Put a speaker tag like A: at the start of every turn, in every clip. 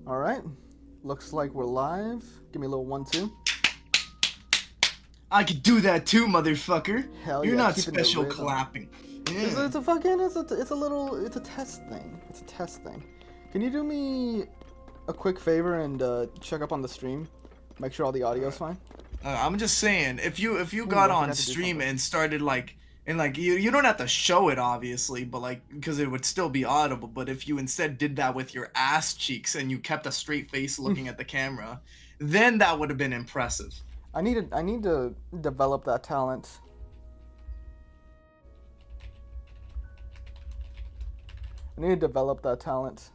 A: Alright. Looks like we're live. Give me a little 1-2.
B: I could do that too, motherfucker.
A: Hell
B: You're
A: yeah,
B: not
A: keeping the
B: special
A: rhythm.
B: clapping.
A: It's
B: Yeah.
A: a fucking, it's a test thing. It's a test thing. Can you do me a quick favor and check up on the stream? Make sure all the audio's fine.
B: I'm just saying, if you got
A: I
B: on
A: forgot to do
B: stream
A: something.
B: and started you don't have to show it obviously, but because it would still be audible. But if you instead did that with your ass cheeks and you kept a straight face looking at the camera, then that would have been impressive.
A: I need to develop that talent. I need to develop that talent.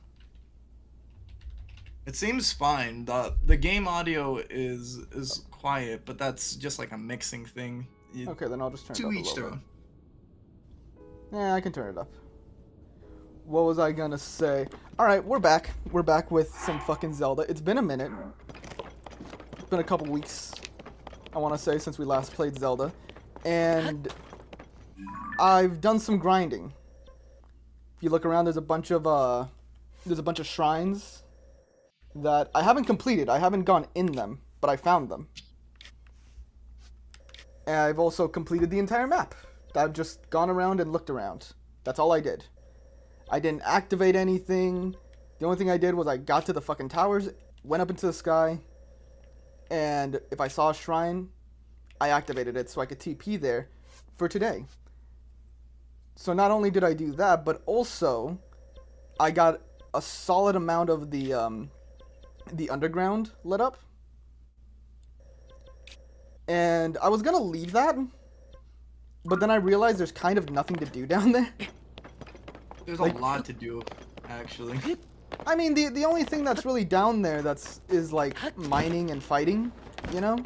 B: It seems fine. The game audio is quiet, but that's just like a mixing thing.
A: Okay, then I'll just turn it
B: To
A: up a
B: each
A: little
B: their
A: bit.
B: own.
A: Yeah, I can turn it up. What was I gonna say? Alright, we're back. We're back with some fucking Zelda. It's been a minute. It's been a couple weeks, I want to say, since we last played Zelda. And I've done some grinding. If you look around, there's a bunch of shrines that I haven't completed. I haven't gone in them, but I found them. And I've also completed the entire map. I've just gone around and looked around. That's all I did. I didn't activate anything. The only thing I did was I got to the fucking towers, went up into the sky, and if I saw a shrine, I activated it so I could TP there for today. So not only did I do that, but also I got a solid amount of the underground lit up. And I was gonna leave that, but then I realized there's kind of nothing to do down there.
B: There's
A: Like-
B: a lot to do, actually.
A: I mean, the only thing that's really down there is like mining and fighting, you know?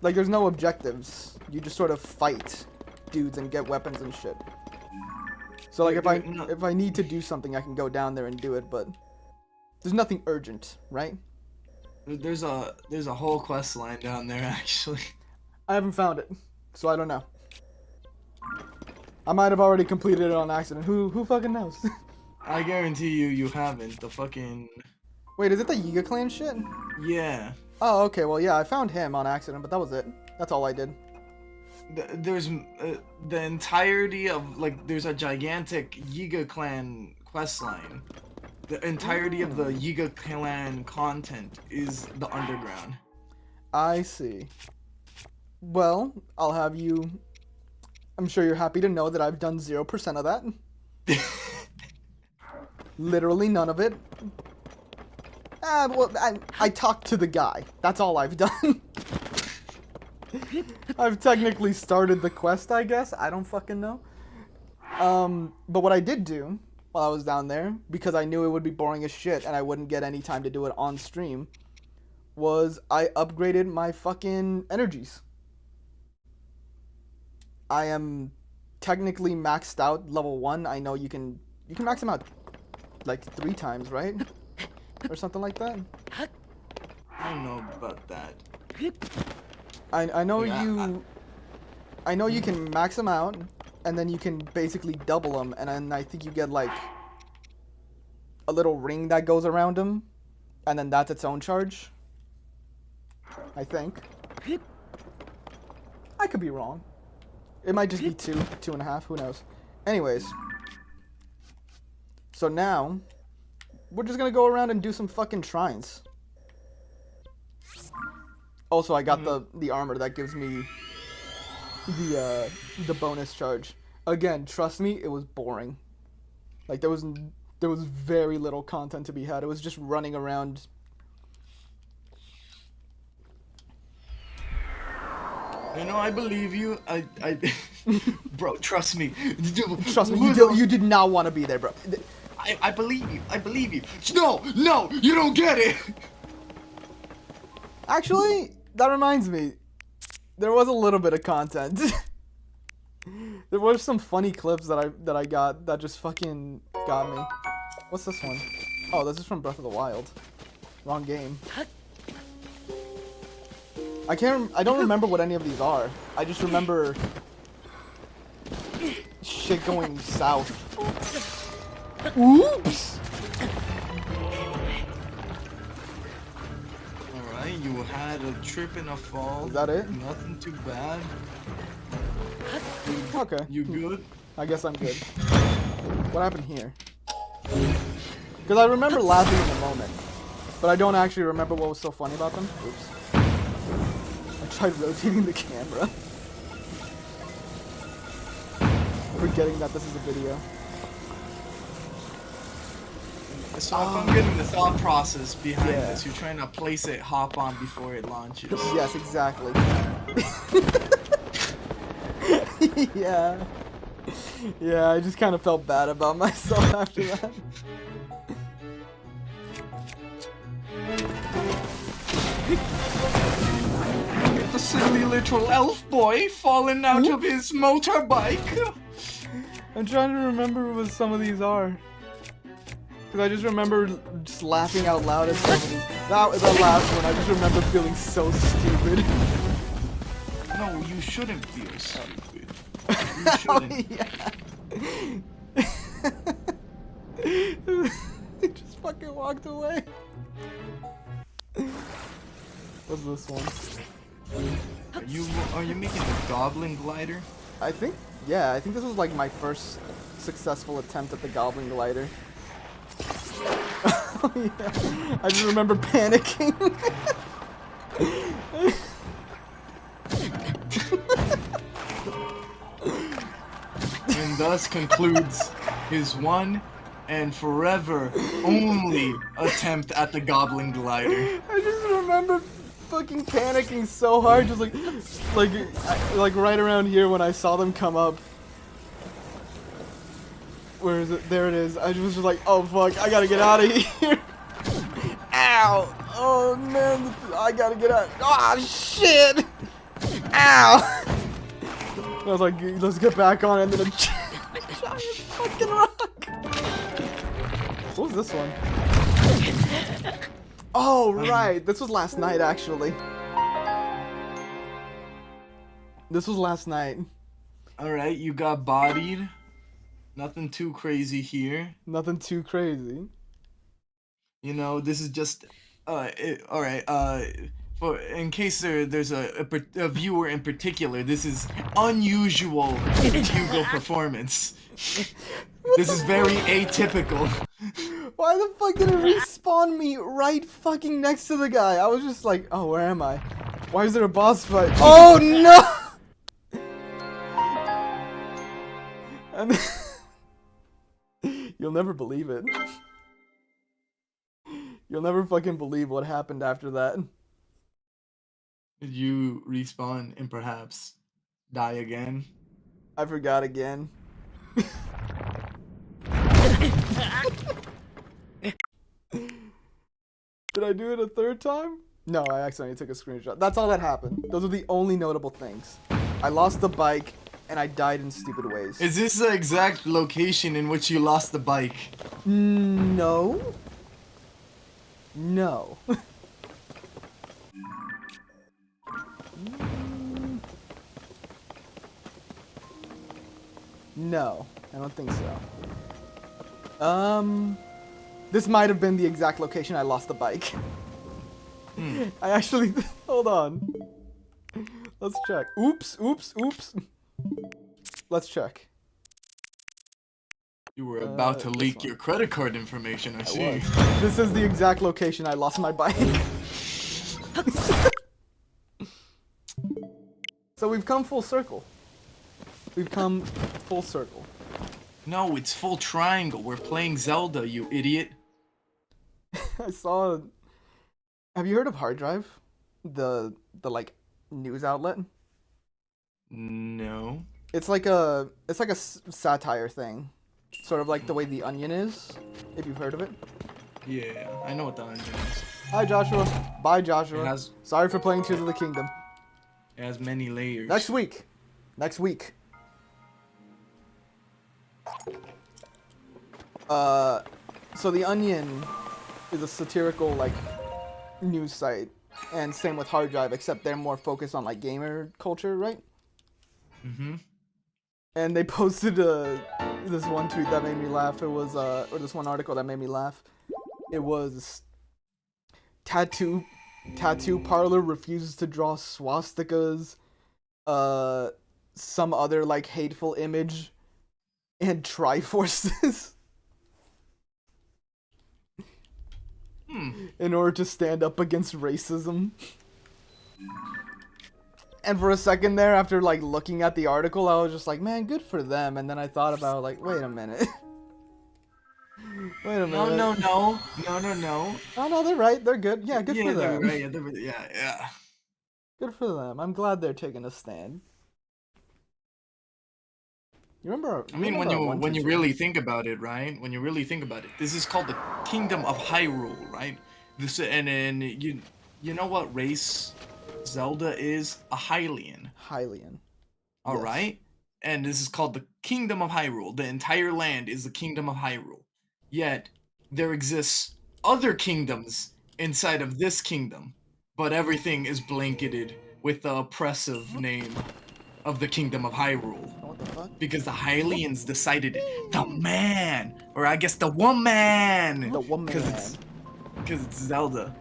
A: Like there's no objectives. You just sort of fight dudes and get weapons and shit. So like if I need to do something, I can go down there and do it, but there's nothing urgent, right?
B: There's a whole quest line down there, actually.
A: I haven't found it, so I don't know. I might have already completed it on accident. Who fucking knows?
B: I guarantee you haven't. The fucking...
A: Wait, is it the Yiga clan shit?
B: Yeah.
A: Oh, okay, well yeah, I found him on accident, but that was it. That's all I did.
B: There's the entirety of, there's a gigantic Yiga clan quest line. The entirety of the Yiga clan content is the underground.
A: I see. Well, I'll have you... I'm sure you're happy to know that I've done 0% of that. Literally none of it. Well, I talked to the guy. That's all I've done. I've technically started the quest, I guess. I don't fucking know. But what I did do while I was down there, because I knew it would be boring as shit and I wouldn't get any time to do it on stream, was I upgraded my fucking energies. I am technically maxed out level 1. I know you can max them out like 3 times, right? Or something like that.
B: I don't know about that.
A: I know
B: Yeah,
A: I know you can max them out, and then you can basically double them, and then I think you get like a little ring that goes around them, and then that's its own charge. I think. I could be wrong. It might just be 2.5, who knows. Anyways. So now, we're just gonna go around and do some fucking shrines. Also, I got the armor that gives me the bonus charge. Again, trust me, it was boring. Like there was very little content to be had. It was just running around.
B: You know, I believe you. Bro, trust me.
A: Trust me, you did not want to be there, bro.
B: I believe you. I believe you. No, you don't get it.
A: Actually, that reminds me. There was a little bit of content. There were some funny clips that I got that just fucking got me. What's this one? Oh, this is from Breath of the Wild. Wrong game. I don't remember what any of these are. I just remember shit going south. Oops!
B: Alright, you had a trip and a fall.
A: Is that it?
B: Nothing too bad.
A: Okay.
B: You good?
A: I guess I'm good. What happened here? Because I remember laughing in the moment, but I don't actually remember what was so funny about them. Oops. I tried rotating the camera. Forgetting that this is a video.
B: So if I'm getting the thought process behind
A: Yeah.
B: this, you're trying to place it hop on before it launches.
A: Yes, exactly. Yeah. Yeah, I just kind of felt bad about myself after that.
B: The silly little elf boy falling out of his motorbike.
A: I'm trying to remember what some of these are. Because I just remember just laughing out loud at some of these. That was the last one. I just remember feeling so stupid.
B: No, you shouldn't feel stupid. You shouldn't.
A: Yeah. He just fucking walked away. What's this one?
B: Are you making the goblin glider?
A: I think this was like my first successful attempt at the goblin glider. Oh, yeah. I just remember panicking.
B: And thus concludes his one and forever only attempt at the goblin glider.
A: I just remember fucking panicking so hard, just like right around here when I saw them come up. Where is it? There it is. I was just like, oh fuck, I gotta get out of here. Ow! Oh man, I gotta get out. Ah, shit! Ow! I was like, let's get back on, and then a giant fucking rock. What was this one? Oh right, this was last night actually. This was last night.
B: Alright, you got bodied. Nothing too crazy here.
A: Nothing too crazy.
B: You know, this is just alright, for in case there's a viewer in particular, this is unusual Hugo performance. This is very atypical.
A: Why the fuck did it respawn me right fucking next to the guy? I was just like, oh, where am I? Why is there a boss fight? Oh no! And you'll never believe it. You'll never fucking believe what happened after that.
B: Did you respawn and perhaps die again?
A: I forgot again. Did I do it a third time? No, I accidentally took a screenshot. That's all that happened. Those are the only notable things. I lost the bike, and I died in stupid ways.
B: Is this the exact location in which you lost the bike?
A: No. No. No, I don't think so. This might have been the exact location I lost the bike. I actually, hold on. Let's check. Oops, oops, oops. Let's check.
B: You were about to leak
A: one.
B: your credit card information, I see.
A: This is the exact location I lost my bike. So we've come full circle. We've come full circle.
B: No, it's full triangle. We're playing Zelda, you idiot.
A: I saw. Have you heard of Hard Drive? The like news outlet.
B: No.
A: It's like a satire thing, sort of like the way The Onion is, if you've heard of it.
B: Yeah, I know what the Onion is.
A: Hi Joshua. Bye Joshua.
B: It has-
A: Sorry for playing Tears of the Kingdom.
B: It has many layers.
A: Next week. Next week. So The Onion is a satirical like news site, and same with Hard Drive, except they're more focused on like gamer culture, right?
B: Mm-hmm.
A: And they posted this one tweet that made me laugh. It was or this one article that made me laugh. It was tattoo tattoo parlor refuses to draw swastikas, some other like hateful image, and Triforces in order to stand up against racism. And for a second there, after like looking at the article, I was just like, man, good for them. And then I thought about like, wait a minute. Wait a minute.
B: No.
A: Oh no, they're right. They're good. Yeah, good for
B: They're
A: them.
B: right. Yeah.
A: Good for them. I'm glad they're taking a stand. You remember?
B: I mean, when you really think about it, right? When you really think about it, this is called the Kingdom of Hyrule, right? This and you know what race Zelda is? A Hylian.
A: Hylian.
B: All
A: Yes.
B: right, and this is called the Kingdom of Hyrule. The entire land is the Kingdom of Hyrule. Yet there exists other kingdoms inside of this kingdom, but everything is blanketed with the oppressive name of the Kingdom of Hyrule.
A: What the fuck?
B: Because the Hylians decided it. The man, or I guess the woman.
A: The woman.
B: Because it's Zelda.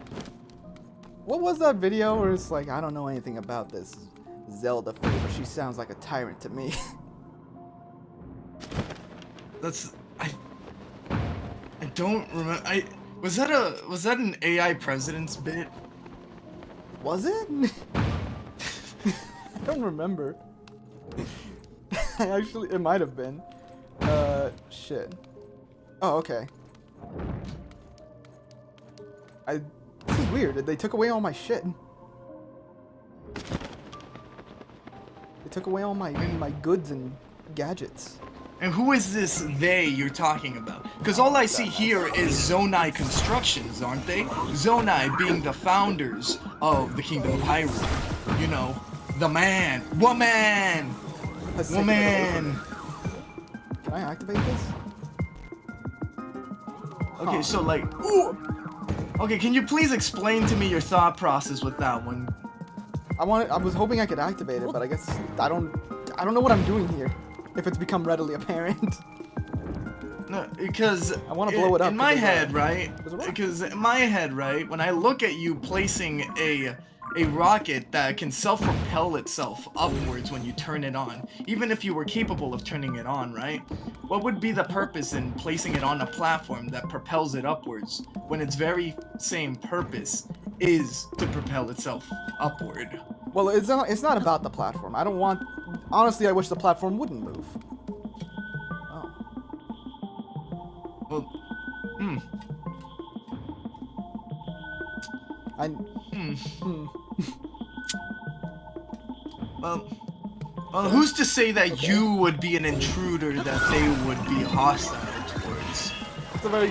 A: What was that video where it's like, I don't know anything about this Zelda fool, but she sounds like a tyrant to me.
B: That's I don't remember. Was that an AI president's bit?
A: Was it? I don't remember. It might have been. Shit. Oh, okay. This is weird. They took away all my shit. They took away all my goods and gadgets.
B: And who is this they you're talking about? Because all I see here is Zonai Constructions, aren't they? Zonai being the founders of the Kingdom of Hyrule. You know, the man, woman,
A: Let's take it away from
B: woman.
A: me. Can I activate this?
B: Okay,
A: Huh.
B: so like, ooh. Okay, can you please explain to me your thought process with that one?
A: I was hoping I could activate it, but I guess I don't know what I'm doing here. If it's become readily apparent.
B: No, because
A: I wanna blow it up
B: in my
A: 'cause
B: head, right?
A: there's a rocket.
B: Because in my head, right, when I look at you placing a rocket that can self-propel itself upwards when you turn it on, even if you were capable of turning it on, right? What would be the purpose in placing it on a platform that propels it upwards when its very same purpose is to propel itself upward?
A: Well, it's not about the platform. I don't want. Honestly, I wish the platform wouldn't move. Oh.
B: Well, Well, who's to say that you would be an intruder that they would be hostile towards?
A: It's a very.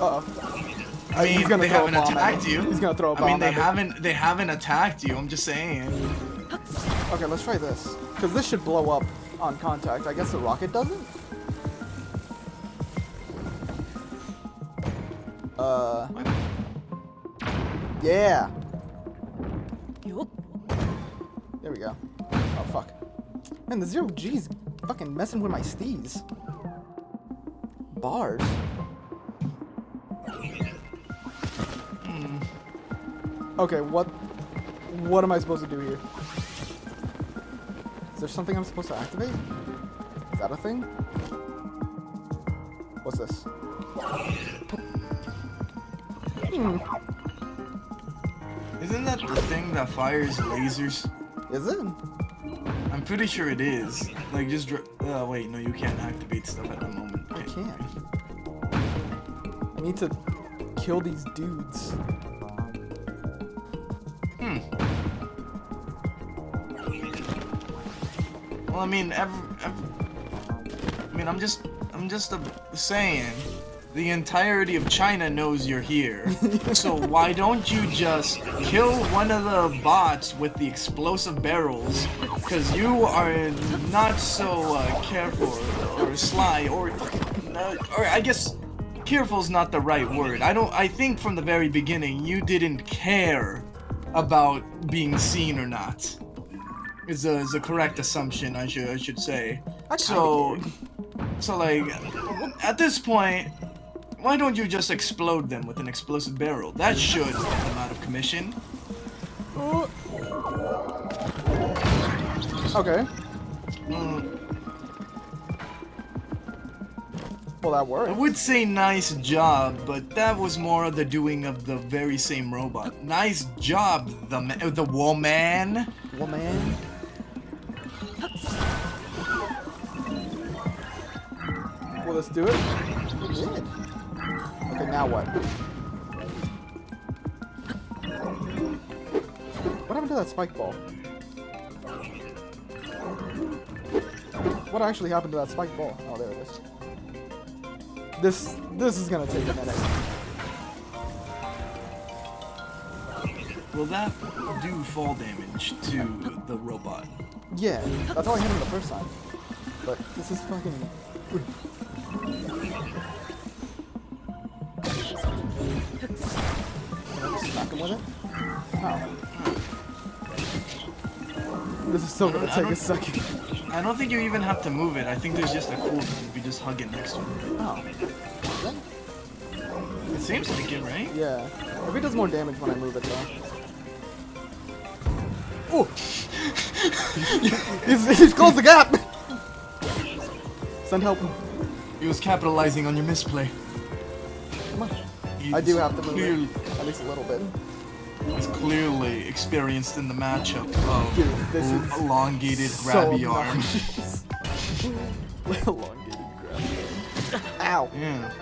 A: Uh-oh.
B: I mean,
A: He's gonna
B: they
A: throw a
B: haven't
A: bomb at
B: attacked
A: me.
B: you.
A: He's gonna throw a
B: I mean,
A: bomb at me.
B: they haven't attacked you. I'm just saying.
A: Okay, let's try this. Because this should blow up on contact. I guess the rocket doesn't? Yeah. There we go. Oh, fuck. Man, the zero G's fucking messing with my steez. Bars. Okay, what am I supposed to do here? Is there something I'm supposed to activate? Is that a thing? What's this?
B: Isn't that the thing that fires lasers?
A: Is it?
B: I'm pretty sure it is. Like, just wait, no, you can't activate stuff at the moment.
A: I
B: Okay.
A: can't. I need to kill these dudes.
B: Well, I mean, I'm just saying, the entirety of China knows you're here. So why don't you just kill one of the bots with the explosive barrels? Because you are not so careful or sly or I guess careful's not the right word. I think from the very beginning you didn't care about being seen or not. Is a correct assumption, I should say.
A: I kinda
B: So
A: cared.
B: like, at this point, Why don't you just explode them with an explosive barrel? That should get them out of commission.
A: Okay.
B: Mm,
A: Well, that
B: I
A: worked.
B: would say nice job, but that was more the doing of the very same robot. Nice job, the woman.
A: Woman. Well, let's do it. We did. Okay, now what? What happened to that spike ball? What actually happened to that spike ball? Oh, there it is. This is gonna take a minute.
B: Will that do fall damage to the robot?
A: Yeah, that's how I hit him the first time. But this is fucking. Can I just smack him with it? Oh. This is still gonna take a second.
B: I don't think you even have to move it. I think there's just a cooldown if you just hug it next to it.
A: Oh.
B: It seems like it, right?
A: Yeah. If it does more damage when I move it, though. Oh! he's closed the gap! Send help.
B: He was capitalizing on your misplay.
A: Come on.
B: He's
A: I do have to move
B: clearly,
A: it. At least a little bit.
B: He's clearly experienced in the matchup of
A: Dude, this is
B: elongated
A: so
B: grabby arm.
A: obnoxious. Elongated grabby arm. Ow.
B: Yeah.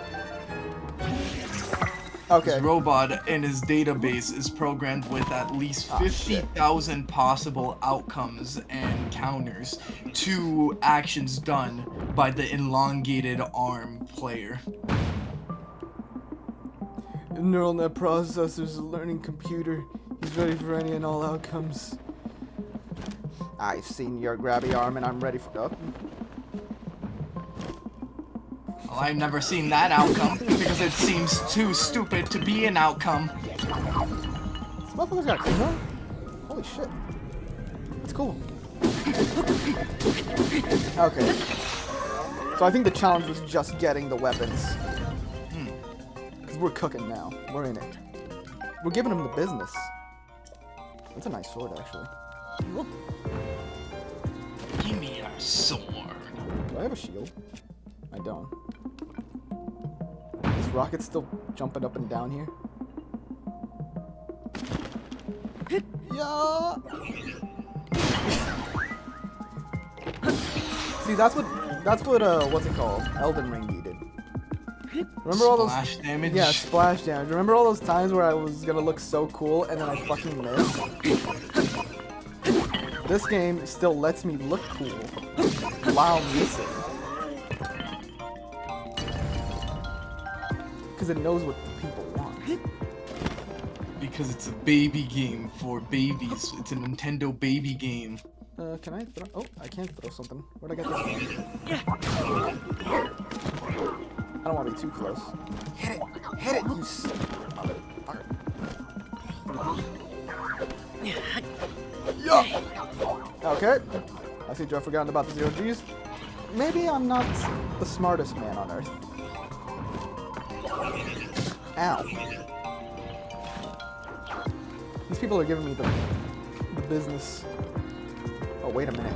A: Okay.
B: This robot in his database is programmed with at least
A: Ah,
B: 50,000 possible outcomes and counters to actions done by the elongated arm player.
A: Neural net processor's a learning computer. He's ready for any and all outcomes. I've seen your grabby arm and I'm ready for. Oh.
B: Well, I've never seen that outcome because it seems too stupid to be an outcome.
A: This motherfucker's got a cleaner? Holy shit. That's cool. Okay. So I think the challenge was just getting the weapons. Because we're cooking now. We're in it. We're giving him the business. That's a nice sword, actually.
B: Give me a sword.
A: Do I have a shield? I don't. Is Rocket still jumping up and down here? Yeah. See, that's what what's it called? Elden Ring needed. Remember all those
B: Splash damage?
A: Yeah, splash damage. Remember all those times where I was gonna look so cool and then I fucking missed? This game still lets me look cool while missing. Because it knows what the people want.
B: Because it's a baby game for babies. It's a Nintendo baby game.
A: Can I throw? Oh, I can't throw something. Where'd I get this from? I don't want to be too close. Hit it! Hit it, you son of a motherfucker. Yeah! Okay. I seem to have forgotten about the zero G's. Maybe I'm not the smartest man on earth. Ow. These people are giving me the business. Oh, wait a minute.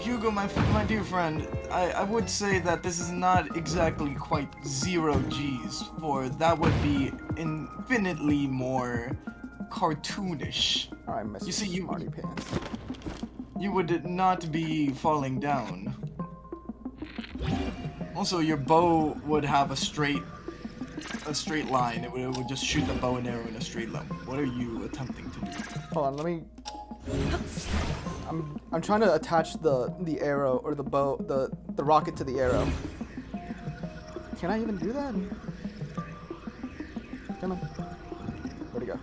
B: Hugo, my dear friend, I would say that this is not exactly quite zero G's, for that would be infinitely more cartoonish.
A: Alright, Mr.
B: You see,
A: Smarty Pants.
B: You would not be falling down. Also, your bow would have a straight line. It would just shoot the bow and arrow in a straight line. What are you attempting to do?
A: Hold on, let me. I'm trying to attach the arrow or the bow the rocket to the arrow. Can I even do that? Come on. Where'd he go?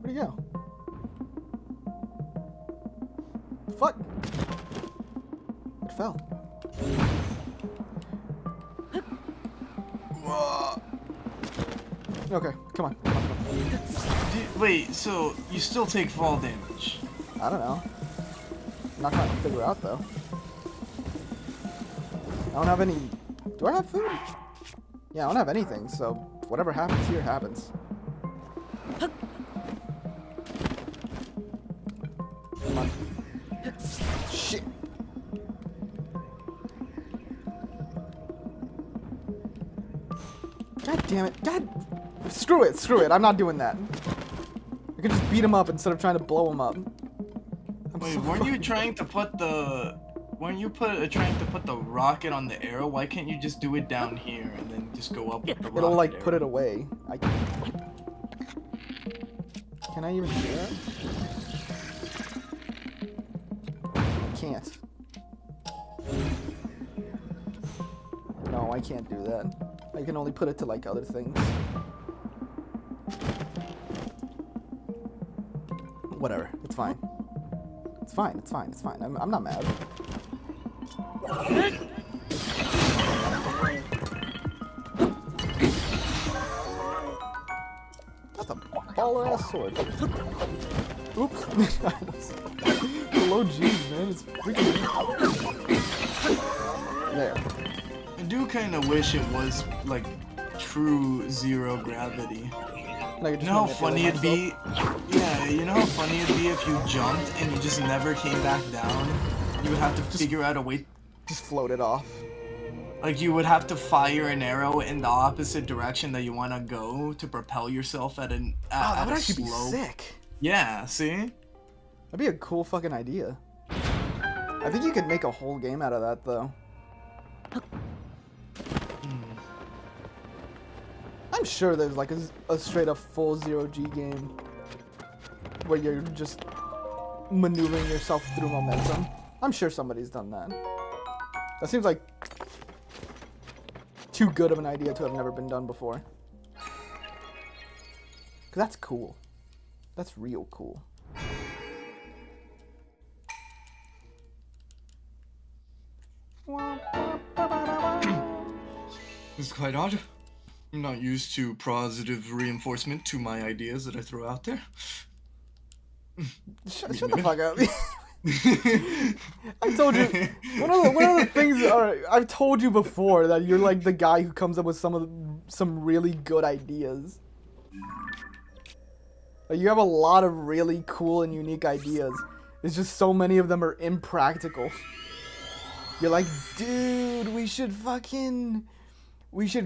A: Where'd he go? Fuck! It fell. Okay, come on.
B: Wait, so you still take fall damage?
A: I don't know. I'm not trying to figure out though. I don't have any... Do I have food? Yeah, I don't have anything, so whatever happens here happens. Come on. Shit. God damn it. God. Screw it. Screw it. I'm not doing that. I can just beat him up instead of trying to blow him up.
B: Wait, weren't you trying to put the... trying to put the rocket on the arrow? Why can't you just do it down here and then just go up with the rocket?
A: It'll like put it
B: arrow?
A: away. Can I even do that? I can't. No, I can't do that. I can only put it to like other things. Whatever. It's fine. It's fine. It's fine. It's fine. I'm not mad. That's a baller ass sword. Oops. Low G's, man. It's freaking. There.
B: I do kind of wish it was like true zero gravity.
A: Like,
B: You know how funny it'd be? Yeah, you know how funny it'd be if you jumped and you just never came back down? You would have to figure out a way.
A: Just float it off.
B: Like, you would have to fire an arrow in the opposite direction that you want to go to propel yourself at
A: Oh, that
B: at
A: would
B: a
A: actually
B: slow...
A: be sick.
B: Yeah, see?
A: That'd be a cool fucking idea. I think you could make a whole game out of that, though. I'm sure there's like a straight up full zero G game where you're just maneuvering yourself through momentum. I'm sure somebody's done that. That seems like too good of an idea to have never been done before. 'Cause that's cool. That's real cool.
B: It's quite odd. I'm not used to positive reinforcement to my ideas that I throw out there.
A: Shut the fuck up. I told you one of the things I've told you before that you're like the guy who comes up with some really good ideas. Like, you have a lot of really cool and unique ideas. It's just so many of them are impractical. You're like, dude, we should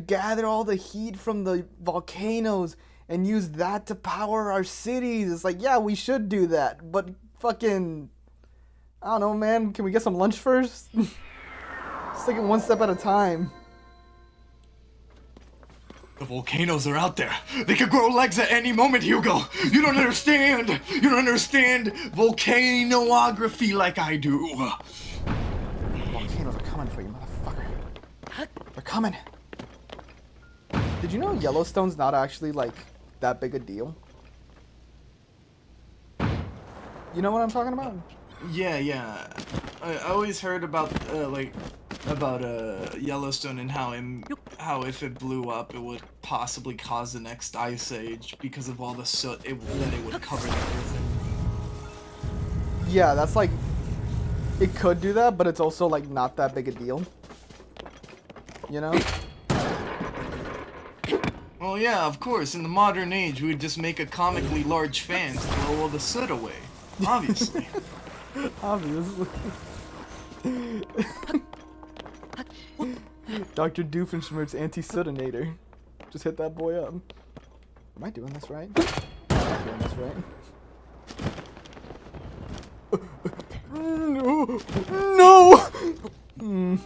A: gather all the heat from the volcanoes and use that to power our cities. It's like, yeah, we should do that, but fucking, I don't know, man. Can we get some lunch first? Just take it one step at a time.
B: The volcanoes are out there. They could grow legs at any moment, Hugo. You don't understand. You don't understand volcanography like I do.
A: Volcanoes are coming for you, motherfucker. They're coming. Did you know Yellowstone's not actually, like, that big a deal? You know what I'm talking about?
B: Yeah. I always heard about Yellowstone and how if it blew up, it would possibly cause the next ice age because of all the soot that it would cover the earth.
A: Yeah, that's like, it could do that, but it's also like not that big a deal. You know?
B: Well, yeah, of course. In the modern age, we would just make a comically large fan to blow all the soot away. Obviously.
A: Obviously. Dr. Doofenshmirtz anti-sootonator. Just hit that boy up. Am I doing this right? I'm not doing this right. No! No!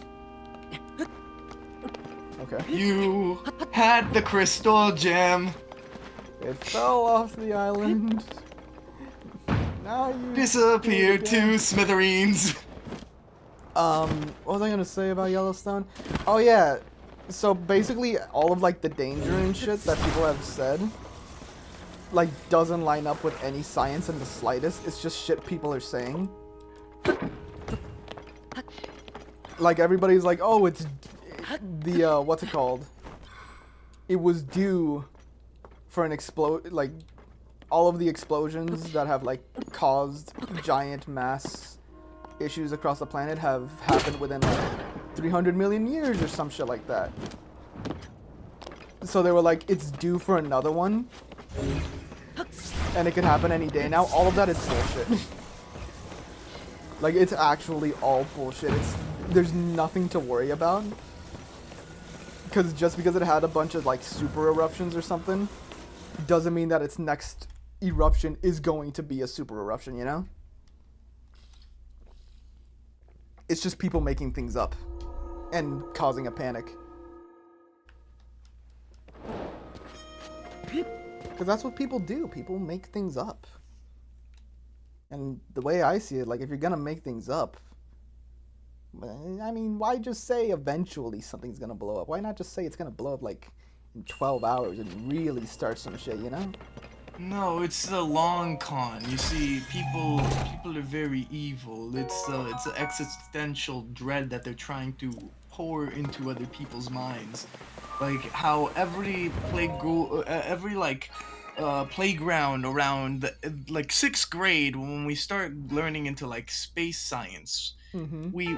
A: Okay.
B: You had the crystal gem.
A: It fell off the island. Now you
B: Disappeared to smithereens.
A: What was I gonna say about Yellowstone? Oh yeah, so basically all of like the danger and shit that people have said, like, doesn't line up with any science in the slightest. It's just shit people are saying. Like, everybody's like, oh, it's the what's it called? It was due for an like all of the explosions that have like caused giant mass issues across the planet have happened within like 300 million years or some shit like that. So they were like, it's due for another one. And it could happen any day now. All of that is bullshit. Like, it's actually all bullshit. There's nothing to worry about. Because just because it had a bunch of, like, super eruptions or something, doesn't mean that its next eruption is going to be a super eruption, you know? It's just people making things up and causing a panic. Because that's what people do. People make things up. And the way I see it, like, if you're gonna make things up, I mean, why just say eventually something's gonna blow up? Why not just say it's gonna blow up, like, in 12 hours and really start some shit, you know?
B: No, it's the long con. You see, people are very evil. It's an existential dread that they're trying to pour into other people's minds. Like how every playground around like 6th grade, when we start learning into like space science, we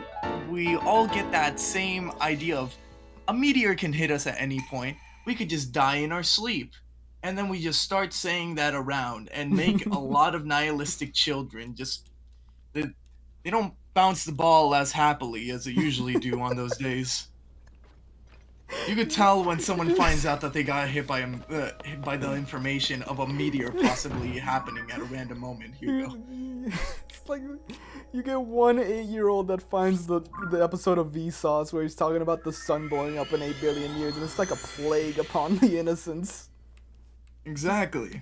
B: all get that same idea of a meteor can hit us at any point. We could just die in our sleep. And then we just start saying that around and make a lot of nihilistic children just they don't bounce the ball as happily as they usually do on those days. You could tell when someone finds out that they got hit by the information of a meteor possibly happening at a random moment. Here you go.
A: It's like you get one 8-year-old that finds the episode of Vsauce where he's talking about the sun blowing up in 8 billion years, and it's like a plague upon the innocents.
B: Exactly.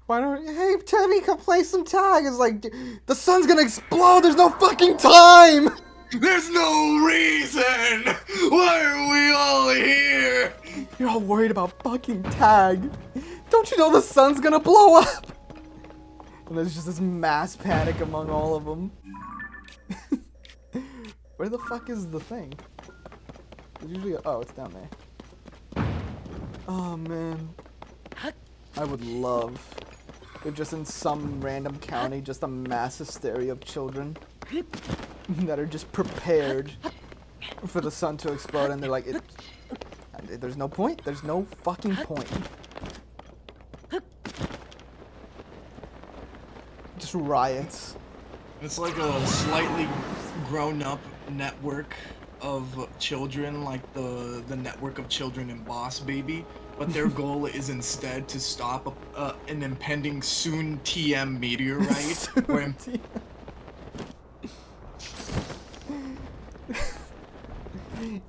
A: Why don't hey Teddy, come play some tag? It's like the sun's gonna explode. There's no fucking time.
B: There's no reason! Why are we all here?
A: You're all worried about fucking tag. Don't you know the sun's gonna blow up? And there's just this mass panic among all of them. Where the fuck is the thing? There's usually oh, it's down there. Oh man. I would love if just in some random county, just a mass hysteria of children that are just prepared for the sun to explode, and they're like, there's no point. There's no fucking point. Just riots.
B: It's like a slightly grown-up network of children, like the network of children in Boss Baby, but their goal is instead to stop an impending soon TM meteorite. Where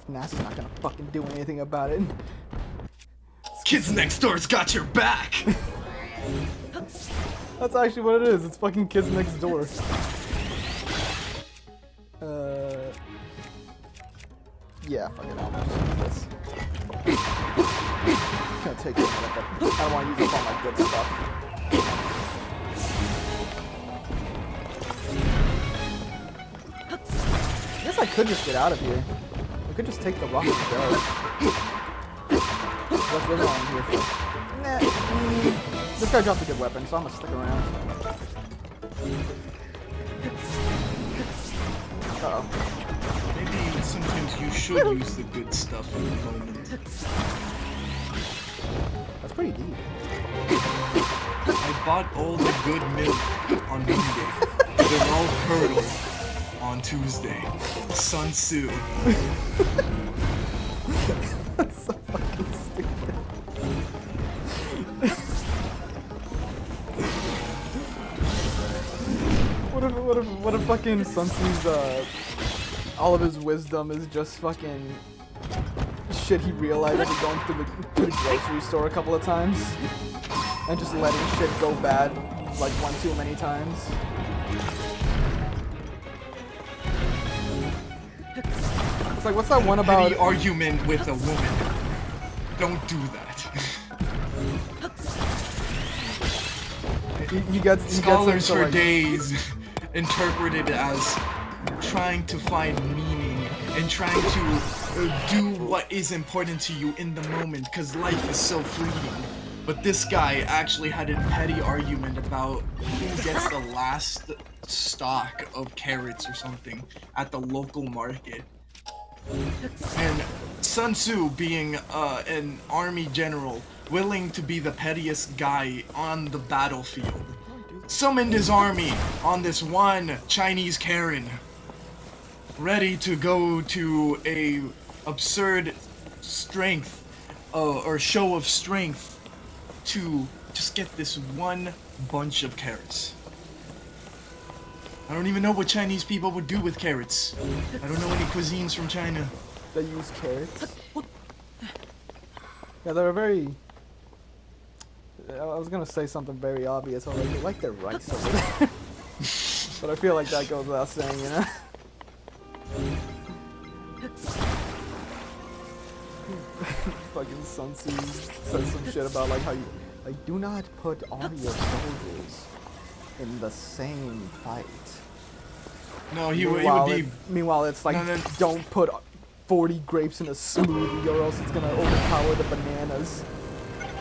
A: NASA's not gonna fucking do anything about it.
B: Kids Next Door's got your back!
A: That's actually what it is. It's fucking Kids Next Door. Yeah, fuck it, I'll just do this. It's gonna take a minute, but I don't want to use up all my good stuff. I guess I could just get out of here. I could just take the rock and go. That's really all I'm here for. Nah. This guy dropped a good weapon, so I'm gonna stick around. Uh-oh.
B: Maybe sometimes you should use the good stuff in the moment.
A: That's pretty deep.
B: I bought all the good milk on Monday. They're all curdled on Tuesday. Sun Tzu.
A: That's so fucking stupid. What if fucking Sun Tzu's, all of his wisdom is just fucking shit he realized after going to the grocery store a couple of times and just letting shit go bad like one too many times. It's like, what's that one about?
B: Petty argument with a woman. Don't do that.
A: You get
B: Scholars
A: into,
B: for
A: like,
B: days interpreted as trying to find meaning and trying to do what is important to you in the moment, because life is so fleeting. But this guy actually had a petty argument about who gets the last stock of carrots or something at the local market. And Sun Tzu, being an army general, willing to be the pettiest guy on the battlefield, summoned his army on this one Chinese Karen, ready to go to a absurd strength or show of strength to just get this one bunch of carrots. I don't even know what Chinese people would do with carrots. I don't know any cuisines from China.
A: They use carrots. Yeah, they're very... I was gonna say something very obvious. I was like, they like their rice over there. But I feel like that goes without saying, you know? Fucking Sun Tzu says some shit about like how you... Like, do not put all your soldiers in the same fight.
B: No, he would be...
A: Meanwhile, it's like,
B: No.
A: don't put 40 grapes in a smoothie or else it's gonna overpower the bananas.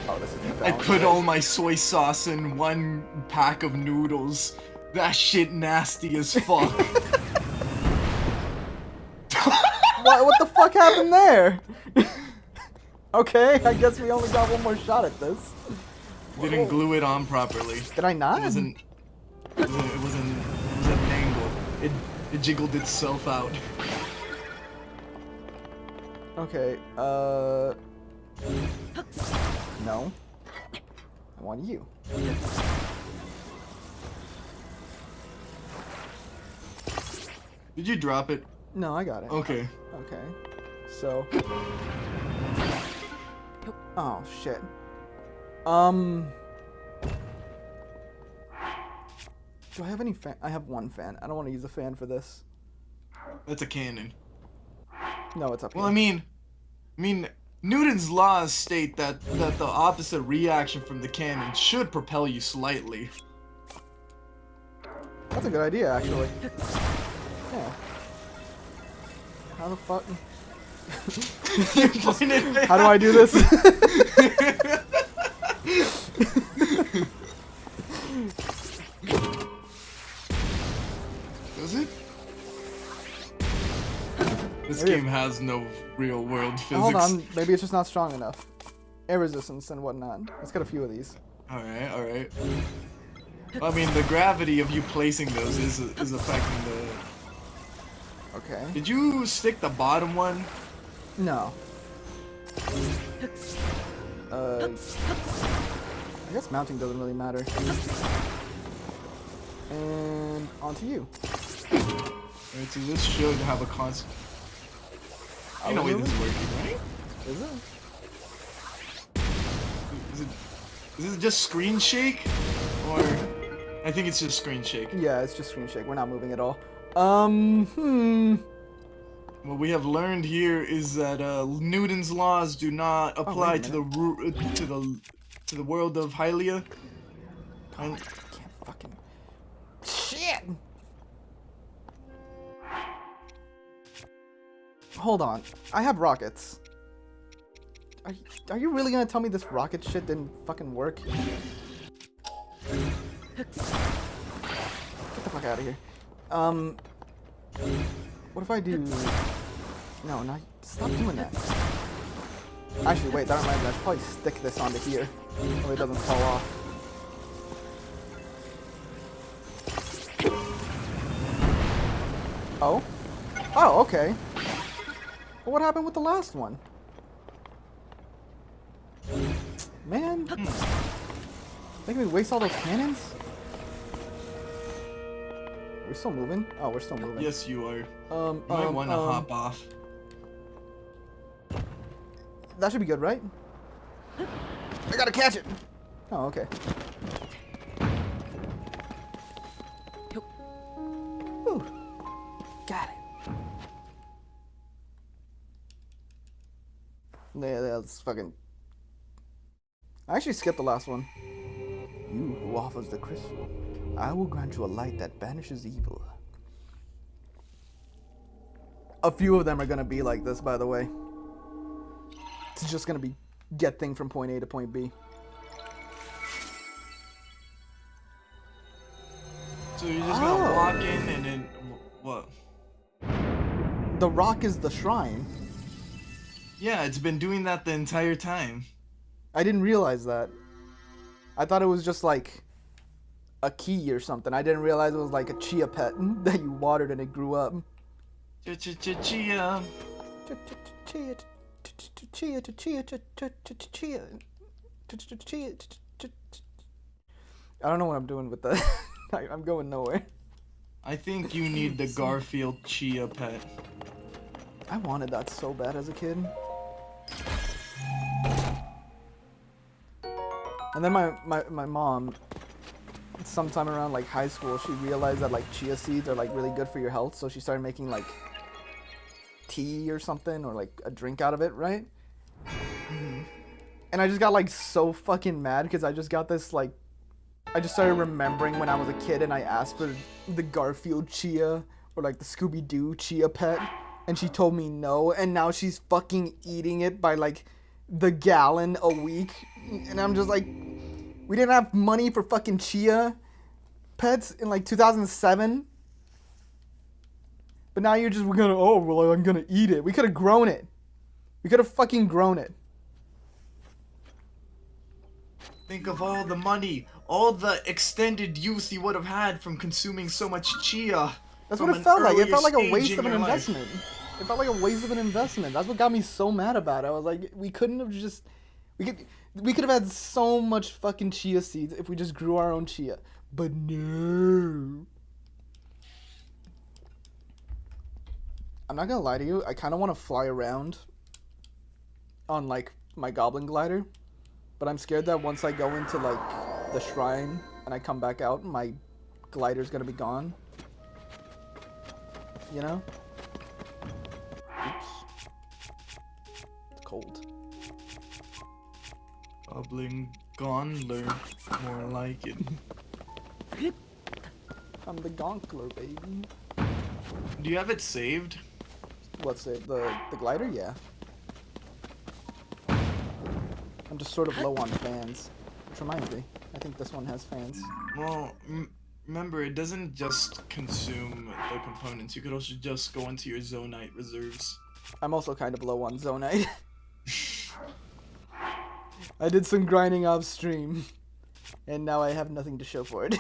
A: Oh, this is
B: I put all my soy sauce in one pack of noodles. That shit nasty as fuck.
A: What the fuck happened there? Okay, I guess we only got one more shot at this.
B: Didn't glue it on properly.
A: Did I not?
B: It wasn't an angle. It jiggled itself out.
A: Okay, no. I want you.
B: Did you drop it?
A: No, I got it.
B: Okay.
A: Okay. So. Oh, shit. Do I have any fan? I have one fan. I don't want to use a fan for this.
B: That's a cannon.
A: No, it's up
B: Well,
A: here.
B: I mean, Newton's laws state that the opposite reaction from the cannon should propel you slightly.
A: That's a good idea, actually. Yeah. How the fuck?
B: You pointed it
A: How do I do this?
B: Does it? This
A: Maybe
B: game has no real world physics.
A: Hold on, maybe it's just not strong enough. Air resistance and whatnot. Let's get a few of these.
B: Alright. I mean, the gravity of you placing those is affecting the...
A: Okay.
B: Did you stick the bottom one?
A: No. I guess mounting doesn't really matter. And onto you.
B: Alright, so this should have a constant... You know way this is working, right?
A: Is it?
B: Is it just screen shake? Or... I think it's just screen shake.
A: Yeah, it's just screen shake. We're not moving at all.
B: What we have learned here is that Newton's laws do not apply
A: wait a
B: to the world of Hylia.
A: I can't fucking... Shit! Hold on. I have rockets. Are you really gonna tell me this rocket shit didn't fucking work? Get the fuck out of here. What if I do... No, not... Stop doing that. Actually, wait, that reminds me. I should probably stick this onto here. So it doesn't fall off. Oh? Oh, okay. Well, what happened with the last one? Man. Making me waste all those cannons? We're still moving? Oh, we're still moving.
B: Yes, you are. You might want to hop off.
A: That should be good, right? I gotta catch it! Oh, okay. Whew. Got it. Yeah, that's fucking... I actually skipped the last one. You who offers the crystal, I will grant you a light that banishes evil. A few of them are gonna be like this, by the way. It's just gonna be get thing from point A to point B.
B: So you're just gonna walk in and then what?
A: The rock is the shrine.
B: Yeah, it's been doing that the entire time.
A: I didn't realize that. I thought it was just like a key or something. I didn't realize it was like a chia pet that you watered and it grew up.
B: Chia.
A: Chia, chia. I don't know what I'm doing with that. I'm going nowhere.
B: I think you need the Garfield Chia pet.
A: I wanted that so bad as a kid. And then my mom, sometime around like high school, she realized that like chia seeds are like really good for your health, so she started making like tea or something, or like a drink out of it, right? And I just got like so fucking mad because I just got this like, I just started remembering when I was a kid and I asked for the Garfield chia or like the Scooby-Doo chia pet, and she told me no, and now she's fucking eating it by like the gallon a week, and I'm just like, we didn't have money for fucking chia pets in like 2007, but now you're just, we're gonna, oh well, I'm gonna eat it. We could have grown it. We could have fucking grown it.
B: Think of all the money, all the extended use you would have had from consuming so much chia.
A: That's what it
B: an
A: felt like. It
B: earlier
A: felt like a
B: stage
A: waste
B: in
A: of an
B: your life.
A: investment. It felt like a waste of an investment. That's what got me so mad about it. I was like, we couldn't have just, we could have had so much fucking chia seeds if we just grew our own chia. But no. I'm not gonna lie to you. I kind of want to fly around on like my goblin glider, but I'm scared that once I go into like the shrine and I come back out, my glider's gonna be gone. You know? Oops. It's cold.
B: Goblin Gondler, more like it.
A: I'm the Gonkler, baby.
B: Do you have it saved?
A: What's it? The glider? Yeah. I'm just sort of low on fans. Which reminds me, I think this one has fans.
B: Well, remember, it doesn't just consume the components. You could also just go into your Zonite reserves.
A: I'm also kind of low on Zonite. I did some grinding off stream, and now I have nothing to show for it.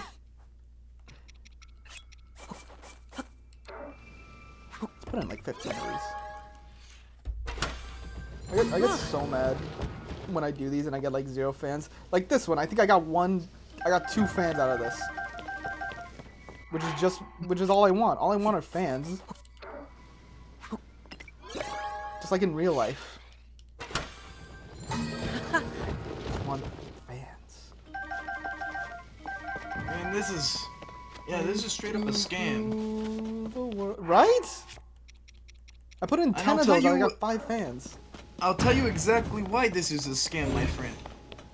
A: Let's put in like 15 of these. I get so mad when I do these and I get like 0 fans. Like this one, I think I got 2 fans out of this. Which is all I want. All I want are fans. Just like in real life. I want fans.
B: Man, this is straight up a scam.
A: Right? I put in
B: And
A: 10
B: I'll
A: of
B: tell
A: those and I
B: you-
A: got 5 fans.
B: I'll tell you exactly why this is a scam, my friend.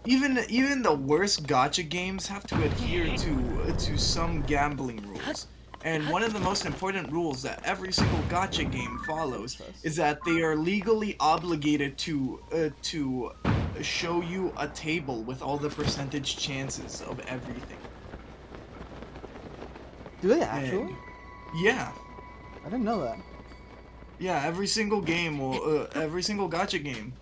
B: Even the worst gacha games have to adhere to some gambling rules. And one of the most important rules that every single gacha game follows is that they are legally obligated to show you a table with all the percentage chances of everything.
A: Do they actually?
B: And- yeah.
A: I didn't know that.
B: Yeah, every single game will, every single gacha game,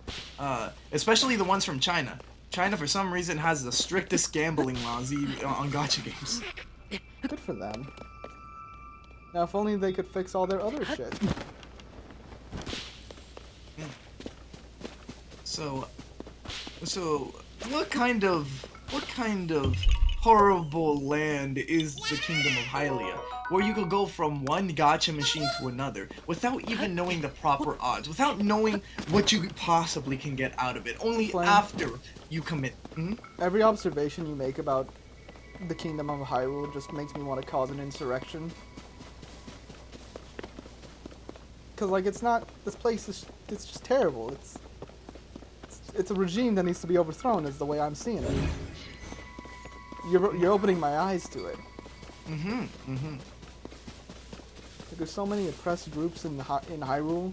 B: especially the ones from China. China, for some reason, has the strictest gambling laws on gacha games.
A: Good for them. Now, if only they could fix all their other shit.
B: So, what kind of horrible land is the Kingdom of Hylia, where you could go from one gacha machine to another without even knowing the proper odds, without knowing what you possibly can get out of it, only
A: Flame.
B: after you commit.
A: Every observation you make about the Kingdom of Hyrule just makes me want to cause an insurrection. Cause like it's not, this place is, it's just terrible. It's a regime that needs to be overthrown, is the way I'm seeing it. You're opening my eyes to it. Like, there's so many oppressed groups in Hyrule.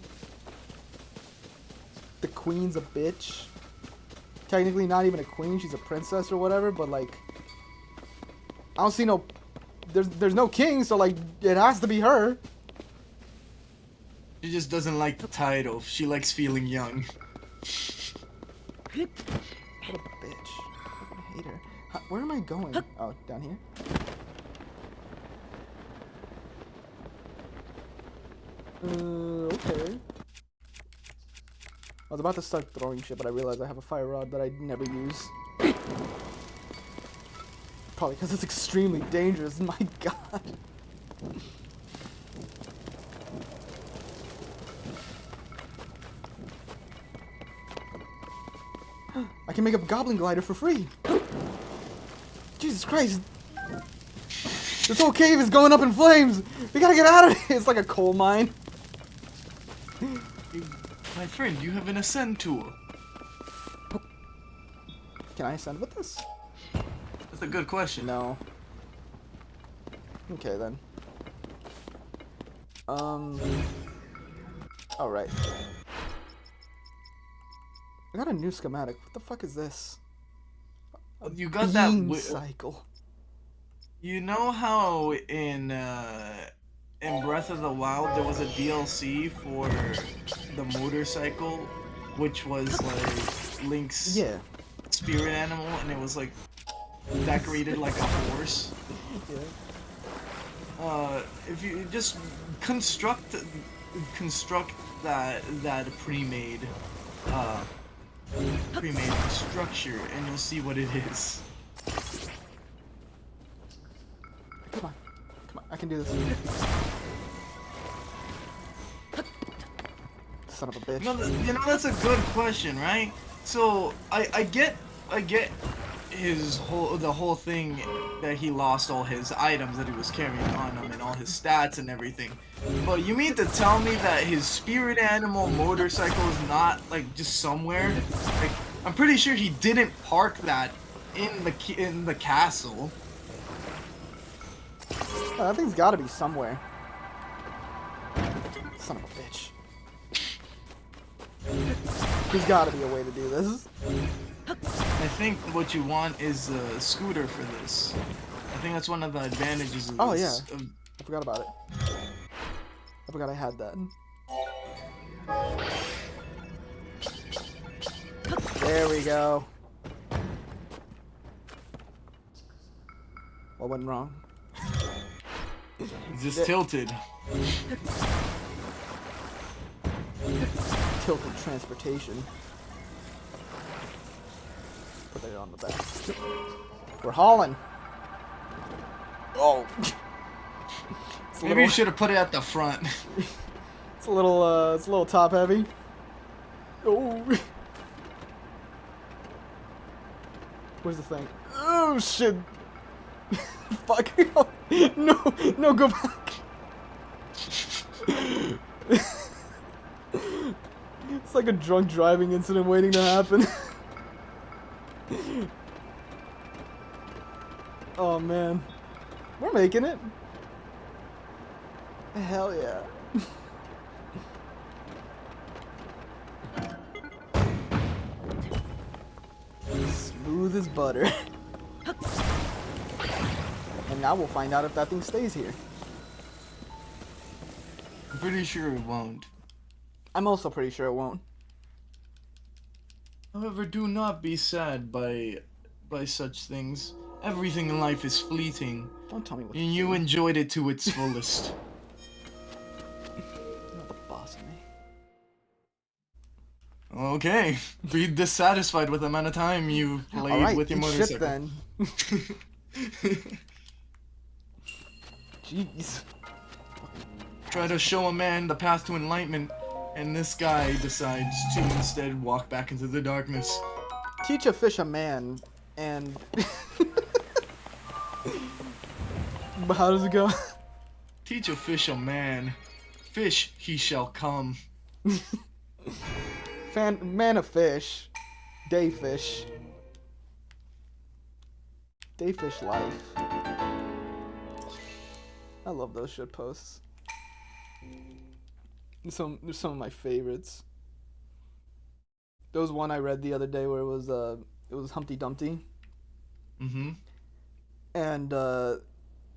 A: The queen's a bitch. Technically not even a queen, she's a princess or whatever, but like, I don't see no there's no king, so like it has to be her.
B: She just doesn't like the title. She likes feeling young.
A: What a bitch. I fucking hate her. Where am I going? Oh, down here. Okay. I was about to start throwing shit, but I realized I have a fire rod that I never use. Probably because it's extremely dangerous. My god. I can make a goblin glider for free. Jesus Christ. This whole cave is going up in flames. We gotta get out of here. It's like a coal mine.
B: My friend, you have an ascend tool.
A: Can I ascend with this?
B: That's a good question.
A: No. Okay then. Alright. I got a new schematic. What the fuck is this?
B: You got that
A: cycle.
B: You know how in Breath of the Wild there was a DLC for the motorcycle, which was like Link's spirit animal, and it was like decorated like a horse.
A: Yeah.
B: If you just construct that pre-made structure, and you'll see what it is.
A: Come on, I can do this. Son of a bitch.
B: No, you know, that's a good question, right? So I get the whole thing that he lost all his items that he was carrying on him and all his stats and everything. But you mean to tell me that his spirit animal motorcycle is not like just somewhere? Like, I'm pretty sure he didn't park that in the castle.
A: Oh, that thing's gotta be somewhere. Son of a bitch. There's gotta be a way to do this.
B: I think what you want is a scooter for this. I think that's one of the advantages of
A: Oh
B: this.
A: yeah, I forgot about it. I forgot I had that. There we go. What went wrong?
B: It's just tilted.
A: Tilted transportation. Put that on the back. We're hauling. Oh.
B: Maybe you should have put it at the front.
A: It's a little top heavy. Oh. Where's the thing? Oh shit. Fuck. No, go back. It's like a drunk driving incident waiting to happen. Oh man. We're making it. Hell yeah. Smooth as butter. And now we'll find out if that thing stays here.
B: I'm pretty sure it won't.
A: I'm also pretty sure it won't.
B: However, do not be sad by such things. Everything in life is fleeting.
A: Don't tell me what
B: And you enjoyed it to its fullest.
A: You're not the boss of me.
B: Okay. Be dissatisfied with the amount of time you played with your motorcycle.
A: Shit then. Jeez.
B: Try to show a man the path to enlightenment, and this guy decides to instead walk back into the darkness.
A: Teach a fish a man, and... But how does it go?
B: Teach a fish a man. Fish he shall come.
A: Man of fish. Dayfish. Dayfish life. I love those shit posts. There's some of my favorites. There was one I read the other day where it was Humpty Dumpty.
B: Mm-hmm.
A: And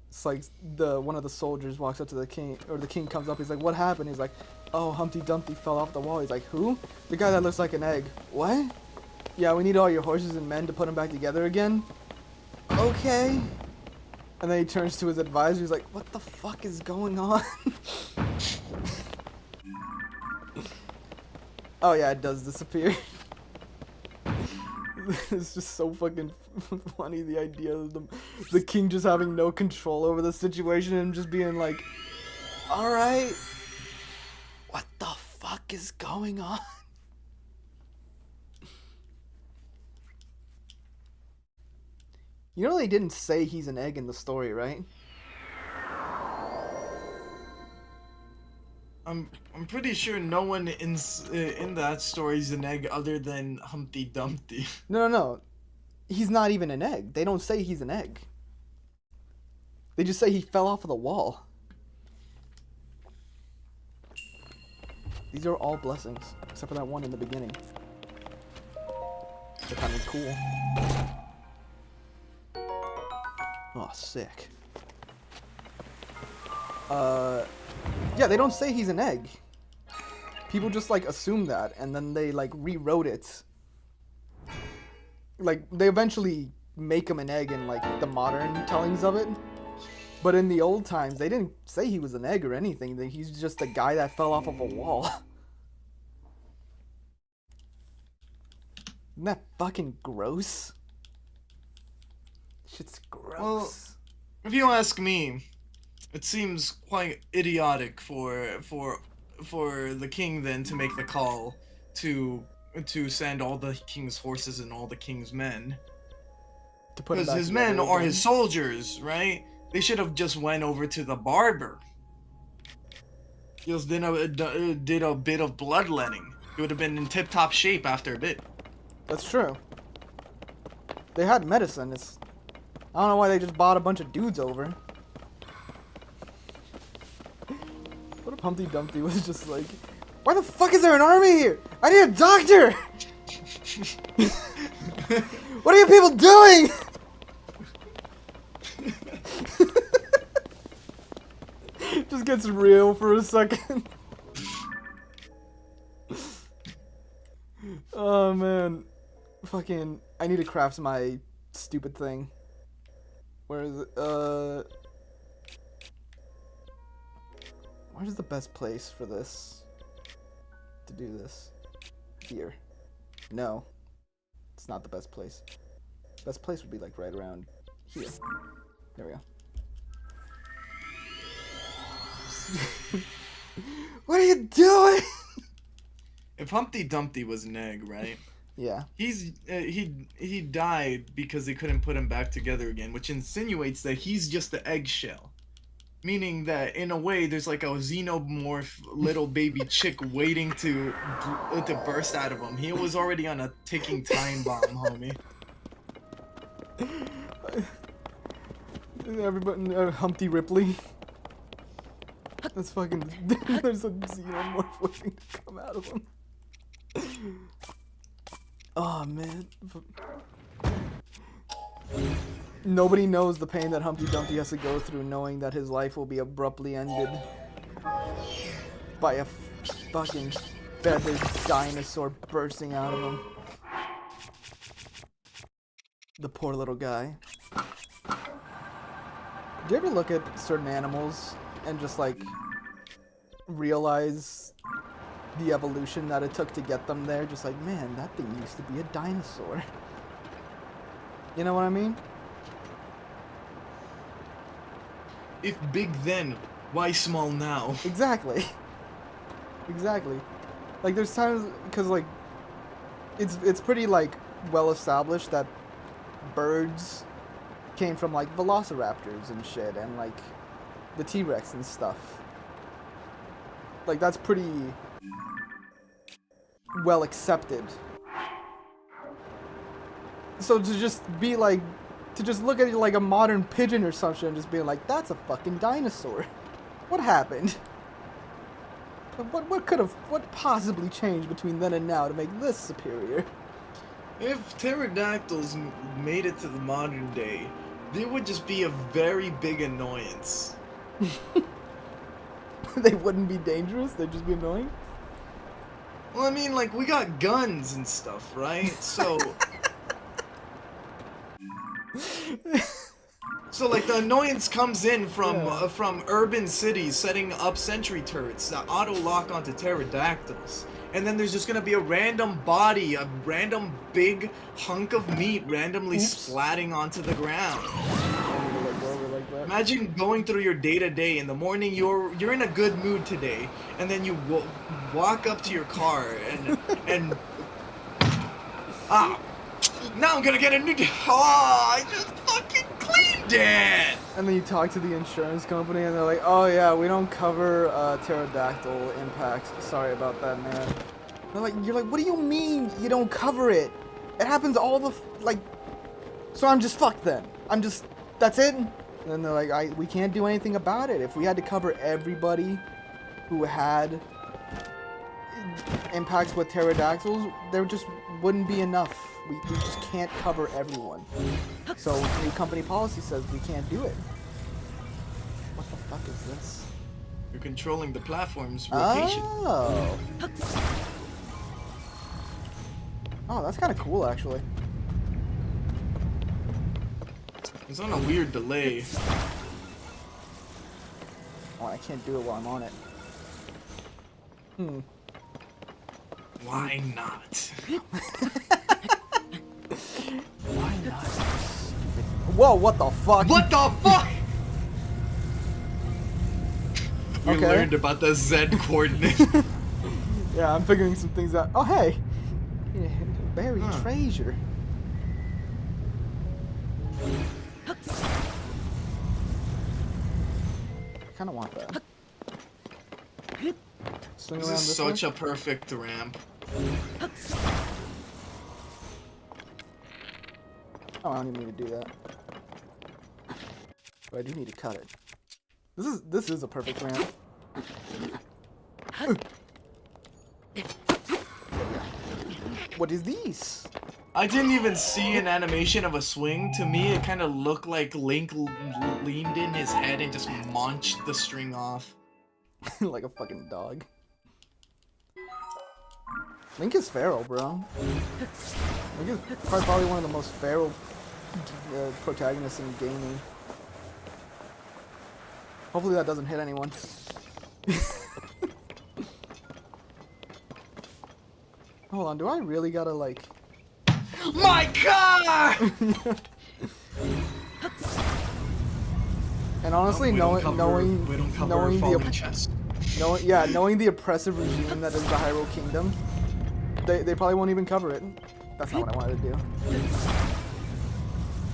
A: It's like one of the soldiers walks up to the king, or the king comes up. He's like, "What happened?" He's like, "Oh, Humpty Dumpty fell off the wall." He's like, "Who?" "The guy that looks like an egg." "What?" "Yeah, we need all your horses and men to put him back together again." "Okay." And then he turns to his advisor. He's like, "What the fuck is going on?" Oh yeah, it does disappear. It's just so fucking funny, the idea of the king just having no control over the situation and just being like, "Alright, what the fuck is going on?" You know they didn't say he's an egg in the story, right?
B: I'm pretty sure no one in that story is an egg other than Humpty Dumpty.
A: No. He's not even an egg. They don't say he's an egg. They just say he fell off of the wall. These are all blessings, except for that one in the beginning. They're kind of cool. Oh, sick. Yeah, they don't say he's an egg. People just, like, assume that, and then they, like, rewrote it. Like, they eventually make him an egg in, like, the modern tellings of it. But in the old times, they didn't say he was an egg or anything. He's just a guy that fell off of a wall. Isn't that fucking gross? Shit's gross.
B: Well, if you ask me, it seems quite idiotic for the king then to make the call to send all the king's horses and all the king's men. Because his men are his soldiers, right? They should have just went over to the barber. Just did a bit of bloodletting. He would have been in tip-top shape after a bit.
A: That's true. They had medicine. I don't know why they just bought a bunch of dudes over. What if Humpty Dumpty was just like, "Why the fuck is there an army here? I need a doctor!" "What are you people doing?" Just gets real for a second. Oh man. Fucking, I need to craft my stupid thing. Where is it? Where's the best place for this? To do this? Here. No. It's not the best place. Best place would be like right around here. There we go. What are you doing?
B: If Humpty Dumpty was an egg, right?
A: Yeah.
B: He died because they couldn't put him back together again, which insinuates that he's just the eggshell. Meaning that in a way there's like a xenomorph little baby chick waiting to burst out of him. He was already on a ticking time bomb, homie.
A: Everybody, Humpty Ripley. That's fucking. There's a xenomorph waiting to come out of him. Oh man. Nobody knows the pain that Humpty Dumpty has to go through knowing that his life will be abruptly ended by a fucking feathered dinosaur bursting out of him. The poor little guy. Do you ever look at certain animals and just like realize the evolution that it took to get them there? Just like, man, that thing used to be a dinosaur. You know what I mean?
B: If big then, why small now?
A: Exactly. Exactly. Like there's times, because like it's pretty like well established that birds came from like velociraptors and shit, and like the T-Rex and stuff. Like that's pretty well accepted. So to just be like, to just look at it like a modern pigeon or something and just being like, that's a fucking dinosaur. What happened? What possibly changed between then and now to make this superior?
B: If pterodactyls made it to the modern day, they would just be a very big annoyance.
A: They wouldn't be dangerous. They'd just be annoying.
B: Well, I mean, like, we got guns and stuff, right? So... So, like, the annoyance comes in from urban cities setting up sentry turrets that auto-lock onto pterodactyls. And then there's just gonna be a random body, a random big hunk of meat randomly splatting onto the ground. Imagine going through your day-to-day. In the morning, you're in a good mood today, and then you walk up to your car and now I'm gonna get a new. I just fucking cleaned it.
A: And then you talk to the insurance company, and they're like, "Oh yeah, we don't cover pterodactyl impacts. Sorry about that, man." They're like, "You're like, what do you mean you don't cover it? It happens all the like." So I'm just fucked then. That's it. And then they're like, "We can't do anything about it. If we had to cover everybody who had impacts with pterodactyls, there just wouldn't be enough. We just can't cover everyone. So new company policy says we can't do it." What the fuck is this?
B: You're controlling the platform's rotation.
A: Oh. Oh, that's kind of cool, actually.
B: It's on a weird delay.
A: Oh, I can't do it while I'm on it.
B: Why not?
A: Why not? Whoa, what the fuck?
B: What the fuck? We
A: Okay.
B: learned about the Z coordinate.
A: Yeah, I'm figuring some things out. Oh, hey! Yeah, buried treasure. I kind of want that. Swing
B: This
A: around
B: is
A: this
B: such
A: way.
B: a perfect ramp.
A: Oh, I don't even need to do that. But I do need to cut it. This is a perfect ramp. What is these?
B: I didn't even see an animation of a swing. To me, it kind of looked like Link leaned in his head and just munched the string off.
A: Like a fucking dog. Link is feral, bro. Link is probably one of the most feral protagonists in gaming. Hopefully that doesn't hit anyone. Hold on, do I really gotta like...
B: My God!
A: And honestly, knowing the oppressive regime that is the Hyrule Kingdom, they probably won't even cover it. That's not what I wanted to do.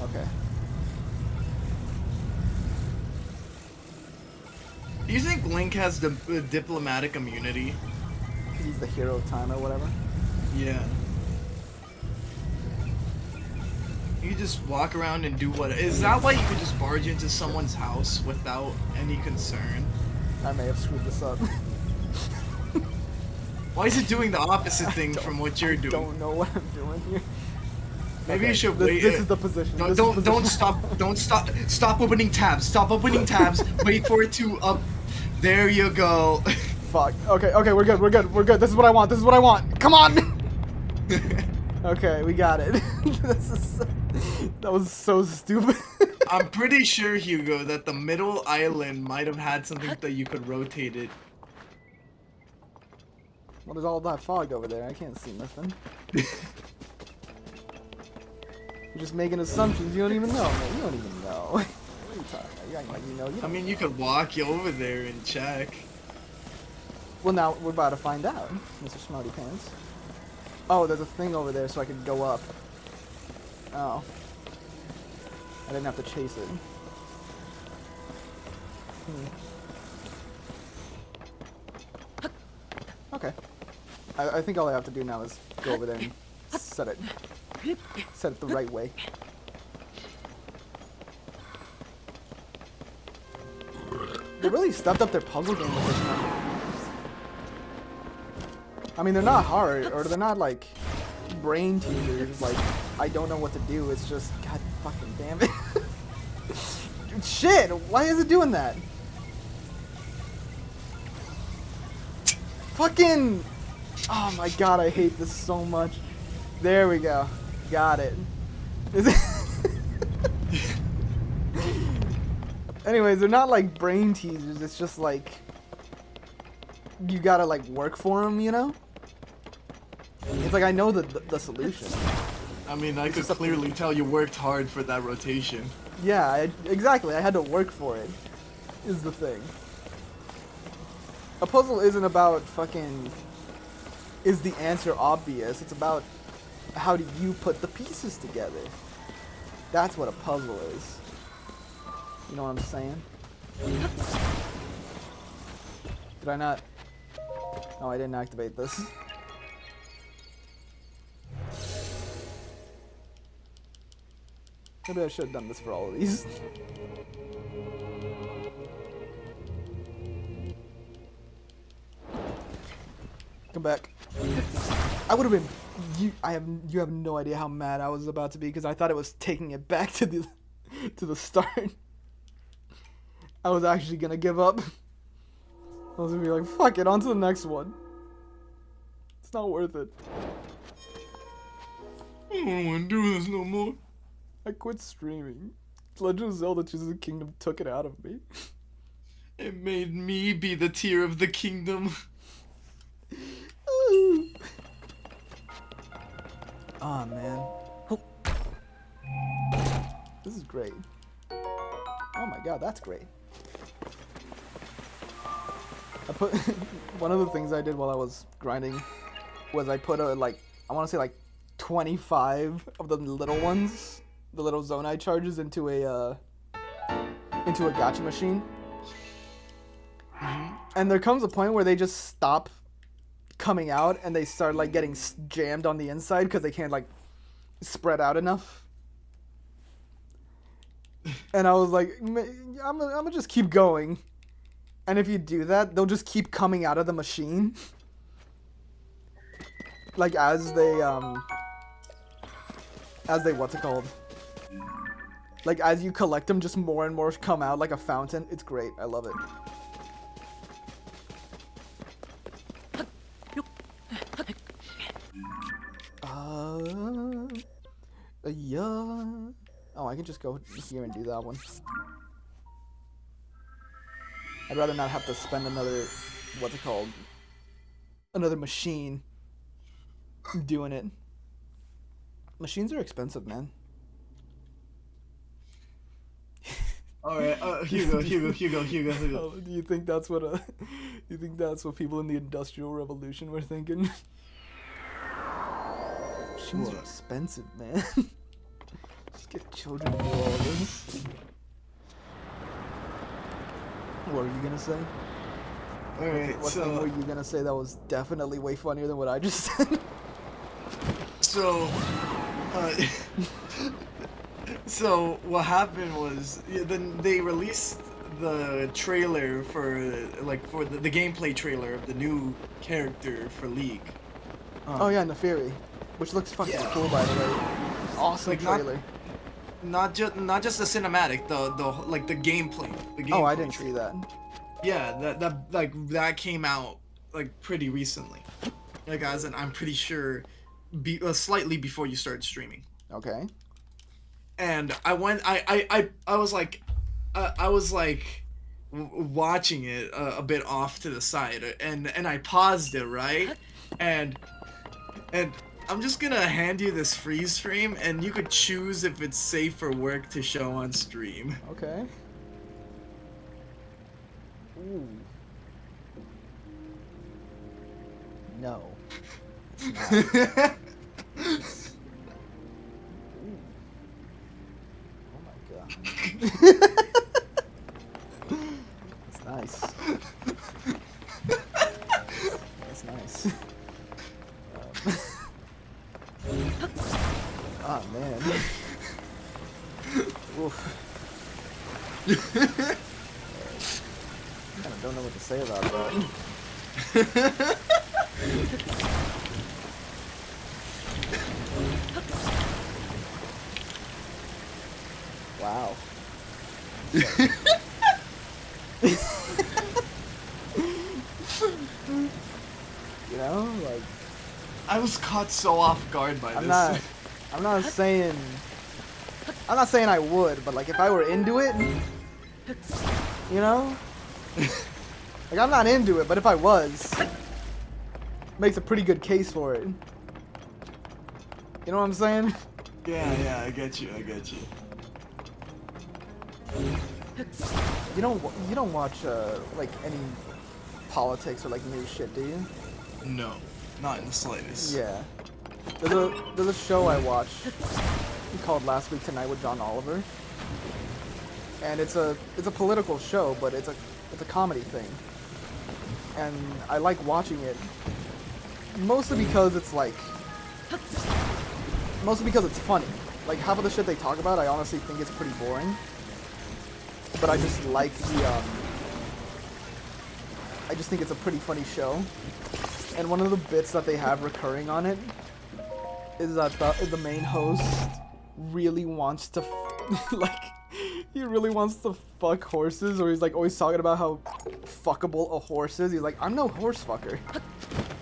A: Okay.
B: Do you think Link has the diplomatic immunity?
A: He's the hero of time or whatever.
B: Yeah. You could just walk around and do what? Is that why you could just barge into someone's house without any concern?
A: I may have screwed this up.
B: Why is it doing the opposite thing from what you're doing?
A: Don't know what I'm doing here.
B: Maybe
A: Okay,
B: you should
A: this,
B: wait.
A: This is the position.
B: Don't stop. Stop opening tabs. Stop opening tabs. Wait for it to up. There you go.
A: Fuck. Okay, we're good. This is what I want. Come on! Okay, we got it. That was so stupid.
B: I'm pretty sure, Hugo, that the middle island might have had something that you could rotate it.
A: What is all that fog over there? I can't see nothing. You're just making assumptions. You don't even know, man. You don't even know. What are you talking about? You acting like you know. You
B: I
A: don't.
B: mean, you could walk over there and check.
A: Well, now we're about to find out, Mr. Smarty Pants. Oh, there's a thing over there so I could go up. Oh. I didn't have to chase it. Okay. I think all I have to do now is go over there and set it the right way. They really stepped up their puzzle game with this one. I mean, they're not hard, or they're not like brain teasers. Like, I don't know what to do. It's just, god fucking damn it. Shit! Why is it doing that? Fucking... Oh my god, I hate this so much. There we go. Got it. Is it... Anyways, they're not like brain teasers, it's just like... You gotta like work for them, you know? It's like I know the solution.
B: I mean, I could clearly tell you worked hard for that rotation.
A: Yeah, exactly. I had to work for it, is the thing. A puzzle isn't about fucking... Is the answer obvious? It's about how do you put the pieces together. That's what a puzzle is. You know what I'm saying? Did I not? Oh, I didn't activate this. Maybe I should have done this for all of these. Come back. I would have been. You have no idea how mad I was about to be because I thought it was taking it back to the start. I was actually gonna give up. I was gonna be like, fuck it, on to the next one. It's not worth it.
B: I don't want to do this no more.
A: I quit streaming. Legend of Zelda Tears of the Kingdom took it out of me.
B: It made me be the tear of the kingdom.
A: Oh man. This is great. Oh my god, that's great. I put one of the things I did while I was grinding was I put I want to say like 25 of the little ones, the little Zonai charges into a gacha machine. And there comes a point where they just stop coming out and they start like getting jammed on the inside because they can't like spread out enough. And I was like, I'm gonna just keep going. And if you do that, they'll just keep coming out of the machine. Like as they what's it called? Like as you collect them, just more and more come out like a fountain. It's great. I love it. Yeah. Oh, I can just go here and do that one. I'd rather not have to spend another, what's it called? Another machine doing it. Machines are expensive, man.
B: Alright, Hugo.
A: Oh, do you think that's what you think that's what people in the Industrial Revolution were thinking? Machines are expensive, man. Just get children to do all this. What were you gonna say?
B: Alright,
A: What thing were you gonna say that was definitely way funnier than what I just said?
B: So, so what happened was, then they released the trailer for the gameplay trailer of the new character for League.
A: Oh yeah, Neferi, which looks fucking cool by the way. Awesome
B: Like,
A: trailer.
B: Not just the cinematic, the gameplay. The gameplay
A: Oh, I didn't see that.
B: Yeah, that came out like pretty recently. Like as in, I'm pretty sure, slightly before you started streaming.
A: Okay.
B: And I went, I was like, watching it a bit off to the side, and I paused it, right, and I'm just gonna hand you this freeze frame, and you could choose if it's safe for work to show on stream.
A: Okay. Ooh. No. It's not. Oh my god. That's nice. That's nice. Oh man. Oof. I kind of don't know what to say about that. Wow. You know, like
B: I was caught so off guard by
A: I'm
B: this.
A: not saying I would, but like if I were into it, you know, like I'm not into it, but if I was, makes a pretty good case for it. You know what I'm saying?
B: Yeah, I get you.
A: You don't watch like any politics or like news shit, do you?
B: No, not in the slightest.
A: Yeah. There's a show I watch called Last Week Tonight with John Oliver, and it's a political show, but it's a comedy thing, and I like watching it mostly because it's funny. Like half of the shit they talk about, I honestly think it's pretty boring, but I just like I just think it's a pretty funny show. And one of the bits that they have recurring on it is that the main host really wants to, he really wants to fuck horses, or he's like always talking about how fuckable a horse is. He's like, I'm no horse fucker,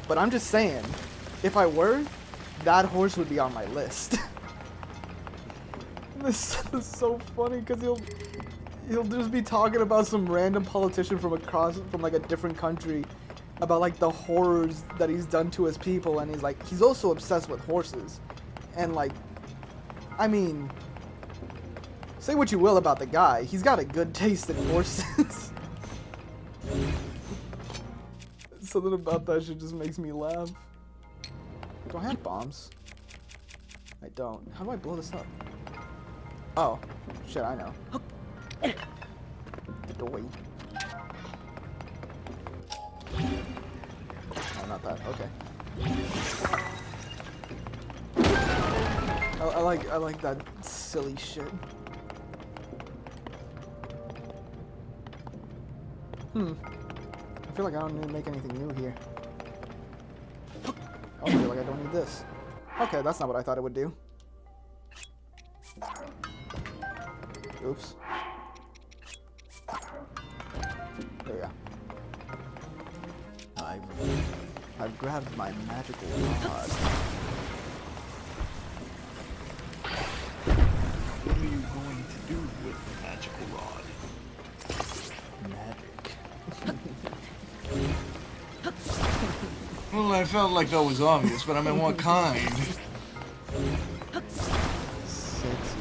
A: but I'm just saying, if I were, that horse would be on my list. This is so funny because he'll just be talking about some random politician from like a different country, about like the horrors that he's done to his people, and he's also obsessed with horses. And like, I mean, say what you will about the guy, he's got a good taste in horses. Something about that shit just makes me laugh. Do I have bombs? I don't. How do I blow this up? Oh, shit, I know. The doy. Oh, not that. Okay. I like that silly shit. I feel like I don't need to make anything new here. I feel like I don't need this. Okay, that's not what I thought it would do. Oops. There we go. I've grabbed my magical rod.
B: What are you going to do with the magical rod?
A: Magic.
B: Well, I felt like that was obvious, but I mean, what kind?
A: Sexy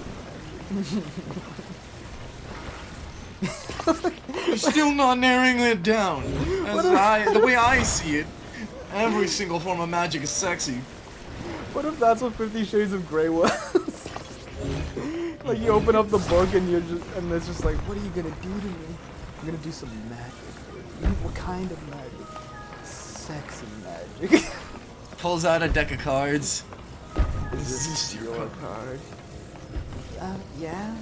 A: magic.
B: You're still not narrowing it down. The way I see it, every single form of magic is sexy.
A: What if that's what 50 Shades of Grey was? Like you open up the book and it's just like, what are you gonna do to me? I'm gonna do some magic. What kind of magic? Sexy magic.
B: Pulls out a deck of cards.
A: Is this your card? Yeah.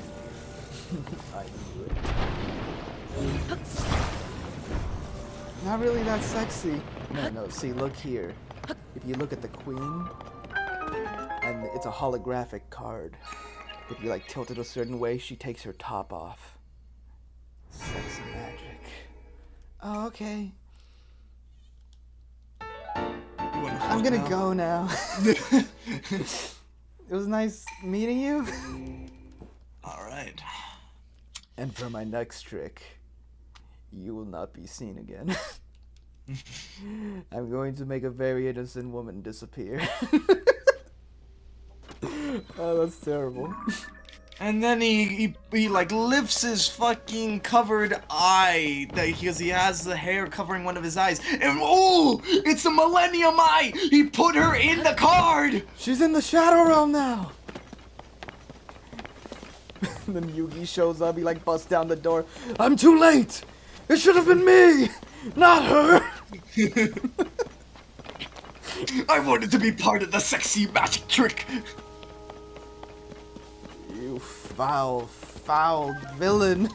A: I knew it. Not really that sexy. No, see, look here. If you look at the queen, and it's a holographic card. If you like tilt it a certain way, she takes her top off. Sexy magic. Oh, okay. I'm gonna go now. It was nice meeting you.
B: Alright.
A: And for my next trick, you will not be seen again. I'm going to make a very innocent woman disappear. Oh, that's terrible.
B: And then he like lifts his fucking covered eye because he has the hair covering one of his eyes, and oh, it's the Millennium Eye. He put her in the card.
A: She's in the Shadow Realm now. And then Yugi shows up. He like busts down the door. I'm too late. It should have been me, not her.
B: I wanted to be part of the sexy magic trick.
A: You foul, foul villain.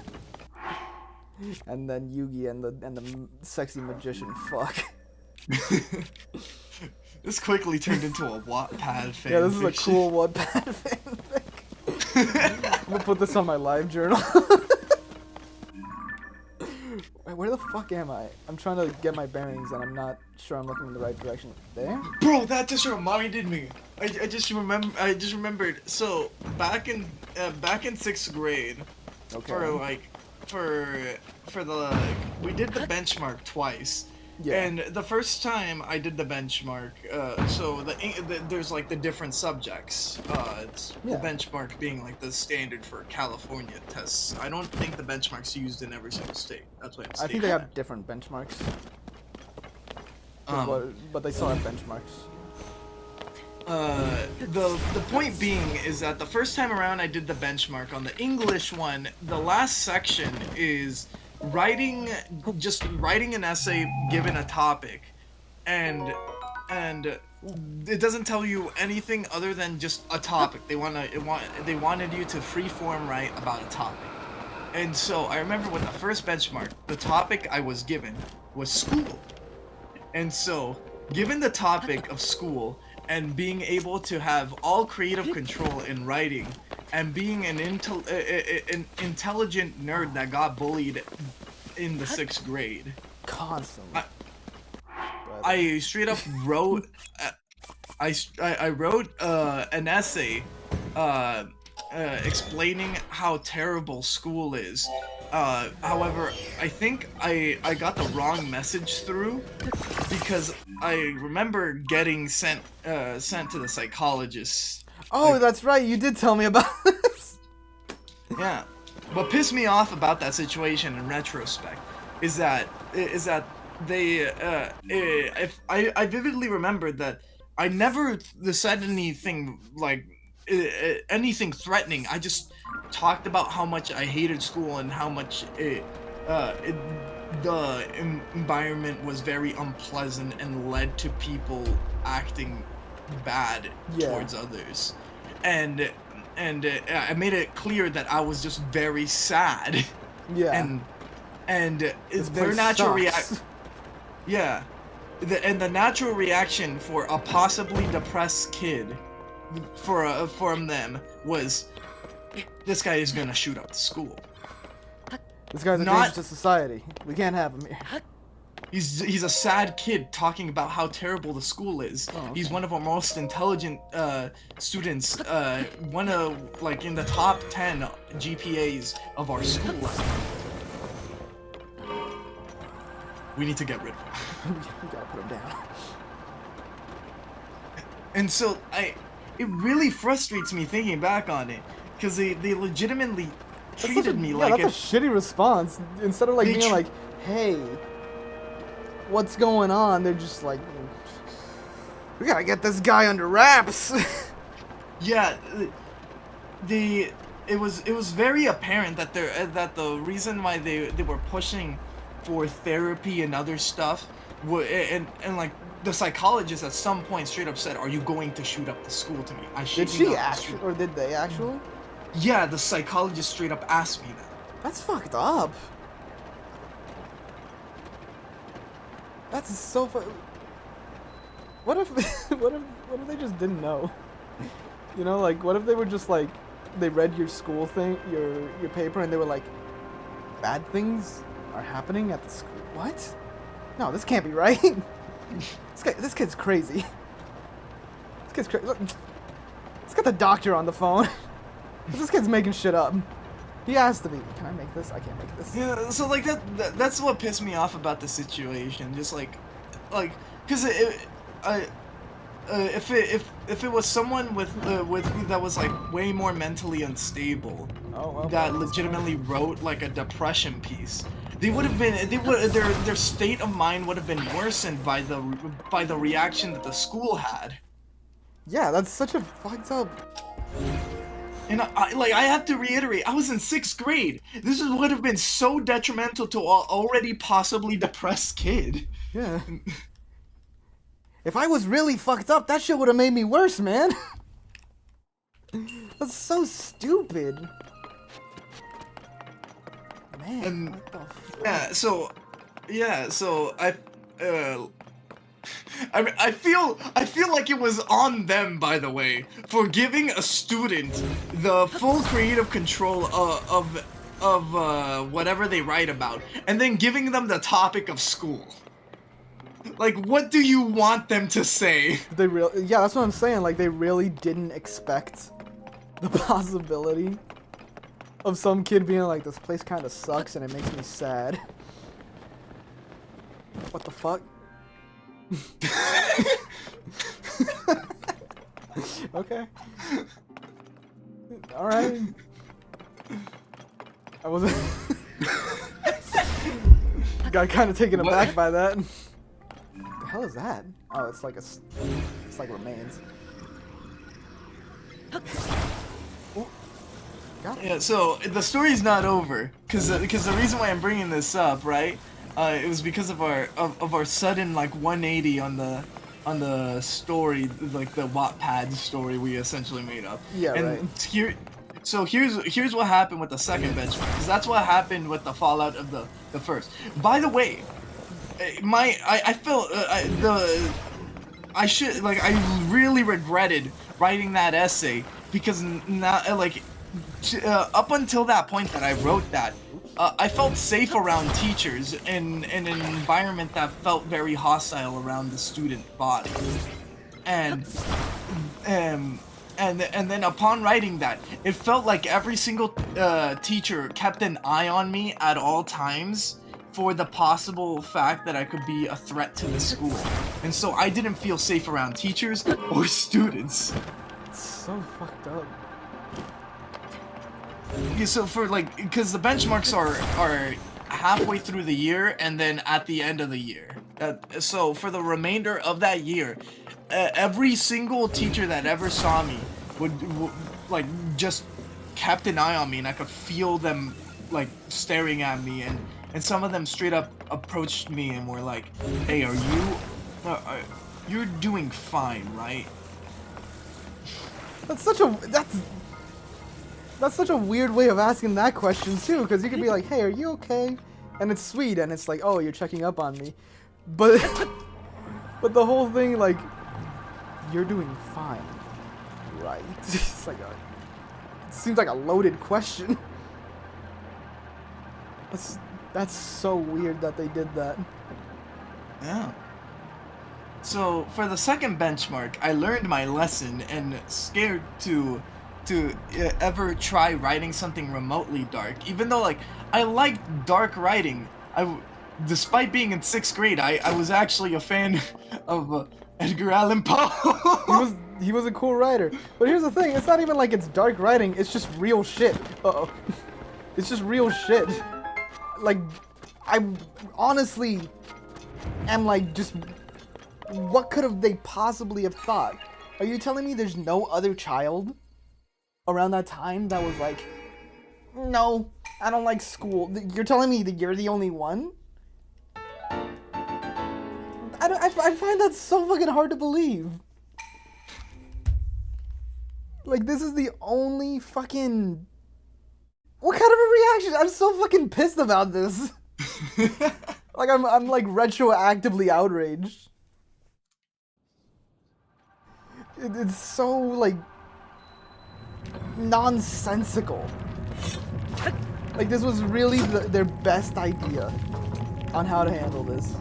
A: And then Yugi and the sexy magician fuck.
B: This quickly turned into a Wattpad fanfic.
A: Yeah, this is a cool Wattpad fanfic. I'm gonna put this on my live journal. Wait, where the fuck am I? I'm trying to get my bearings and I'm not sure I'm looking in the right direction. There?
B: Bro, that just reminded me. I just remembered. So back in 6th grade,
A: Okay.
B: for the we did the benchmark twice.
A: Yeah.
B: And the first time I did the benchmark, so there's like the different subjects. It's
A: Yeah.
B: the benchmark being like the standard for California tests. I don't think the benchmark's used in every single state. That's why I'm
A: I
B: stating
A: think they
B: that.
A: have different benchmarks.
B: Um,
A: But they still have benchmarks.
B: The point being is that the first time around I did the benchmark on the English one, the last section is writing an essay given a topic, and it doesn't tell you anything other than just a topic. They wanted you to freeform write about a topic. And so I remember with the first benchmark, the topic I was given was school. And so, given the topic of school and being able to have all creative control in writing, and being an intelligent nerd that got bullied in the 6th grade,
A: Constantly.
B: I straight up wrote. I wrote an essay explaining how terrible school is. However, I think I got the wrong message through, because I remember getting sent to the psychologist.
A: Oh, that's right. You did tell me about this.
B: Yeah. What pissed me off about that situation in retrospect is that they if I vividly remembered that I never said anything like anything threatening. I just talked about how much I hated school and how much the environment was very unpleasant and led to people acting bad towards others, and I made it clear that I was just very sad.
A: Yeah.
B: And
A: This
B: their
A: place
B: natural
A: sucks.
B: reaction. Yeah, the natural reaction for a possibly depressed kid, from them was, this guy is gonna shoot up the school.
A: This guy's a danger to society. We can't have him here.
B: He's a sad kid talking about how terrible the school is.
A: Oh, okay.
B: He's one of our most intelligent students. One of like in the top 10 GPAs of our school. We need to get rid of him.
A: We gotta put him down.
B: And so it really frustrates me thinking back on it, because they legitimately treated me like
A: that's a shitty response. Instead of like
B: They
A: being like, hey, what's going on? They're just like, we gotta get this guy under wraps.
B: yeah, it was very apparent that the reason why they were pushing for therapy and other stuff and like the psychologist at some point straight up said, "Are you going to shoot up the school to me?"
A: Did she actually, or did they actually?
B: Yeah, the psychologist straight up asked me that.
A: That's fucked up. That's so What if what if they just didn't know? You know, like what if they were just like they read your school thing, your paper, and they were like, bad things are happening at the school. What? No, this can't be right. This kid's crazy. This kid's crazy. Look, let's get the doctor on the phone. This kid's making shit up. He has to be. Can I make this? I can't make this.
B: Yeah, so like that's what pissed me off about the situation. Just like, because if it was someone with that was like way more mentally unstable, that legitimately wrote like a depression piece, their state of mind would have been worsened by the reaction that the school had.
A: Yeah, that's such a fucked up.
B: And I have to reiterate, I was in 6th grade. This would have been so detrimental to an already possibly depressed kid.
A: Yeah. If I was really fucked up, that shit would have made me worse, man. That's so stupid. Man,
B: And
A: what the fuck?
B: yeah, so I feel like it was on them, by the way, for giving a student the full creative control of whatever they write about, and then giving them the topic of school. Like, what do you want them to say?
A: Yeah, that's what I'm saying. Like, they really didn't expect the possibility of some kid being like, this place kind of sucks and it makes me sad. What the fuck? Okay. Alright. I wasn't... Got kind of taken aback by that. What the hell is that? Oh, it's like it's like remains. Oh, got it.
B: Yeah, so the story's not over, cause the reason why I'm bringing this up, right? It was because of our sudden like 180 on the story, like the Wattpad story we essentially made up.
A: Yeah,
B: and
A: right.
B: Here's what happened with the second benchmark, because that's what happened with the fallout of the first. By the way, I felt I really regretted writing that essay, because now up until that point that I wrote that, I felt safe around teachers in an environment that felt very hostile around the student body, and then upon writing that, it felt like every single teacher kept an eye on me at all times for the possible fact that I could be a threat to the school. And so I didn't feel safe around teachers or students.
A: It's so fucked up.
B: Yeah, so for like, because the benchmarks are halfway through the year and then at the end of the year. So for the remainder of that year, every single teacher that ever saw me would like just kept an eye on me, and I could feel them like staring at me, and some of them straight up approached me and were like, "Hey, are you you're doing fine, right?"
A: That's such a weird way of asking that question too, because you could be like, "Hey, are you okay?" And it's sweet, and it's like, "Oh, you're checking up on me," but the whole thing, like, you're doing fine, right? It's like it seems like a loaded question. That's so weird that they did that.
B: Yeah. So for the second benchmark, I learned my lesson and scared to ever try writing something remotely dark. Even though like I liked dark writing, despite being in 6th grade, I was actually a fan of Edgar Allan Poe.
A: He was a cool writer. But here's the thing, it's not even like it's dark writing, it's just real shit. Uh-oh. It's just real shit. Like, I honestly am like, just, what could have they possibly have thought? Are you telling me there's no other child around that time that was like, no, I don't like school? You're telling me that you're the only one? I find that so fucking hard to believe. Like, this is the only fucking... What kind of a reaction? I'm so fucking pissed about this. Like, I'm like retroactively outraged. It's so, like, nonsensical. Like, this was really their best idea on how to handle this.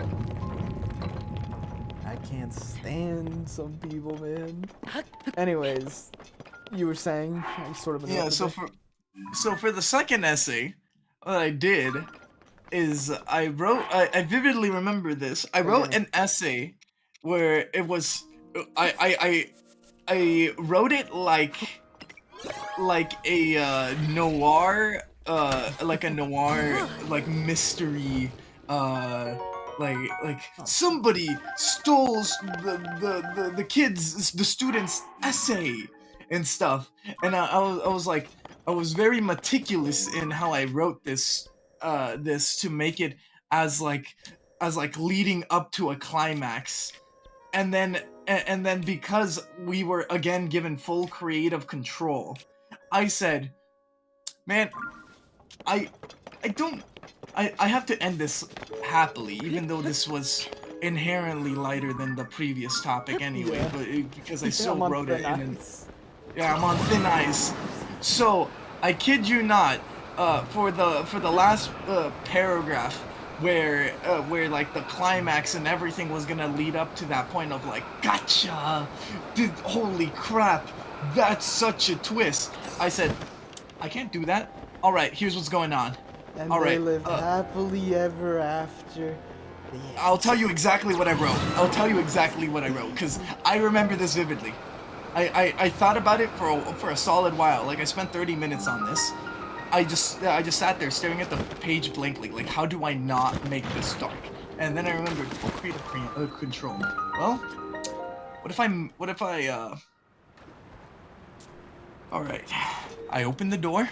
A: I can't stand some people, man. Anyways, you were saying, I sort of...
B: Yeah, so for the second essay, what I did is I vividly remember this. I wrote an essay where it was, I wrote it like a noir, like mystery, like somebody stole the kids, the students' essay and stuff, and I was very meticulous in how I wrote this to make it as like leading up to a climax, and then because we were again given full creative control, I said, man, I have to end this happily, even though this was inherently lighter than the previous topic anyway,
A: Yeah.
B: but because I still
A: I'm on
B: wrote it
A: thin
B: in
A: ice.
B: yeah, I'm on thin ice. So, I kid you not, for the last paragraph where like the climax and everything was gonna lead up to that point of like gotcha, holy crap, that's such a twist. I said, I can't do that. All right, here's what's going on.
A: And
B: All
A: they
B: right,
A: lived happily ever after. The end.
B: I'll tell you exactly what I wrote. I'll tell you exactly what I wrote because I remember this vividly. I thought about it for a solid while. Like I spent 30 minutes on this. I just sat there staring at the page blankly. Like, how do I not make this dark? And then I remembered, oh, creative control. Well, what if all right. I open the door.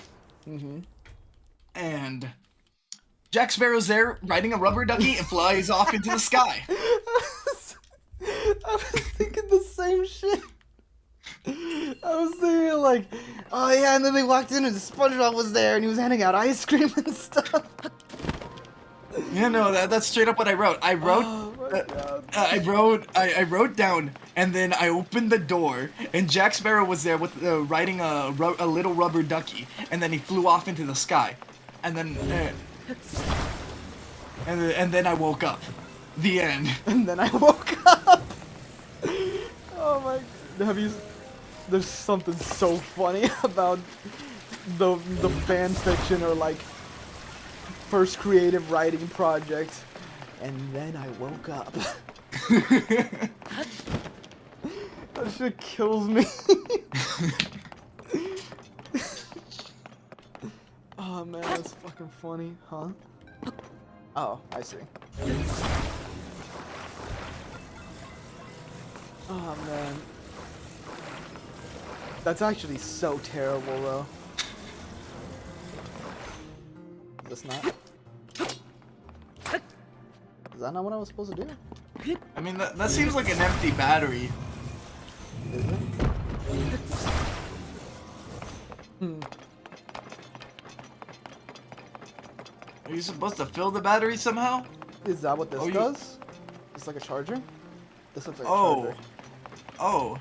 B: And Jack Sparrow's there riding a rubber ducky and flies off into the sky.
A: I was thinking the same shit. I was thinking like, oh yeah, and then they walked in and SpongeBob was there and he was handing out ice cream and stuff.
B: Yeah, no, that's straight up what I wrote. I wrote,
A: Oh my God.
B: I wrote down, and then I opened the door, and Jack Sparrow was there with riding a little rubber ducky, and then he flew off into the sky, and then and then I woke up. The end.
A: And then I woke up. Oh my God. Have you? There's something so funny about the fan fiction or like first creative writing project. And then I woke up. That shit kills me. Oh man, that's fucking funny, huh? Oh, I see. Oh man. That's actually so terrible though. Is this not? Is that not what I was supposed to do?
B: I mean, that seems like an empty battery.
A: Is it?
B: Are you supposed to fill the battery somehow?
A: Is that what this
B: Oh, you-
A: does? It's like a charger? This looks like a
B: Oh.
A: charger.
B: Oh.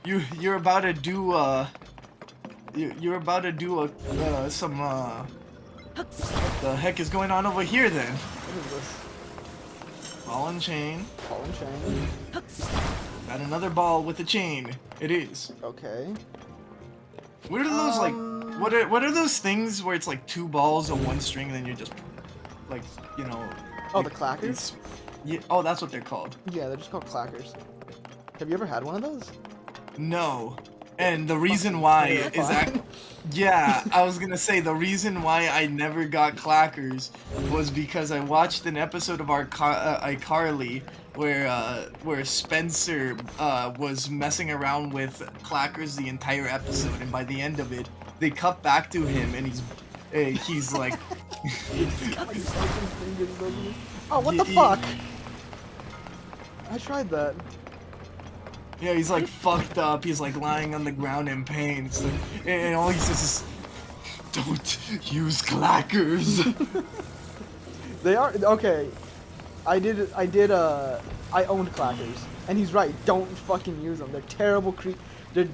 B: You're about to do you're about to do some what the heck is going on over here then?
A: What is this?
B: Ball and chain.
A: Ball and chain.
B: Got another ball with a chain. It is.
A: Okay.
B: What are those like? What are those things where it's like two balls on one string, and then you're just like, you know?
A: Oh, the clackers?
B: Yeah. Oh, that's what they're called.
A: Yeah, they're just called clackers. Have you ever had one of those?
B: No. And the reason why is that, yeah, I was gonna say the reason why I never got clackers was because I watched an episode of iCarly where Spencer was messing around with clackers the entire episode, and by the end of it, they cut back to him, and he's like,
A: Oh, what the fuck? I tried that.
B: yeah, he's like fucked up. He's like lying on the ground in pain. It's like, and all he says is, "Don't use clackers."
A: They are okay. I owned clackers, and he's right. Don't fucking use them. They're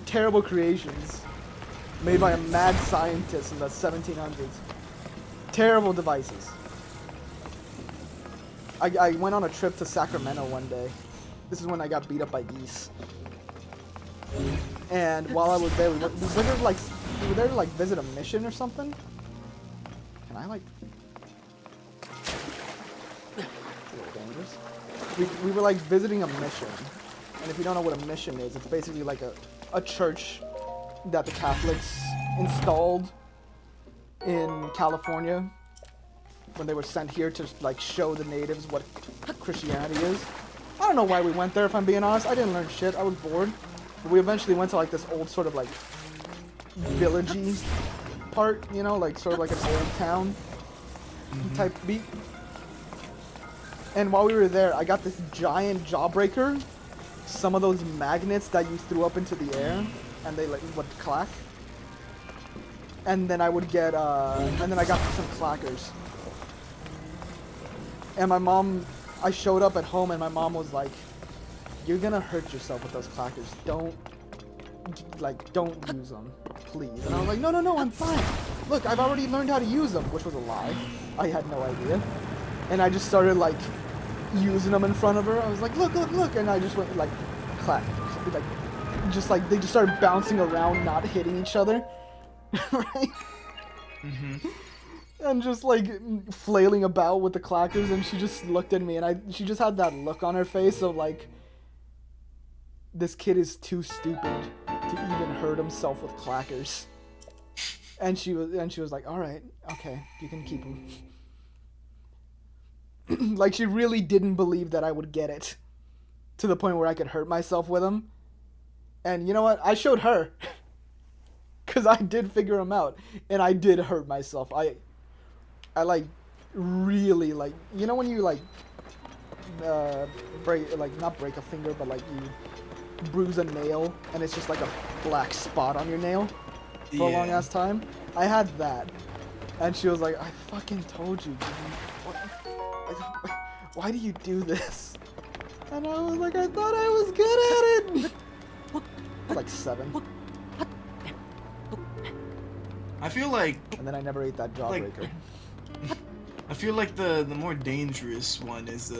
A: terrible creations, made by a mad scientist in the 1700s. Terrible devices. I went on a trip to Sacramento one day. This is when I got beat up by geese. And while I was there, we were there to like visit a mission or something. Can I like? It's a little dangerous. We were like visiting a mission, and if you don't know what a mission is, it's basically like a church that the Catholics installed in California when they were sent here to like show the natives what Christianity is. I don't know why we went there, if I'm being honest. I didn't learn shit. I was bored. But we eventually went to like this old sort of like villagey part, you know, like sort of like an old town type beat. And while we were there, I got this giant jawbreaker. Some of those magnets that you threw up into the air, and they like would clack. And then I would get, and then I got some clackers. And my mom, I showed up at home and my mom was like, "You're gonna hurt yourself with those clackers. Don't use them, please." And I was like, "No, I'm fine." look, I've already learned how to use them, which was a lie. I had no idea. And I just started, like, using them in front of her. I was like, look, look, look. And I just went, like, clap. Like, just, like, they just started bouncing around, not hitting each other. Right?
B: Mm-hmm.
A: And just, like, flailing about with the clackers. And she just looked at me, and she just had that look on her face of, like, this kid is too stupid to even hurt himself with clackers. And she was like, all right, okay, you can keep him. Like, she really didn't believe that I would get it to the point where I could hurt myself with him. And you know what? I showed her. Because I did figure him out. And I did hurt myself. I like, really, like, you know when you, like, break, like, not break a finger, but, like, you bruise a nail, and it's just, like, a black spot on your nail for a long ass time? I had that. And she was like, I fucking told you, why do you do this? And I was like, I thought I was good at it. Like 7.
B: I feel like,
A: And then I never ate that jawbreaker.
B: I feel like the more dangerous one is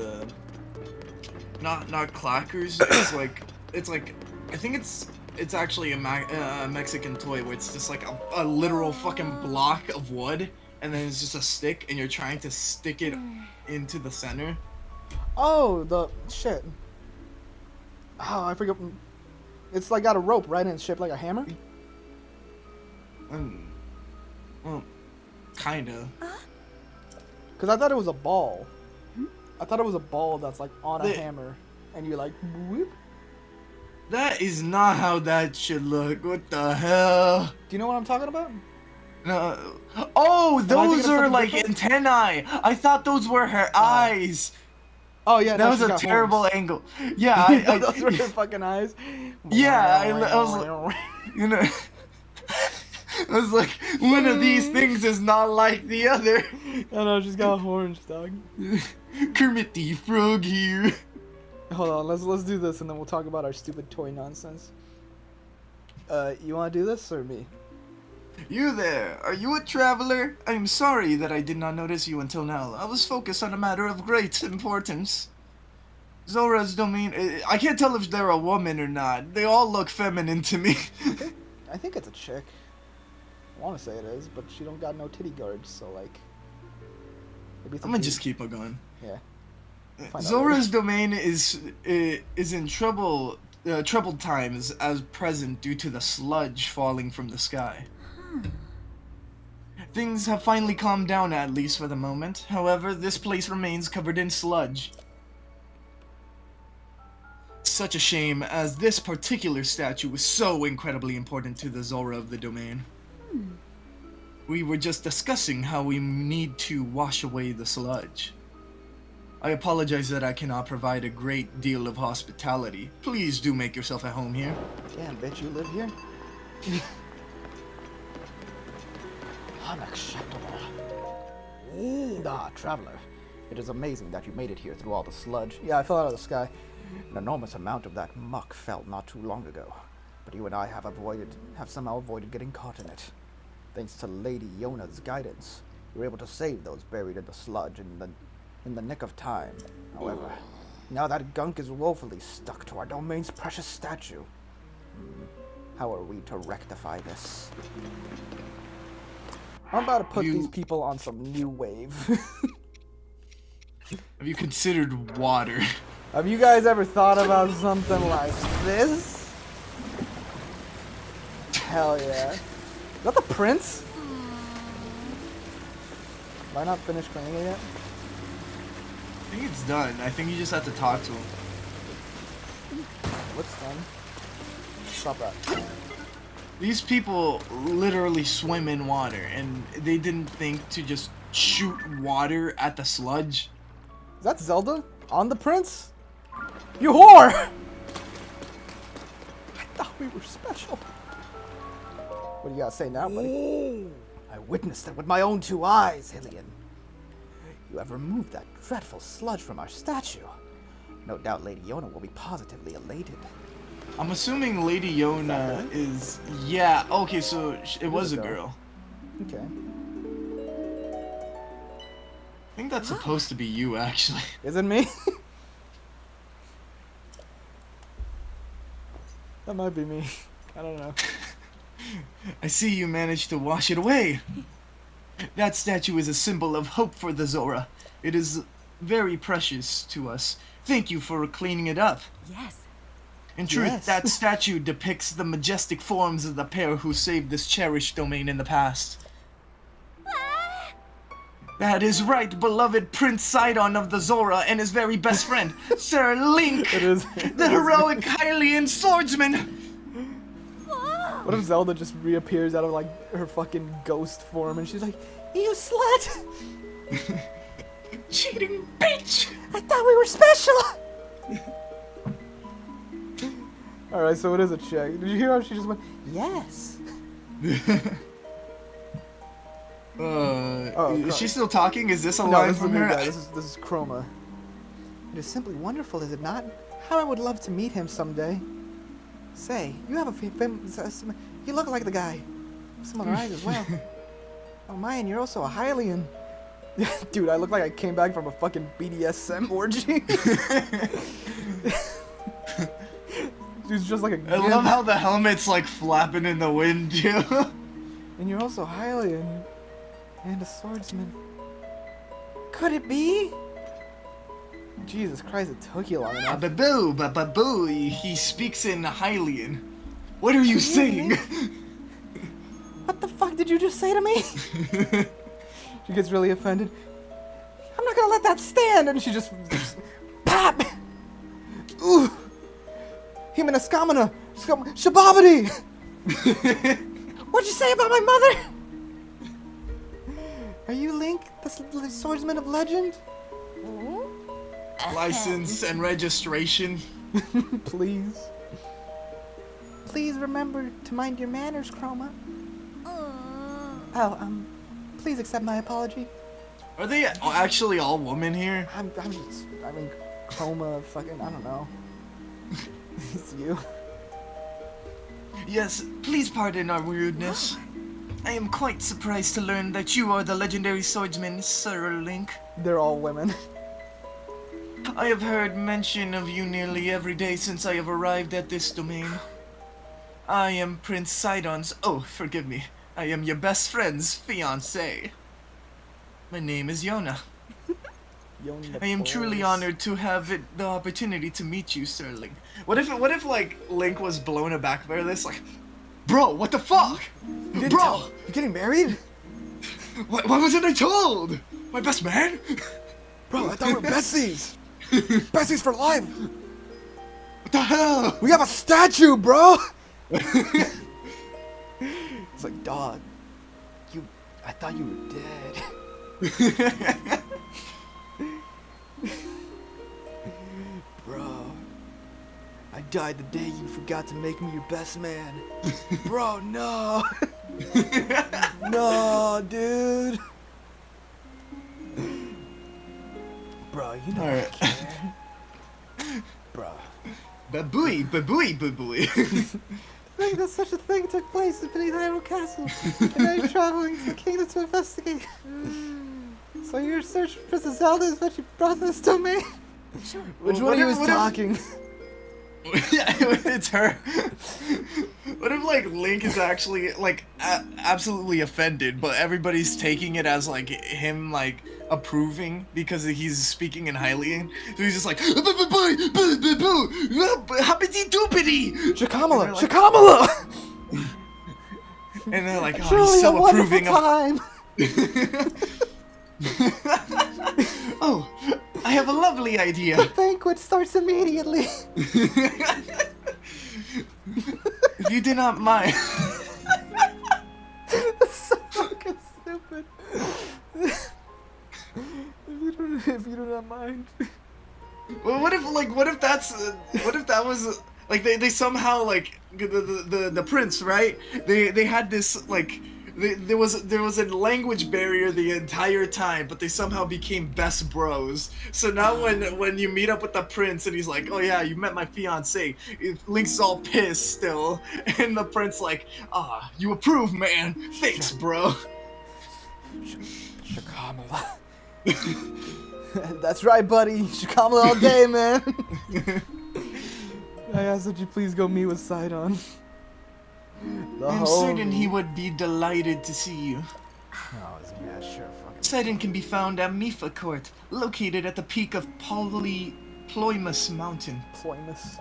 B: not clackers. It's like I think it's actually a Mexican toy where it's just like a literal fucking block of wood, and then it's just a stick, and you're trying to stick it into the center.
A: Oh, the shit. Oh, I forgot. It's like got a rope, right? And it's shaped like a hammer?
B: Well, kinda.
A: Because I thought it was a ball. I thought it was a ball that's like on a hammer. And you're like, whoop.
B: That is not how that should look. What the hell?
A: Do you know what I'm talking about?
B: No. Oh, those are like
A: different?
B: antennae. I thought those were her eyes.
A: Oh, yeah.
B: That
A: no,
B: was
A: she's
B: a
A: got
B: terrible
A: horns.
B: angle. Yeah,
A: Those were her fucking eyes.
B: Yeah, I was, you know, I was like, one of these things is not like the other.
A: I know, she's got horns, dog.
B: Kermit the Frog here.
A: Hold on, let's do this and then we'll talk about our stupid toy nonsense. You want to do this or me?
B: You there, are you a traveler? I am sorry that I did not notice you until now. I was focused on a matter of great importance. Zora's domain, I can't tell if they're a woman or not. They all look feminine to me.
A: I think it's a chick. I want to say it is, but she don't got no titty guards, so like... Maybe it's
B: I'm gonna just keep it going.
A: Yeah.
B: Zora's domain is in troubled times as present due to the sludge falling from the sky. Things have finally calmed down, at least for the moment. However, this place remains covered in sludge. Such a shame, as this particular statue was so incredibly important to the Zora of the domain. We were just discussing how we need to wash away the sludge. I apologize that I cannot provide a great deal of hospitality. Please do make yourself at home here.
A: Damn, bitch, you live here? Unacceptable. Ah, traveler. It is amazing that you made it here through all the sludge. Yeah, I fell out of the sky. An enormous amount of that muck fell not too long ago. But you and I have somehow avoided getting caught in it. Thanks to Lady Yona's guidance, we were able to save those buried in the sludge in the nick of time. However, now that gunk is woefully stuck to our domain's precious statue. How are we to rectify this? I'm about to put these people on some new wave.
B: Have you considered water?
A: Have you guys ever thought about something like this? Hell yeah. Is that the prince? Have I not finished cleaning it yet?
B: I think it's done. I think you just have to talk to him.
A: What's done? Stop that.
B: These people literally swim in water, and they didn't think to just shoot water at the sludge.
A: Is that Zelda? On the prince? You whore! I thought we were special. What do you gotta say now, buddy? I witnessed it with my own 2 eyes, Hylian. You have removed that dreadful sludge from our statue. No doubt Lady Yona will be positively elated.
B: I'm assuming Lady Yona is... Yeah, okay, so it was a girl.
A: Okay.
B: I think that's supposed to be you, actually.
A: Is it me? That might be me. I don't know.
B: I see you managed to wash it away. That statue is a symbol of hope for the Zora. It is very precious to us. Thank you for cleaning it up.
C: Yes.
B: In truth,
A: Yes.
B: that statue depicts the majestic forms of the pair who saved this cherished domain in the past. That is right, beloved Prince Sidon of the Zora and his very best friend, Sir Link,
A: It is.
B: the heroic Hylian swordsman.
A: What if Zelda just reappears out of like her fucking ghost form and she's like, "You slut!
B: Cheating bitch!
A: I thought we were special!" Alright, so it is a chick. Did you hear how she just went, "Yes"?
B: Is
A: God.
B: she still talking? Is this a
A: No,
B: line
A: this is the
B: from
A: new
B: her?
A: guy. This is Chroma. It is simply wonderful, is it not? How I would love to meet him someday. Say, you have you look like the guy. Similar eyes as well. Oh my, and you're also a Hylian. Dude, I look like I came back from a fucking BDSM orgy. Dude's just like a
B: I love
A: gimp.
B: how the helmet's like flapping in the wind, too.
A: And you're also Hylian. And a swordsman. Could it be? Jesus Christ, it took you long enough.
B: Baboo, baboo, he speaks in Hylian. What are you saying?
A: What the fuck did you just say to me? She gets really offended. I'm not gonna let that stand, and she just pop. Ooh. Him Skamana, Shababadi. What'd you say about my mother? Are you Link, the swordsman of legend?
B: License and registration.
A: Please. Please remember to mind your manners, Chroma. Oh, please accept my apology.
B: Are they actually all women here?
A: I mean, Chroma, fucking, I don't know. It's you.
B: Yes, please pardon our rudeness. I am quite surprised to learn that you are the legendary swordsman, Sir Link.
A: They're all women.
B: I have heard mention of you nearly every day since I have arrived at this domain. I am Prince Sidon's, forgive me, I am your best friend's fiancé. My name is Yona. I am truly honored to have the opportunity to meet you, Sir Link. What if like Link was blown aback by this? Like, bro, what the fuck? Bro,
A: You getting married?
B: why wasn't I told? My best man?
A: Bro, I thought we were besties. Besties for life.
B: What the hell?
A: We have a statue, bro. It's like, dog. I thought you were dead. Bro, I died the day you forgot to make me your best man. Bro, no. No, dude. Bro, you know
B: Alright.
A: I care. Bro.
B: Babooey, babooey, babooey.
A: I think that such a thing took place beneath Hyrule Castle, and I'm traveling to the kingdom to investigate. So your search for Princess Zelda is what you brought to this domain?
C: Sure.
A: Which
B: Well,
A: one of you is
B: what if-
A: talking?
B: Yeah, it's her. What if like Link is actually like absolutely offended, but everybody's taking it as like him like approving because he's speaking in Hylian? So he's just like happity doopity,
A: Shakamala!
B: And they're like-
A: Shakamala!
B: and they're like, oh,
A: Truly
B: he's
A: a
B: so
A: wonderful
B: approving of.
A: time!
B: Oh, I have a lovely idea.
A: The banquet starts immediately!
B: If you do not mind.
A: That's so fucking stupid. If you do not mind.
B: Well, what if that was like they somehow like the prince, right? They had this like there was a language barrier the entire time, but they somehow became best bros. So now when you meet up with the prince and he's like, oh yeah, you met my fiance, Link's all pissed still, and the prince like, you approve, man, thanks, bro.
A: Shakamala. That's right, buddy. Shakamala all day, man. I ask that you please go meet with Sidon.
B: I'm certain he would be delighted to see you.
A: Oh, yeah, sure, fucking.
B: Sidon can be found at Mifa Court, located at the peak of Ploymus Mountain.
A: Ploymus.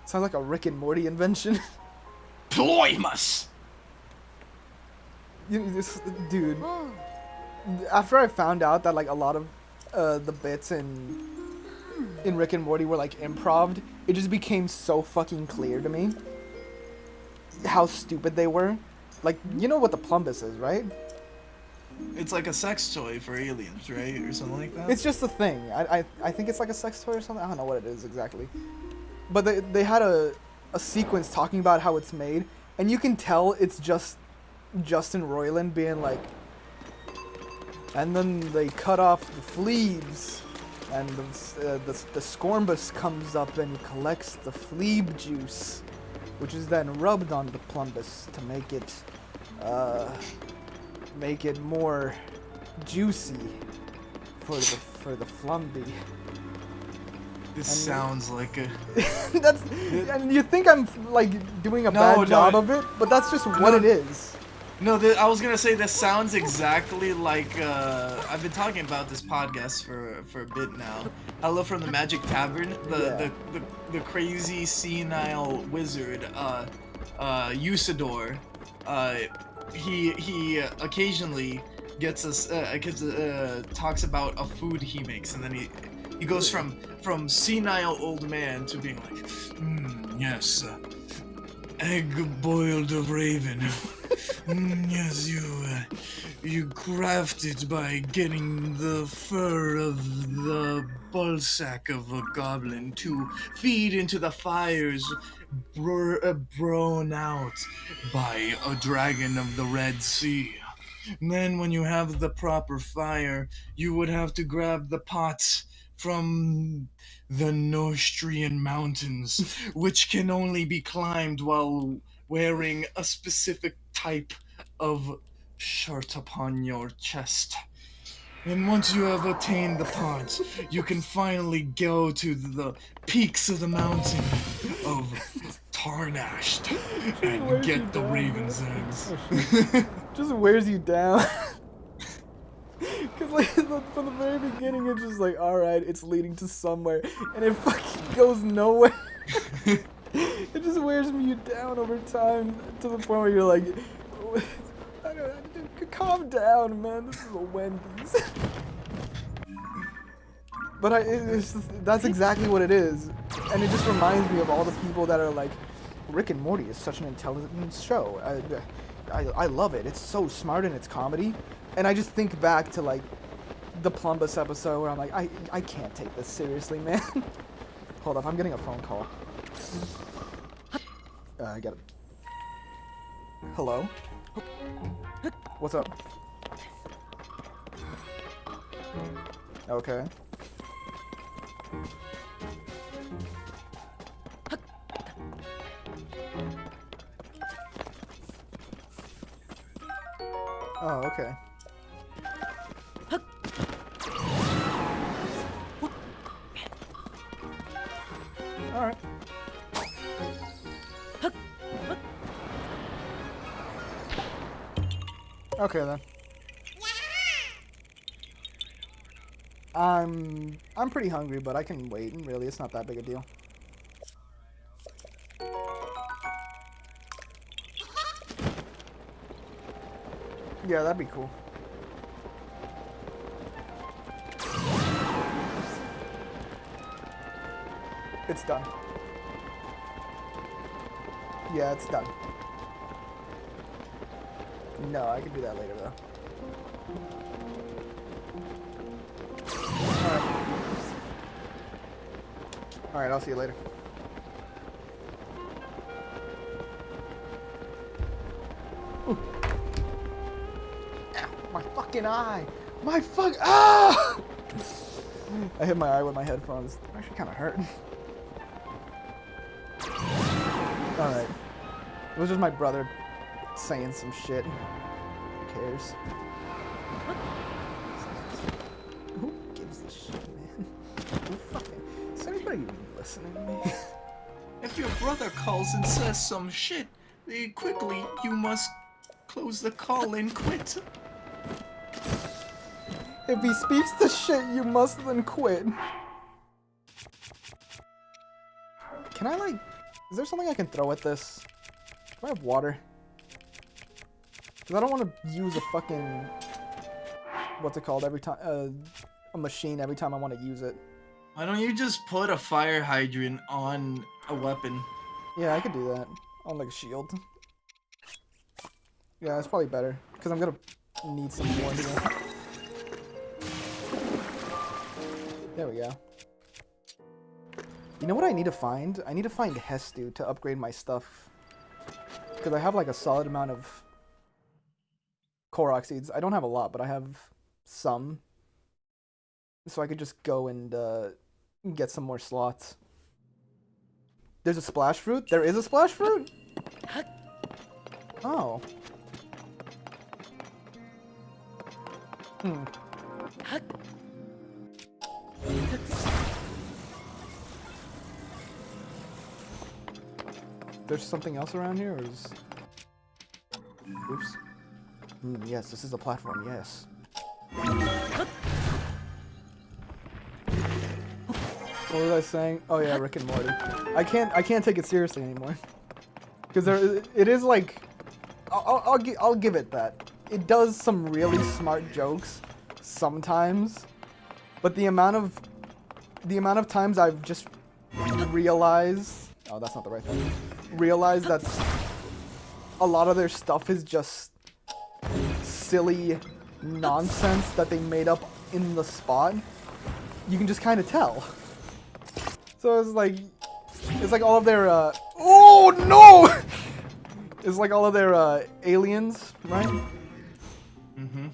A: Sounds like a Rick and Morty invention.
B: Ploymus!
A: Dude. After I found out that like a lot of the bits in Rick and Morty were like improv, it just became so fucking clear to me how stupid they were. Like, you know what the Plumbus is, right?
B: It's like a sex toy for aliens, right? Or something like that?
A: It's just a thing. I think it's like a sex toy or something. I don't know what it is exactly. But they had a sequence talking about how it's made, and you can tell it's just Justin Roiland being like, and then they cut off the fleas, and the Scormbus comes up and collects the fleeb juice, which is then rubbed on the Plumbus to make it more juicy for the Flumby.
B: This sounds like a...
A: That's, and you think I'm like doing a bad job of it, but that's just what it is.
B: No, I was gonna say this sounds exactly like I've been talking about this podcast for a bit now. Hello from the Magic Tavern, the crazy senile wizard, Usador. He occasionally gets us talks about a food he makes, and then he goes from senile old man to being like, yes, egg boiled raven. Yes, you craft it by getting the fur of the ballsack of a goblin to feed into the fires blown out by a dragon of the Red Sea. And then when you have the proper fire, you would have to grab the pots from the Nostrian Mountains, which can only be climbed while wearing a specific type of shirt upon your chest. And once you have attained the pots, you can finally go to the peaks of the mountain of Tarnished and get the raven's eggs.
A: Just wears you down. Cause like from the very beginning, it's just like, all right, it's leading to somewhere, and it fucking goes nowhere. It just wears me down over time to the point where you're like, calm down, man. This is a Wendy's. But that's exactly what it is, and it just reminds me of all the people that are like, Rick and Morty is such an intelligent show. I love it. It's so smart in its comedy, and I just think back to like the Plumbus episode where I'm like, I can't take this seriously, man. Hold up, I'm getting a phone call. I got it. Hello? What's up? Okay. Oh, okay. Alright. Okay then. I'm pretty hungry, but I can wait, and really it's not that big a deal. Yeah, that'd be cool. It's done. Yeah, it's done. No, I can do that later though. Alright, I'll see you later. Ooh. Ow, my fucking eye! My fuck! Ah! I hit my eye with my headphones. It actually kind of hurt. Alright. It was just my brother saying some shit. Who cares? Who gives a shit, man? Who fucking... Is anybody even listening to me?
B: If your brother calls and says some shit, quickly you must close the call and quit.
A: If he speaks the shit, you must then quit. Can I, like... Is there something I can throw at this? Do I have water? Because I don't want to use a fucking... What's it called every time? A machine every time I want to use it.
B: Why don't you just put a fire hydrant on a weapon?
A: Yeah, I could do that. On, like, a shield. Yeah, that's probably better. Because I'm going to need some more here. There we go. You know what I need to find? I need to find Hestu to upgrade my stuff. Because I have like a solid amount of Korok seeds. I don't have a lot, but I have some. So I could just go and get some more slots. There's a splash fruit? There is a splash fruit? Oh. Hmm. There's something else around here, or is... Oops. Yes, this is a platform, yes. What was I saying? Oh yeah, Rick and Morty. I can't take it seriously anymore. Because it is like... I'll give it that. It does some really smart jokes sometimes, but the amount of times I've just realized... Oh, that's not the right thing. Realize that a lot of their stuff is just silly nonsense that they made up in the spot. You can just kind of tell. So it's like all of their oh no! It's like all of their aliens, right?
B: Mm-hmm.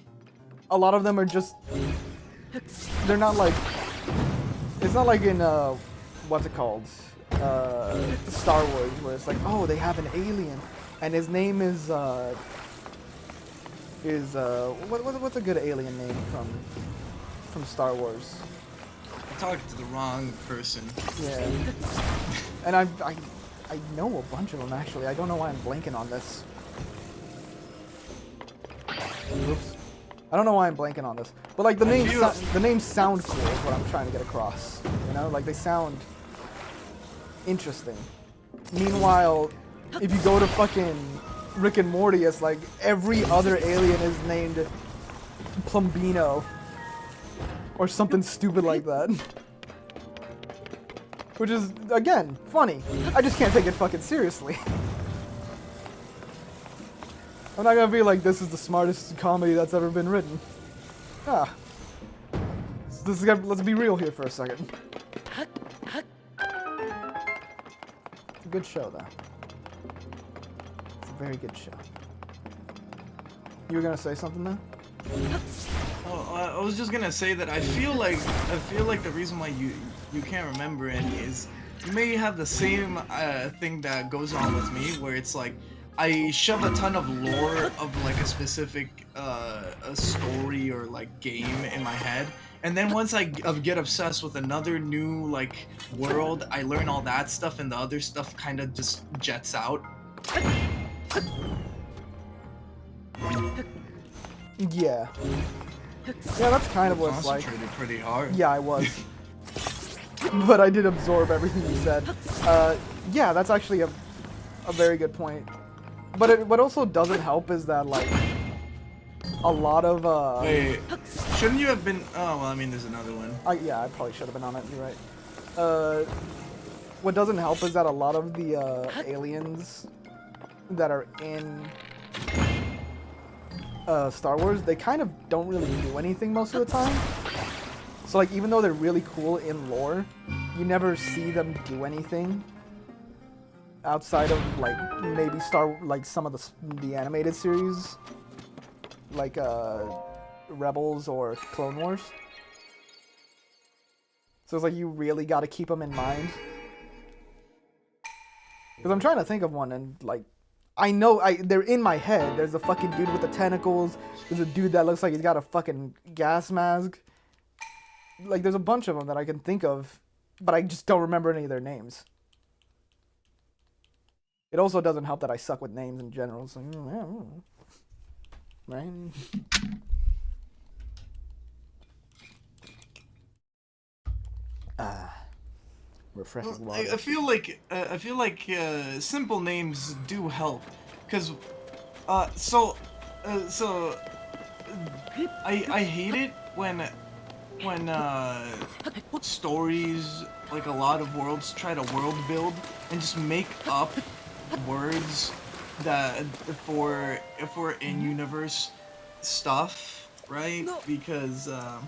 A: A lot of them are just, they're not like, it's not like in what's it called? Star Wars, where it's like, oh, they have an alien, and his name is what's a good alien name from Star Wars?
B: I'm talking to the wrong person.
A: Yeah, and I know a bunch of them actually. I don't know why I'm blanking on this. Oops. I don't know why I'm blanking on this, but like the names sound cool is what I'm trying to get across. You know, like they sound interesting. Meanwhile, if you go to fucking Rick and Morty, it's like every other alien is named Plumbino or something stupid like that. Which is, again, funny. I just can't take it fucking seriously. I'm not gonna be like, this is the smartest comedy that's ever been written. Ah. Let's be real here for a second. It's a good show, though. It's a very good show. You were gonna say something, though?
B: Oh, I was just gonna say that I feel like the reason why you can't remember any is you may have the same thing that goes on with me, where it's like I shove a ton of lore of like a specific a story or like game in my head, and then once I get obsessed with another new like world, I learn all that stuff, and the other stuff kind of just jets out.
A: Yeah. Yeah, that's kind of what it's like.
B: Concentrated pretty hard.
A: Yeah, I was. But I did absorb everything you said. Yeah, that's actually a very good point. But what also doesn't help is that, like, a lot of,
B: Wait, shouldn't you have been... Oh, well, I mean, there's another one.
A: Yeah, I probably should have been on it, you're right. What doesn't help is that a lot of the, aliens that are in... Star Wars, they kind of don't really do anything most of the time. So like, even though they're really cool in lore, you never see them do anything outside of like maybe some of the animated series, like Rebels or Clone Wars. So it's like you really got to keep them in mind. Because I'm trying to think of one, and like I know they're in my head. There's a fucking dude with the tentacles. There's a dude that looks like he's got a fucking gas mask. Like, there's a bunch of them that I can think of, but I just don't remember any of their names. It also doesn't help that I suck with names in general. So, right? Refreshing water.
B: I feel like simple names do help, cause I hate it when stories, like a lot of worlds, try to world build and just make up words that for in-universe stuff, right? Because a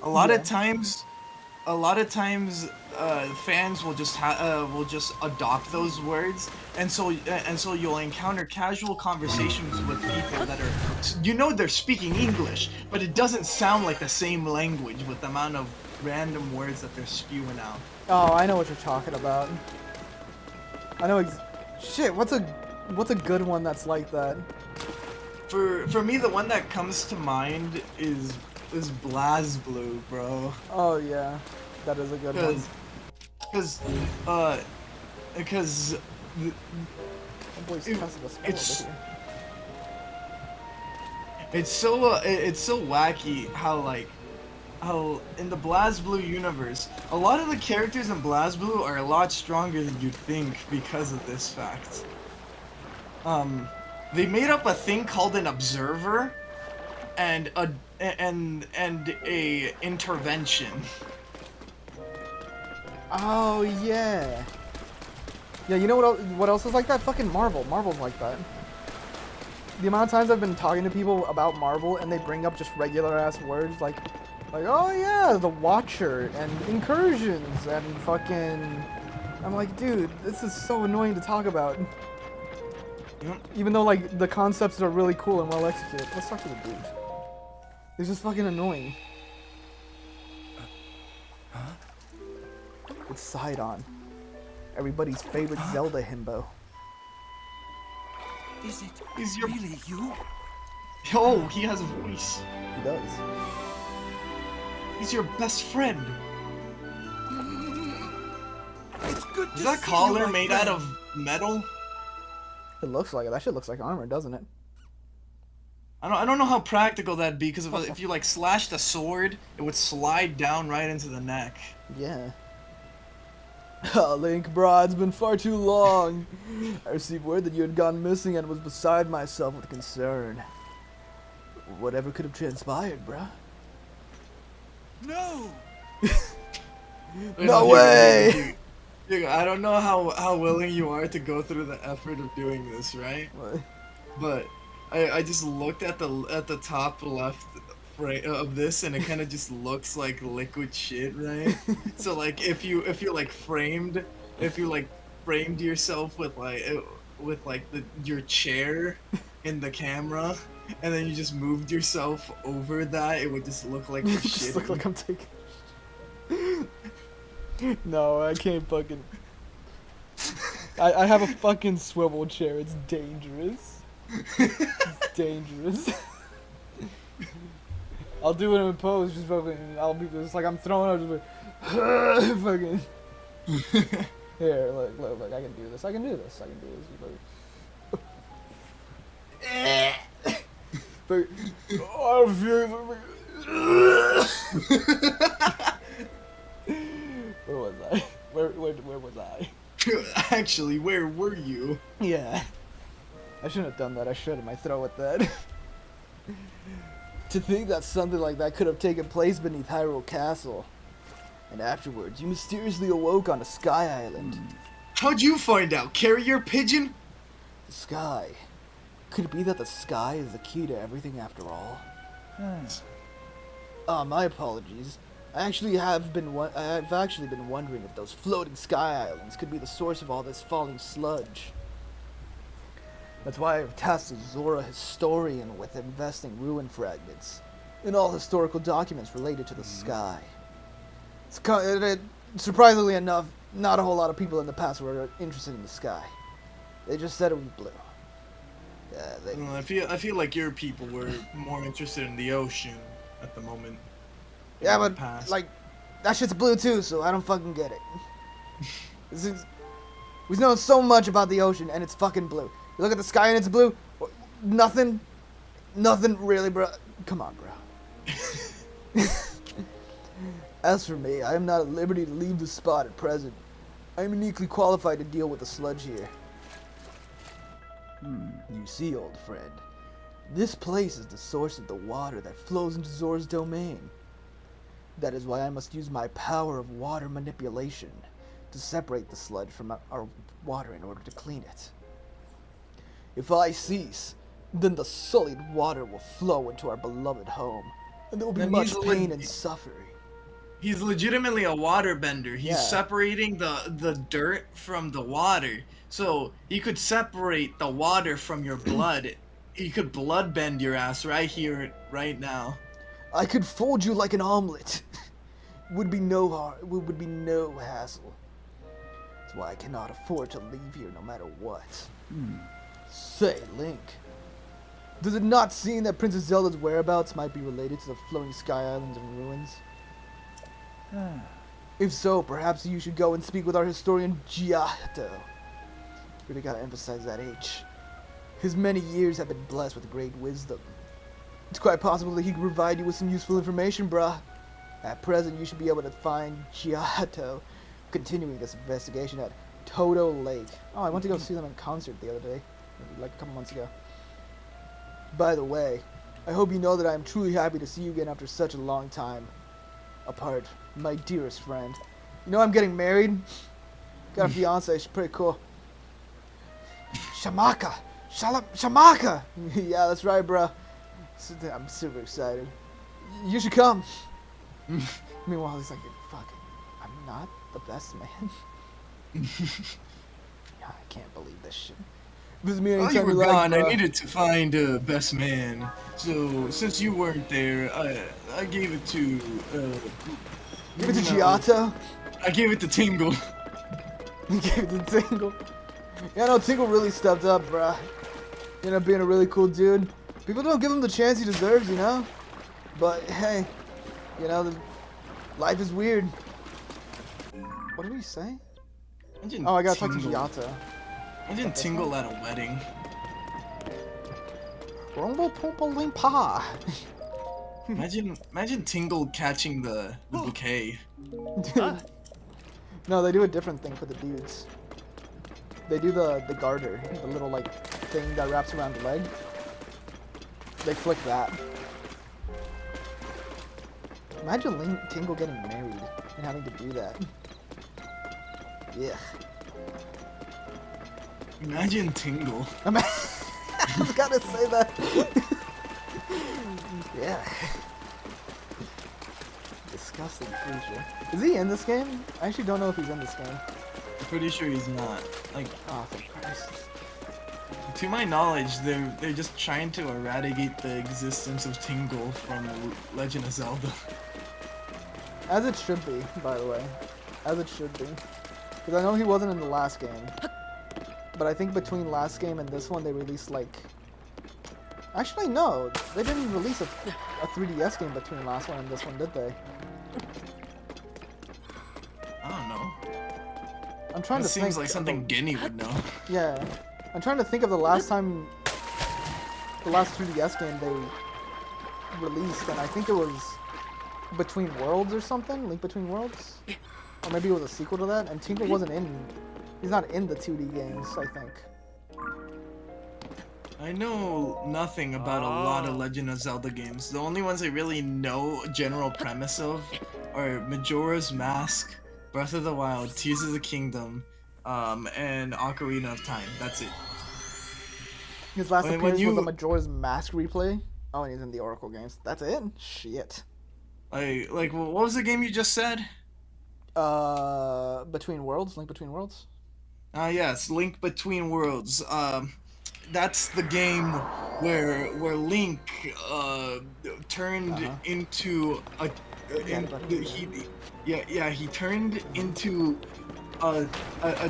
B: lot of times fans will just adopt those words, and so you'll encounter casual conversations with people that are, they're speaking English, but it doesn't sound like the same language with the amount of random words that they're spewing out.
A: Oh, I know what you're talking about. I know. Shit, what's a good one that's like that?
B: For me, the one that comes to mind is BlazBlue, bro.
A: Oh yeah, that is a good one.
B: Because it's so wacky how in the BlazBlue universe, a lot of the characters in BlazBlue are a lot stronger than you'd think because of this fact. They made up a thing called an observer and a intervention.
A: Oh yeah. Yeah, you know what else is like that? Fucking Marvel. Marvel's like that. The amount of times I've been talking to people about Marvel and they bring up just regular ass words like oh yeah, the Watcher and incursions and fucking. I'm like, dude, this is so annoying to talk about. Even though like the concepts are really cool and well executed. Let's talk to the dude. It's just fucking annoying. It's Sidon. Everybody's favorite Zelda himbo.
C: Is it really you?
B: Oh, he has a voice.
A: He does.
B: He's your best friend.
C: It's good to
B: Is that
C: see
B: collar
C: you, my
B: made
C: friend.
B: out of metal?
A: It looks like it. That shit looks like armor, doesn't it?
B: I don't know how practical that'd be, because if you like slashed a sword, it would slide down right into the neck.
A: Yeah. Link, bro, it's been far too long. I received word that you had gone missing and was beside myself with concern. Whatever could have transpired, bro?
C: No!
A: No way!
B: Dude, I don't know how willing you are to go through the effort of doing this, right?
A: What?
B: But I just looked at the top left right of this, and it kind of just looks like liquid shit, right? So like if you framed yourself with your chair in the camera, and then you just moved yourself over that, it would just look like
A: Just
B: shit.
A: look like I'm taking. No, I can't fucking. I have a fucking swivel chair. It's dangerous. It's dangerous. I'll do it in a pose. Just fucking. I'll be just like I'm throwing out. Just like, fucking. Here, look. I can do this. I can do this. But, oh, I'm feeling. Where was I? Where was I?
B: Actually, where were you?
A: Yeah. I shouldn't have done that. I should have my throw at that. To think that something like that could have taken place beneath Hyrule Castle. And afterwards, you mysteriously awoke on a sky island.
B: How'd you find out? Carrier pigeon?
A: The sky. Could it be that the sky is the key to everything after all? My apologies. I've actually been wondering if those floating sky islands could be the source of all this falling sludge. That's why I've tasked Zora Historian with investing ruin fragments in all historical documents related to the sky. Surprisingly enough, not a whole lot of people in the past were interested in the sky. They just said it was blue.
B: I feel like your people were more interested in the ocean at the moment.
A: Yeah,
B: in the
A: but
B: past.
A: like, that shit's blue too, so I don't fucking get it. We know so much about the ocean, and it's fucking blue. You look at the sky and it's blue. Nothing really, bro. Come on, bro. As for me, I am not at liberty to leave the spot at present. I am uniquely qualified to deal with the sludge here. You see, old friend, this place is the source of the water that flows into Zor's domain. That is why I must use my power of water manipulation to separate the sludge from our water in order to clean it. If I cease, then the sullied water will flow into our beloved home, and there will be
B: Then
A: much
B: he's
A: pain and suffering.
B: He's legitimately a waterbender. He's
A: Yeah.
B: separating the dirt from the water. So he could separate the water from your blood. He could blood bend your ass right here, right now.
A: I could fold you like an omelet. Would be no hassle. That's why I cannot afford to leave here no matter what. Say, Link, does it not seem that Princess Zelda's whereabouts might be related to the floating sky islands and ruins? If so, perhaps you should go and speak with our historian Giotto. Really gotta emphasize that H. His many years have been blessed with great wisdom. It's quite possible that he could provide you with some useful information, bruh. At present, you should be able to find Giotto continuing this investigation at Toto Lake. Oh, I went to go see them in concert the other day, like a couple months ago. By the way, I hope you know that I am truly happy to see you again after such a long time apart, my dearest friend. You know I'm getting married? Got a fiance, she's pretty cool. Shamaka! Shamaka! Yeah, that's right, bro. I'm super excited. You should come. Meanwhile, he's like, fuck, I'm not the best man. I can't believe this shit. This is me
B: While
A: anytime
B: you
A: you
B: were
A: like,
B: gone, I
A: bro.
B: needed to find a best man. So since you weren't there, I gave it to
A: Give it to
B: no,
A: Giotto.
B: I gave it to Tingle.
A: You gave it to Tingle. Yeah, no, Tingle really stepped up, bruh. You know, being a really cool dude. People don't give him the chance he deserves, you know? But, hey, you know, life is weird. What did he say?
B: Imagine
A: Oh, I gotta talk to
B: Tingle.
A: Giotto.
B: Imagine Tingle at a wedding.
A: Rumble Pumple Limpa.
B: Imagine Tingle catching the bouquet.
A: No, they do a different thing for the dudes. They do the garter, the little, like, thing that wraps around the leg. They flick that. Imagine Tingle getting married and having to do that. Yeah.
B: Imagine Tingle.
A: I was gonna say that. Yeah. Disgusting creature. Is he in this game? I actually don't know if he's in this game.
B: I'm pretty sure he's not. Like,
A: Oh, thank Christ.
B: to my knowledge, they're just trying to eradicate the existence of Tingle from Legend of Zelda.
A: As it should be, by the way. As it should be. Because I know he wasn't in the last game. But I think between last game and this one, they released, like... Actually, no. They didn't release a 3DS game between last one and this one, did they?
B: I don't know.
A: I'm trying
B: That
A: to
B: seems
A: think
B: like
A: of
B: something
A: the-
B: Guinea would know.
A: Yeah. I'm trying to think of the last time... The last 3DS game they released, and I think it was... Between Worlds or something? Link Between Worlds? Or maybe it was a sequel to that, and Tingle wasn't in... He's not in the 2D games, I think.
B: I know nothing about a lot of Legend of Zelda games. The only ones I really know general premise of are Majora's Mask, Breath of the Wild, Tears of the Kingdom, and Ocarina of Time. That's it.
A: His last
B: When
A: appearance was
B: you-
A: the Majora's Mask replay. Oh, and he's in the Oracle games. That's it? Shit.
B: Like, what was the game you just said?
A: Between Worlds? Link Between Worlds?
B: Yes, Link Between Worlds. That's the game where Link turned
A: Uh-huh.
B: into a he turned into a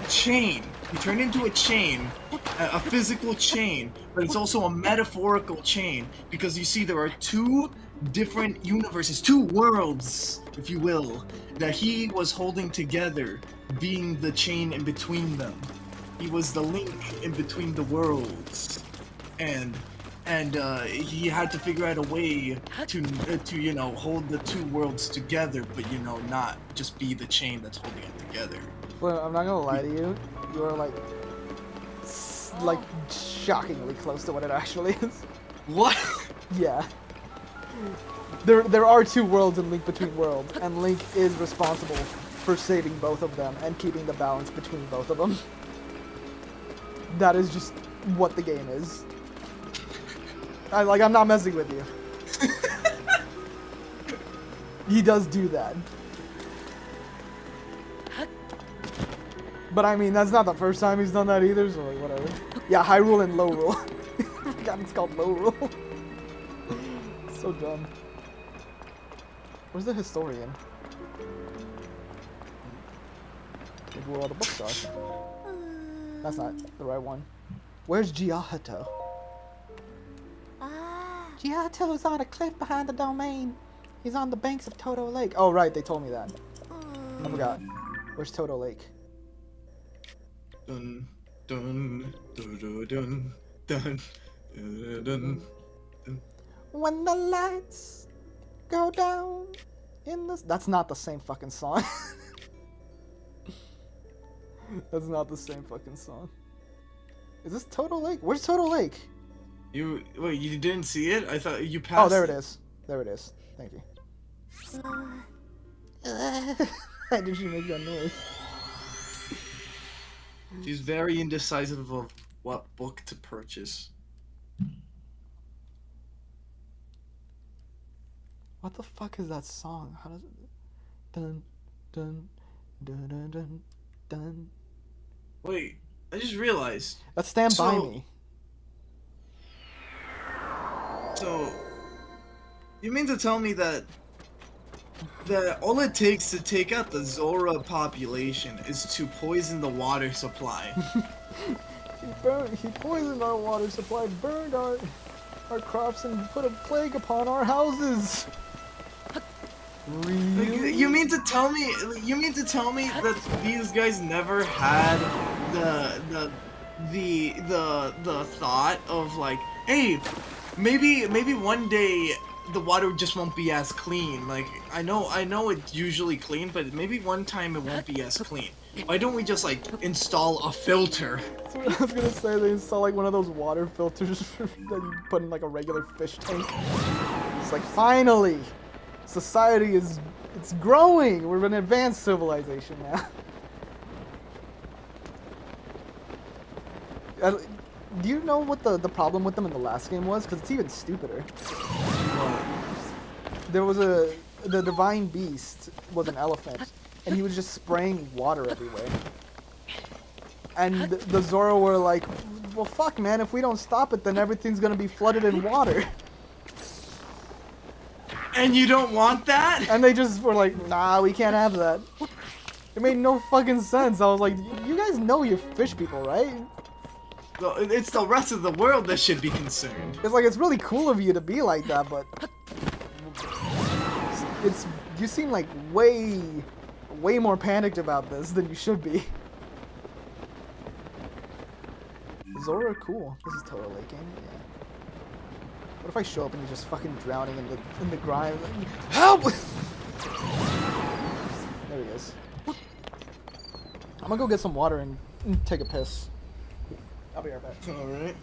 B: chain. He turned into a chain a physical chain, but it's also a metaphorical chain because you see there are two different universes, two worlds, if you will, that he was holding together, being the chain in between them. He was the link in between the worlds, and he had to figure out a way to hold the two worlds together, but not just be the chain that's holding it together.
A: Well, I'm not gonna lie to you. You are like shockingly close to what it actually is.
B: What?
A: Yeah. There are two worlds in Link Between Worlds, and Link is responsible for saving both of them and keeping the balance between both of them. That is just what the game is. I'm not messing with you. He does do that. But I mean, that's not the first time he's done that either, so like, whatever. Yeah, High Rule and Low Rule. I forgot it's called Low Rule. So dumb. Where's the historian? Maybe where all the books are. That's not the right one. Where's Giahato? Giahato's on a cliff behind the domain. He's on the banks of Toto Lake. Oh, right, they told me that. I forgot. Where's Toto Lake?
B: Dun dun dun dun dun dun dun dun.
A: When the lights go down in the... That's not the same fucking song. That's not the same fucking song. Is this Toto Lake? Where's Toto Lake?
B: Wait, you didn't see it? I thought you passed.
A: Oh, there it is. There it is. Thank you. Why did she make that noise?
B: She's very indecisive of what book to purchase.
A: What the fuck is that song? How does it... Dun, dun, dun, dun, dun, dun.
B: Wait, I just realized.
A: That's Stand By
B: So-
A: Me.
B: So, you mean to tell me that all it takes to take out the Zora population is to poison the water supply?
A: He poisoned our water supply, burned our crops, and put a plague upon our houses. Really?
B: You mean to tell me that these guys never had the thought of like, hey, maybe one day the water just won't be as clean. Like I know it's usually clean, but maybe one time it won't be as clean. Why don't we just like install a filter?
A: That's what I was gonna say. They install like one of those water filters that you put in like a regular fish tank. It's like finally, society it's growing. We're an advanced civilization now. Do you know what the problem with them in the last game was? Because it's even stupider. There was the divine beast was an elephant, and he was just spraying water everywhere. And the Zora were like, well, fuck, man, if we don't stop it, then everything's gonna be flooded in water.
B: And you don't want that?
A: And they just were like, nah, we can't have that. It made no fucking sense. I was like, you guys know you're fish people, right?
B: Well, it's the rest of the world that should be concerned.
A: It's like, it's really cool of you to be like that, but... You seem like way more panicked about this than you should be. Zora, cool. This is Toto Lake, ain't it? Yeah. What if I show up and you're just fucking drowning in the grime? Help! There he is. I'm gonna go get some water and take a piss. I'll be right back.
B: Alright.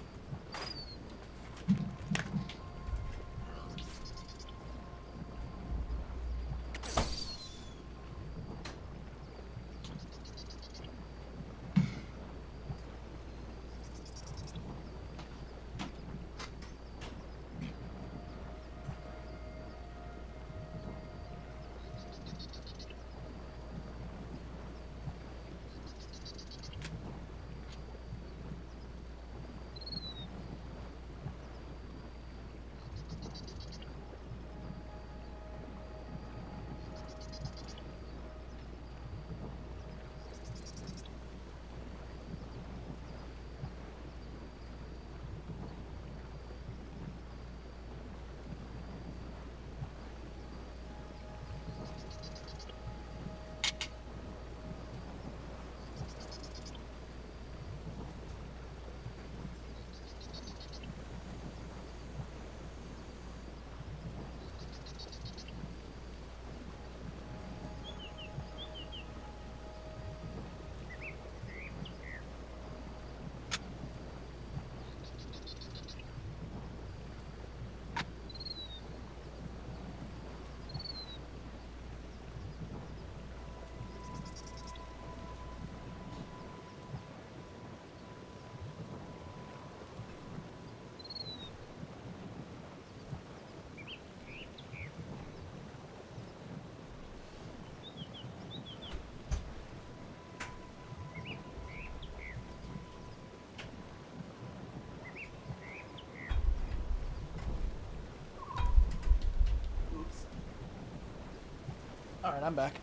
A: Alright, I'm back.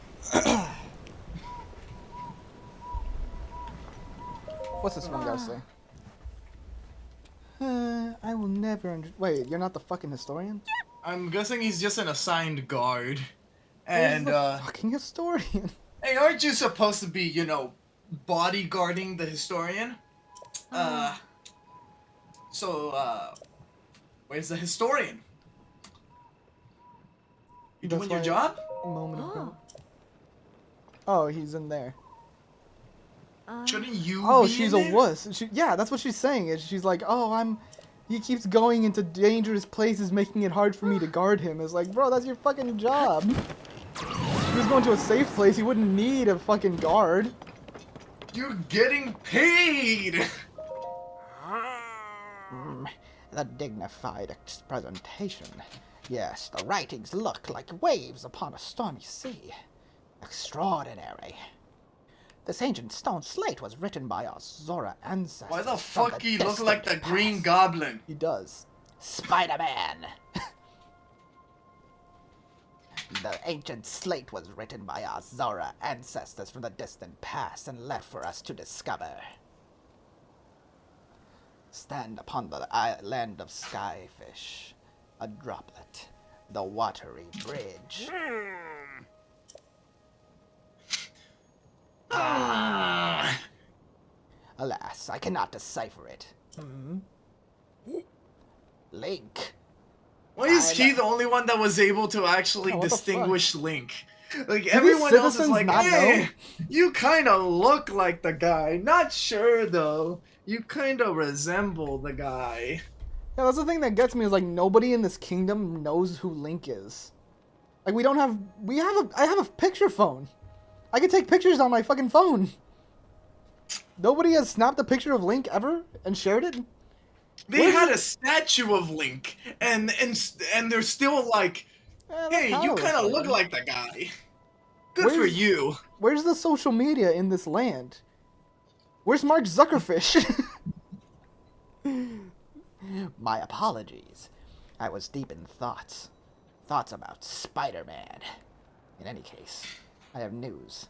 A: What's this one guy say? I will never Wait, you're not the fucking historian?
B: I'm guessing he's just an assigned guard.
A: Where's
B: And,
A: the fucking historian?
B: hey, aren't you supposed to be, you know, bodyguarding the historian? Where's the historian? You
A: That's
B: doing your
A: why-
B: job?
A: Moment of growth. Oh, he's in there.
B: Shouldn't you
A: Oh,
B: be
A: she's
B: in
A: a
B: there?
A: wuss. Yeah, that's what she's saying. Is she's like, oh, he keeps going into dangerous places, making it hard for me to guard him. It's like, bro, that's your fucking job. If he was going to a safe place, he wouldn't need a fucking guard.
B: You're getting paid!
A: The dignified presentation. Yes, the writings look like waves upon a stormy sea. Extraordinary. This ancient stone slate was written by our Zora ancestors.
B: Why the
A: from
B: fuck he look
A: distant
B: like the Green
A: past.
B: Goblin?
A: He does. Spider-Man! The ancient slate was written by our Zora ancestors from the distant past and left for us to discover. Stand upon the island of Skyfish, a droplet, the watery bridge.
B: Ah.
A: Alas, I cannot decipher it. Link.
B: Why is he the only one that was able to actually
A: Yeah, what the
B: distinguish Link? Like,
A: these
B: everyone else is
A: citizens
B: like,
A: not
B: eh,
A: know?
B: you kinda look like the guy. Not sure, though. You kinda resemble the guy.
A: Yeah, that's the thing that gets me is like nobody in this kingdom knows who Link is. Like I have a picture phone. I can take pictures on my fucking phone. Nobody has snapped a picture of Link ever and shared it.
B: They
A: Where's
B: had
A: the-
B: a statue of Link, and they're still like,
A: that
B: hey, you
A: kinda
B: kinda
A: looks
B: look
A: him.
B: like the guy. Good for
A: Where's-
B: you.
A: Where's the social media in this land? Where's Mark Zuckerfish? My apologies. I was deep in thoughts. Thoughts about Spider-Man. In any case, I have news.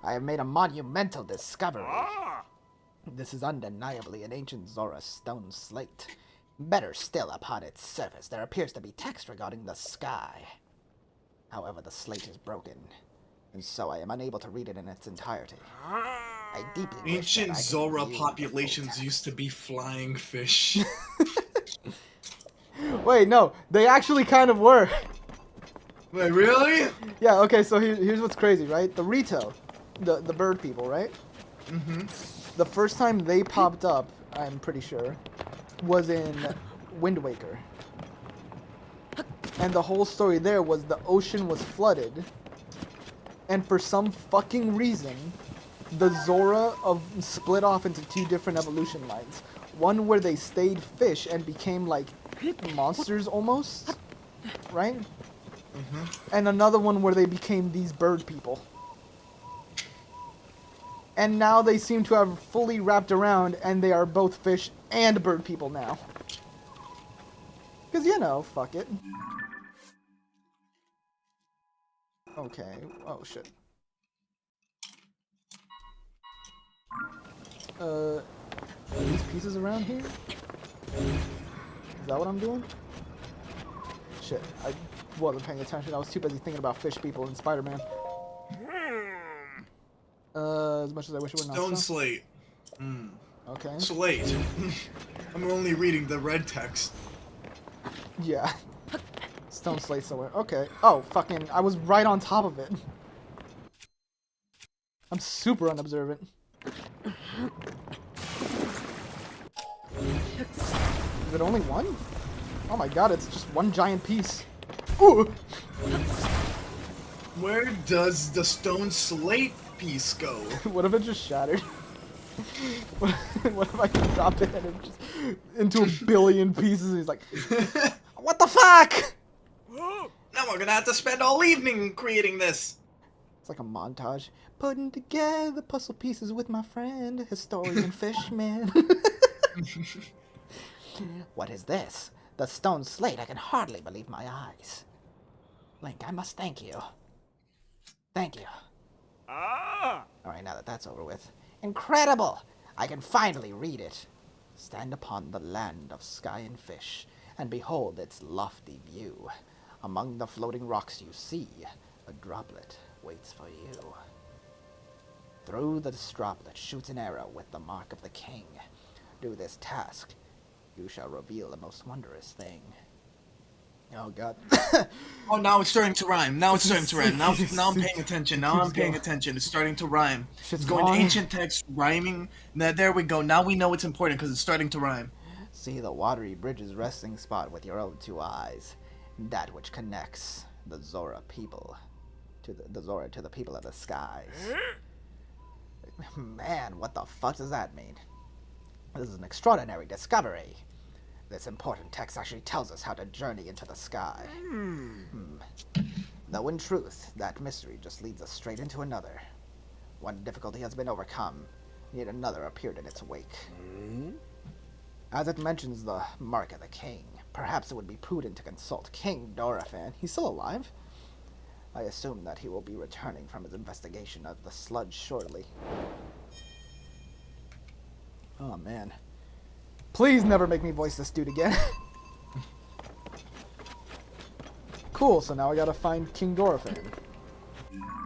A: I have made a monumental discovery. This is undeniably an ancient Zora stone slate. Better still, upon its surface, there appears to be text regarding the sky. However, the slate is broken, and so I am unable to read it in its entirety. I deeply wish that
B: Ancient
A: I could
B: Zora
A: view the full
B: populations
A: text.
B: used to be flying fish.
A: Wait, no, they actually kind of were.
B: Wait, really?
A: Yeah, okay, so here's what's crazy, right? The Rito, the bird people, right?
B: Mm-hmm.
A: The first time they popped up, I'm pretty sure, was in Wind Waker. And the whole story there was the ocean was flooded, and for some fucking reason, the Zora split off into two different evolution lines. One where they stayed fish and became like monsters almost, right? And another one where they became these bird people. And now they seem to have fully wrapped around, and they are both fish and bird people now. Because, you know, fuck it. Okay. Oh, shit. Are these pieces around here? Is that what I'm doing? Shit, I wasn't paying attention. I was too busy thinking about fish people and Spider-Man. As much as I wish it were not
B: Stone
A: so.
B: slate. Hmm.
A: Okay.
B: Slate. I'm only reading the red text.
A: Yeah. Stone slate somewhere. Okay. Oh, fucking, I was right on top of it. I'm super unobservant. Is it only one? Oh my god, it's just one giant piece. Ooh!
B: Where does the stone slate piece go?
A: What if it just shattered? What if I can drop it and it just into a billion pieces and he's like, what the fuck?
B: Now we're gonna have to spend all evening creating this.
A: It's like a montage. Putting together puzzle pieces with my friend, historian Fishman. What is this? The stone slate. I can hardly believe my eyes. Link, I must thank you. Thank you.
C: Ah!
A: Alright, now that that's over with. Incredible! I can finally read it. Stand upon the land of sky and fish, and behold its lofty view. Among the floating rocks you see, a droplet waits for you. Through this droplet shoots an arrow with the mark of the king. Do this task, you shall reveal the most wondrous thing. Oh god.
B: Oh, now it's starting to rhyme. Now it's starting to rhyme. Now I'm paying attention. Now I'm paying attention. It's starting to rhyme.
A: Shit's
B: It's going to
A: long.
B: ancient text, rhyming. There we go. Now we know it's important because it's starting to rhyme.
A: See the watery bridge's resting spot with your own two eyes. That which connects the Zora people to the Zora to the people of the skies. Man, what the fuck does that mean? This is an extraordinary discovery. This important text actually tells us how to journey into the sky. Though in truth, that mystery just leads us straight into another. One difficulty has been overcome, yet another appeared in its wake. As it mentions the mark of the king, perhaps it would be prudent to consult King Dorephan. He's still alive? I assume that he will be returning from his investigation of the sludge shortly. Oh man. Please never make me voice this dude again. Cool, so now I gotta find King Dorephan.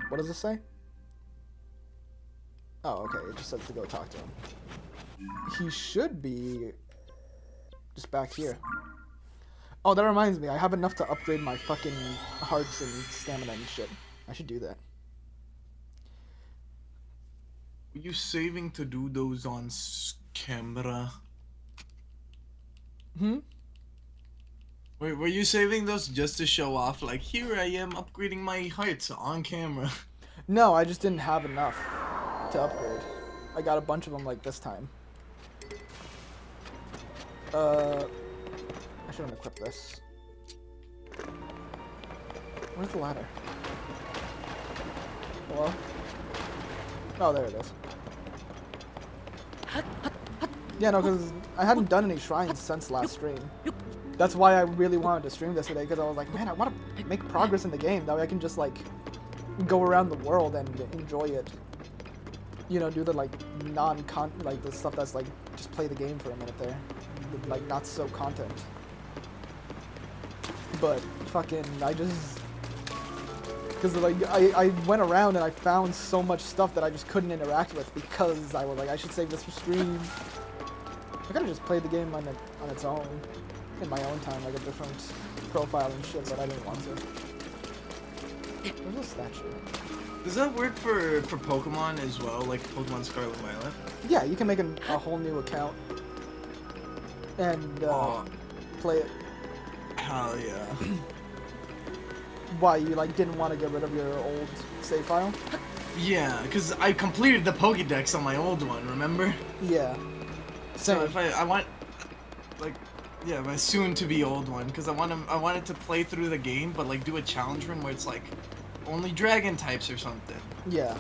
A: What does this say? Oh, okay, it just says to go talk to him. He should be just back here. Oh, that reminds me, I have enough to upgrade my fucking hearts and stamina and shit. I should do that.
B: Were you saving to do those on camera? Were you saving those just to show off? Like, here I am upgrading my hearts on camera.
A: No, I just didn't have enough to upgrade. I got a bunch of them like this time. I shouldn't equip this. Where's the ladder? Hello? Oh, there it is. Yeah, no, because I hadn't done any shrines since last stream. That's why I really wanted to stream this today, because I was like, man, I want to make progress in the game. That way I can just, like, go around the world and enjoy it. You know, do the, like, like, the stuff that's, like, just play the game for a minute there. The, like, not so content. But, fucking, I just... Because, like, I went around and I found so much stuff that I just couldn't interact with because I was like, I should save this for stream. I could've just played the game on its own, in my own time, like a different profile and shit, but I didn't want to. There's a statue.
B: Does that work for Pokemon as well, like Pokemon Scarlet and Violet?
A: Yeah, you can make a whole new account and play it.
B: Hell yeah.
A: Why, you like didn't want to get rid of your old save file?
B: Yeah, because I completed the Pokédex on my old one, remember?
A: Yeah.
B: So if I want, like, yeah, my soon-to-be old one, because I wanted to play through the game, but like do a challenge run where it's like only dragon types or something.
A: Yeah.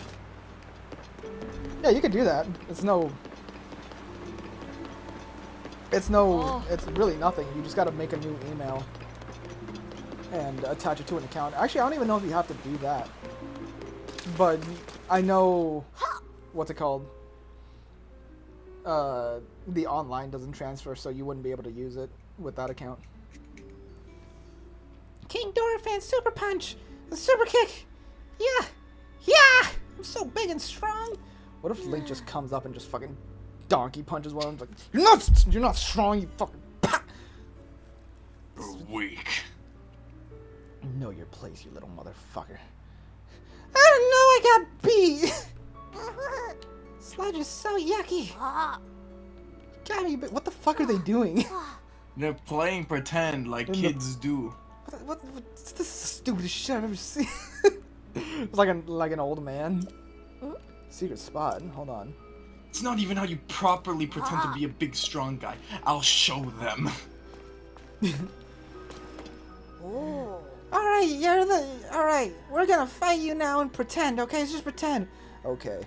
A: Yeah, you could do that. It's really nothing. You just gotta make a new email and attach it to an account. Actually, I don't even know if you have to do that. But I know, what's it called? The online doesn't transfer, so you wouldn't be able to use it with that account. King Dorephan Super Punch! The Super Kick! Yeah! Yeah! I'm so big and strong! What if Link just comes up and just fucking donkey punches one of them? Like, you're not strong, you fucking pah!
B: You're weak.
A: Know your place, you little motherfucker. I don't know, I got beat! Sludge is so yucky! God, what the fuck are they doing?
B: They're playing pretend like kids do.
A: This is the stupidest shit I've ever seen. It's like an old man. Secret spot. Hold on.
B: It's not even how you properly pretend to be a big strong guy. I'll show them.
A: Alright, we're gonna fight you now and pretend, okay? Just pretend. Okay.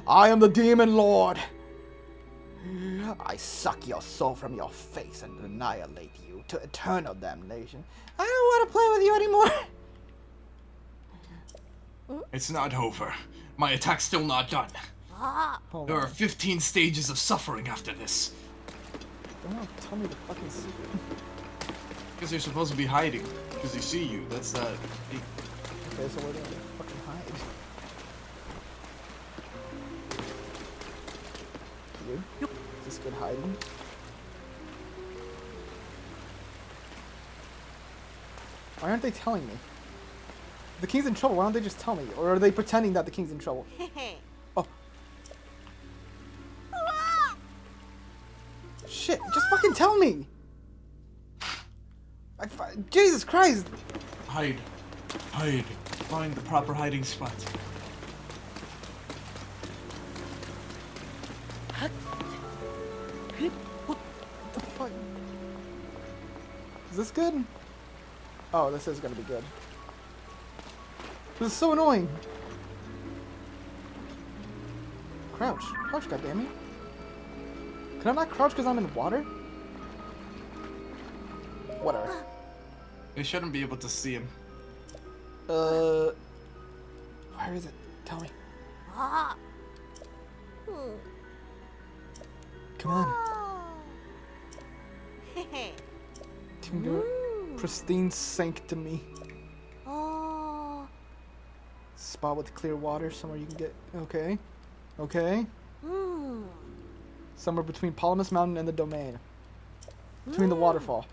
A: I am the Demon Lord. I suck your soul from your face and annihilate you to eternal damnation. I don't want to play with you anymore.
B: It's not over. My attack's still not done.
A: Hold
B: There
A: on.
B: are 15 stages of suffering after this.
A: Don't tell me the fucking secret.
B: Because you're supposed to be hiding. Because they see you. That's that.
A: Okay, so where do I fucking hide? Here? Is this good hiding? Why aren't they telling me? If the king's in trouble, why don't they just tell me? Or are they pretending that the king's in trouble? Oh. Shit, just fucking tell me! Jesus Christ!
B: Hide. Hide. Find the proper hiding spot.
A: What the fuck? Is this good? Oh, this is gonna be good. This is so annoying. Crouch. Crouch, goddammit. Can I not crouch because I'm in water? Whatever.
B: They shouldn't be able to see him.
A: Where is it? Tell me. Come on. Tinder. Pristine sanctity. Spot with clear water, somewhere you can get. Okay. Okay. Somewhere between Polymus Mountain and the domain. Between the waterfall.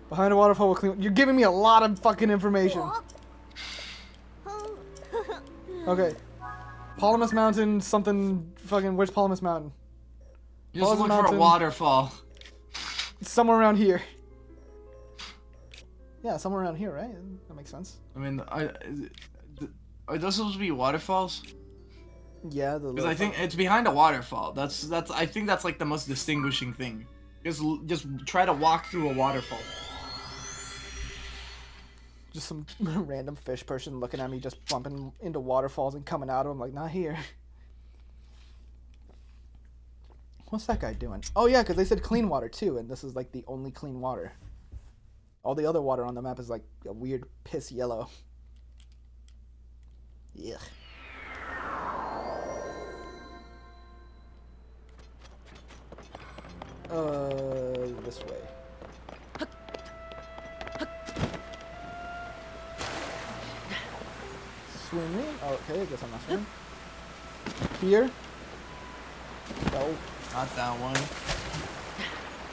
A: Behind a waterfall with clean. You're giving me a lot of fucking information. Okay. Polymus Mountain, something fucking. Where's Polymus Mountain?
B: You just
A: Follow
B: look
A: the
B: for a
A: mountain.
B: waterfall.
A: It's somewhere around here. Yeah, somewhere around here, right? That makes sense.
B: I mean, are those supposed to be waterfalls?
A: Yeah, the.
B: Because I think it's behind a waterfall. That's. I think that's like the most distinguishing thing. Just try to walk through a waterfall.
A: Just some random fish person looking at me, just bumping into waterfalls and coming out of them like, not here. What's that guy doing? Oh yeah, because they said clean water too, and this is like the only clean water. All the other water on the map is like a weird piss yellow. Yuck. This way. Swimming? Oh, okay, I guess I'm not swimming. Here? No.
B: Not that one.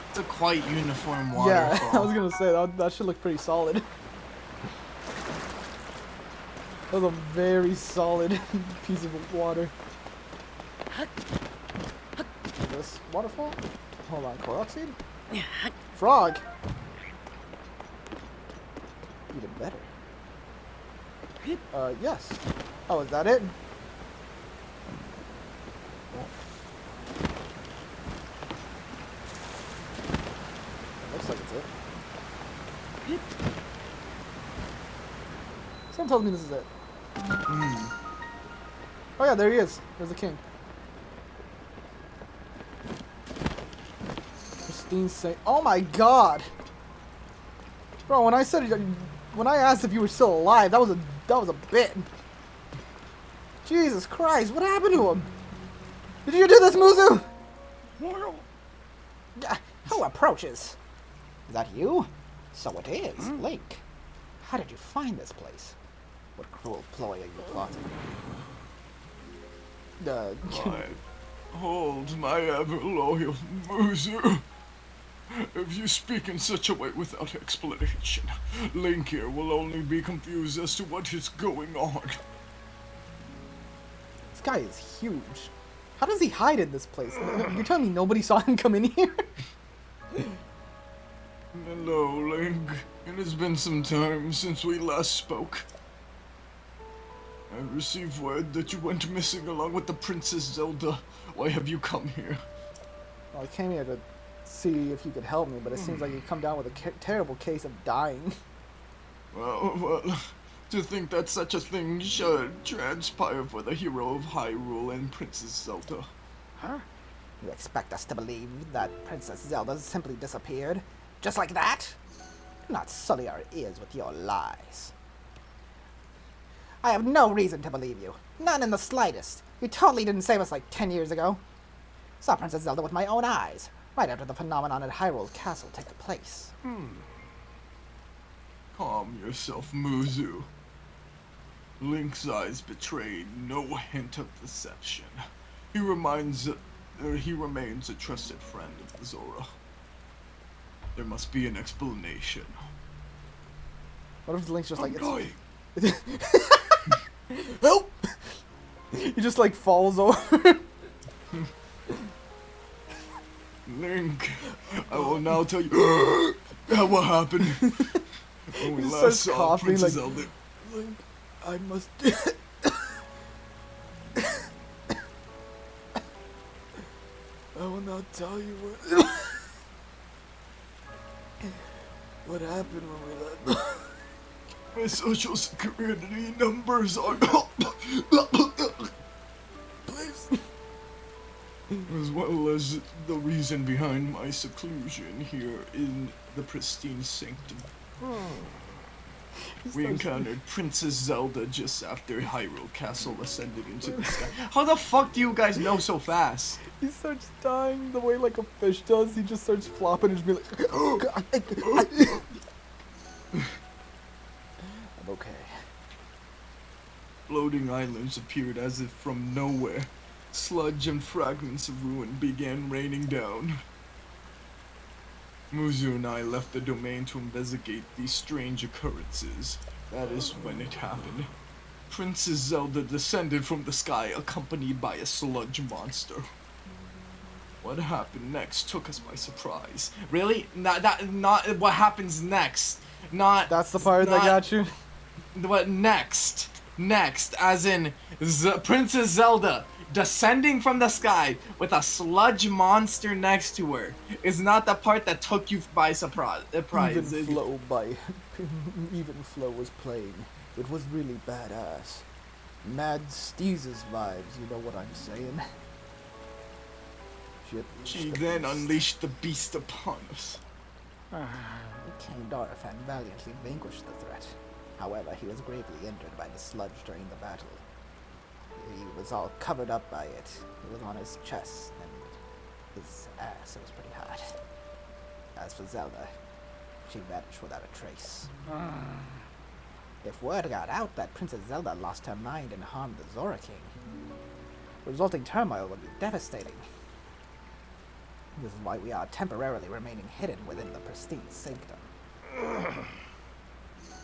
B: It's a quite uniform
A: Yeah,
B: waterfall.
A: I was gonna say, that should look pretty solid. That was a very solid piece of water. This waterfall? Hold on, Korok seed? Frog! Even better. Yes. Oh, is that it? Looks like it's it. Someone tells me this is it. Oh yeah, there he is. There's the king. Pristine Saint. Oh my god! Bro, when I asked if you were still alive, that was a bit. Jesus Christ, what happened to him? Did you do this, Muzu? Who approaches? Is that you? So it is, Link. How did you find this place? What cruel ploy are you plotting?
B: Hold my ever loyal Muzu. If you speak in such a way without explanation, Link here will only be confused as to what is going on.
A: This guy is huge. How does he hide in this place? You're telling me nobody saw him come in here?
B: Hello, Link. It has been some time since we last spoke. I received word that you went missing along with the Princess Zelda. Why have you come here?
A: Well, I came here to see if you could help me, but it seems like you come down with a terrible case of dying.
B: Well, to think that such a thing should transpire for the hero of Hyrule and Princess Zelda.
A: Huh? You expect us to believe that Princess Zelda simply disappeared? Just like that? Do not sully our ears with your lies.
D: I have no reason to believe you. None in the slightest. You totally didn't save us like 10 years ago. Saw Princess Zelda with my own eyes, right after the phenomenon at Hyrule Castle took place.
B: Calm yourself, Muzu. Link's eyes betrayed no hint of deception. He remains a trusted friend of Zora. There must be an explanation.
A: What if Link's just like,
B: I'm
A: it's...
B: dying.
A: Help! He just like falls over.
B: Link, I will now tell you what happened. When we
A: He
B: last
A: starts
B: saw
A: coughing,
B: Princess
A: like-
B: Zelda.
A: Link, I must. I will not tell you what happened when we left.
B: My social security numbers are
A: Please.
B: as well as the reason behind my seclusion here in the pristine sanctum. We encountered Princess Zelda just after Hyrule Castle ascended into the sky. How the fuck do you guys know so fast?
A: He starts dying the way like a fish does. He just starts flopping and just be like, oh God. I'm okay.
B: Floating islands appeared as if from nowhere. Sludge and fragments of ruin began raining down. Muzu and I left the domain to investigate these strange occurrences. That is when it happened. Princess Zelda descended from the sky accompanied by a sludge monster. What happened next took us by surprise. Really? Not what happens next. Not
A: That's the part that got you?
B: what next? Next, as in Princess Zelda descending from the sky with a sludge monster next to her is not the part that took you by surprise.
A: Even Flow was playing. It was really badass. Mad Steez's vibes, you know what I'm saying? Shit.
B: She then unleashed the beast upon us.
D: King Dorephan valiantly vanquished the threat. However, he was gravely injured by the sludge during the battle. He was all covered up by it. It was on his chest and his ass. It was pretty hot. As for Zelda, she vanished without a trace. If word got out that Princess Zelda lost her mind and harmed the Zora King, the resulting turmoil would be devastating. This is why we are temporarily remaining hidden within the pristine sanctum.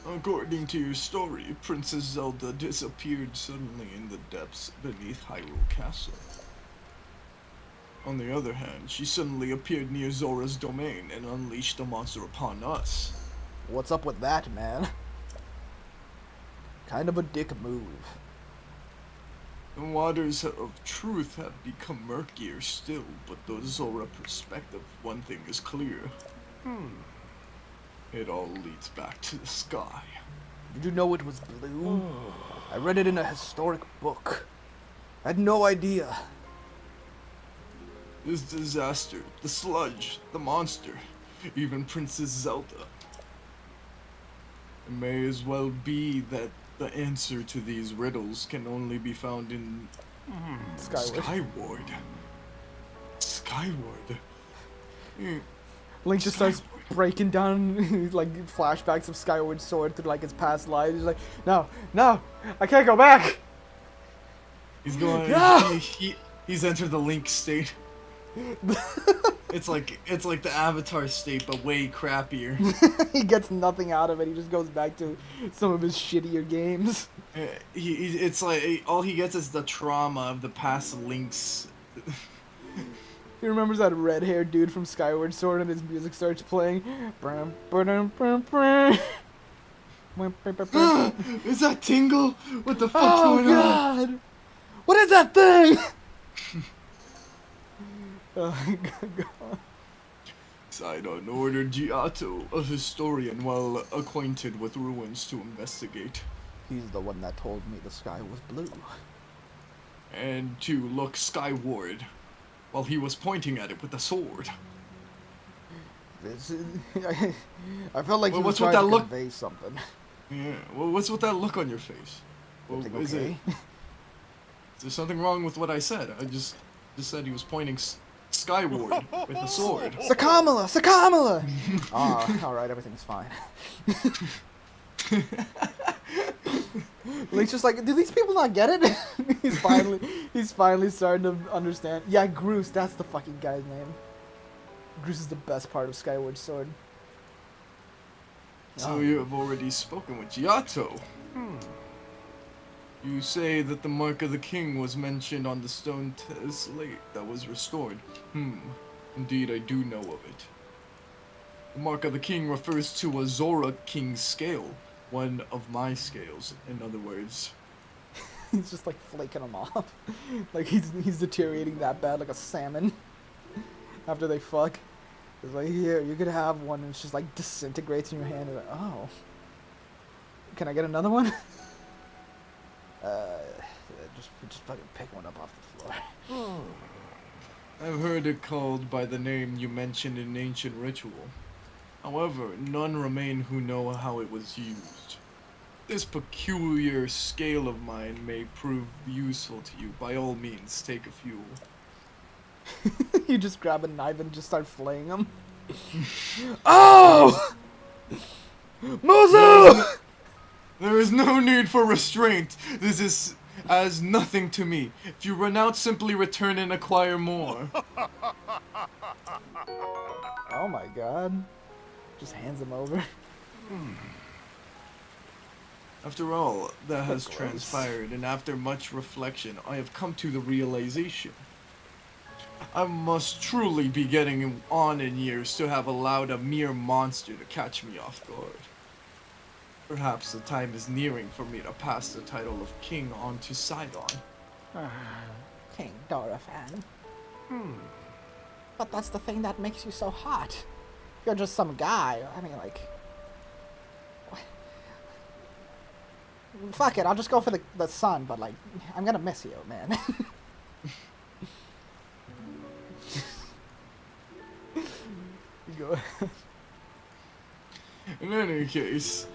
B: According to your story, Princess Zelda disappeared suddenly in the depths beneath Hyrule Castle. On the other hand, she suddenly appeared near Zora's domain and unleashed the monster upon us.
A: What's up with that, man? Kind of a dick move.
B: The waters of truth have become murkier still, but the Zora perspective, one thing is clear. It all leads back to the sky.
A: Did you know it was blue? I read it in a historic book. I had no idea.
B: This disaster, the sludge, the monster, even Princess Zelda. It may as well be that the answer to these riddles can only be found in
A: Skyward.
B: Skyward.
A: Link just starts breaking down like flashbacks of Skyward Sword through like his past lives. He's like, no, I can't go back.
B: He's going.
A: No!
B: He's entered the Link state. It's like the Avatar state, but way crappier.
A: He gets nothing out of it. He just goes back to some of his shittier games.
B: It's like all he gets is the trauma of the past Links.
A: He remembers that red-haired dude from Skyward Sword, and his music starts playing.
B: Is that Tingle? What the fuck's
A: Oh
B: going on?
A: God! What is that thing? Oh, God.
B: Sidon ordered Giotto, a historian well acquainted with ruins, to investigate,
A: He's the one that told me the sky was blue.
B: and to look skyward, while he was pointing at it with a sword.
A: This, I felt like he
B: Well,
A: was
B: what's with
A: trying
B: that
A: to
B: look?
A: convey something.
B: Yeah, well, what's with that look on your face? Well,
A: Everything
B: is
A: okay?
B: there something wrong with what I said? I just said he was pointing skyward with a sword.
A: Sakamala! Sakamala! Ah, alright, everything's fine. Link's just like, do these people not get it? he's finally starting to understand. Yeah, Groose, that's the fucking guy's name. Groose is the best part of Skyward Sword.
B: So you have already spoken with Giotto. You say that the Mark of the King was mentioned on the stone slate that was restored. Indeed, I do know of it. The Mark of the King refers to a Zora King scale, one of my scales, in other words.
A: He's just like flaking them off. Like he's deteriorating that bad, like a salmon. After they fuck. It's like, here, you could have one, and it just like disintegrates in your hand. And like, oh. Can I get another one? Just fucking pick one up off the floor.
B: I've heard it called by the name you mentioned in ancient ritual. However, none remain who know how it was used. This peculiar scale of mine may prove useful to you. By all means, take a few.
A: You just grab a knife and just start flaying them. Oh! Muzu!
B: There is no need for restraint. This is as nothing to me. If you run out, simply return and acquire more.
A: Oh my god. Just hands him over.
B: After all that has
A: Gross.
B: transpired, and after much reflection, I have come to the realization. I must truly be getting on in years to have allowed a mere monster to catch me off guard. Perhaps the time is nearing for me to pass the title of king on to Sidon.
D: King Dorephan. But that's the thing that makes you so hot. You're just some guy. I mean, like... Fuck it, I'll just go for the sun, but, like, I'm gonna miss you, man.
A: Go.
B: In any case,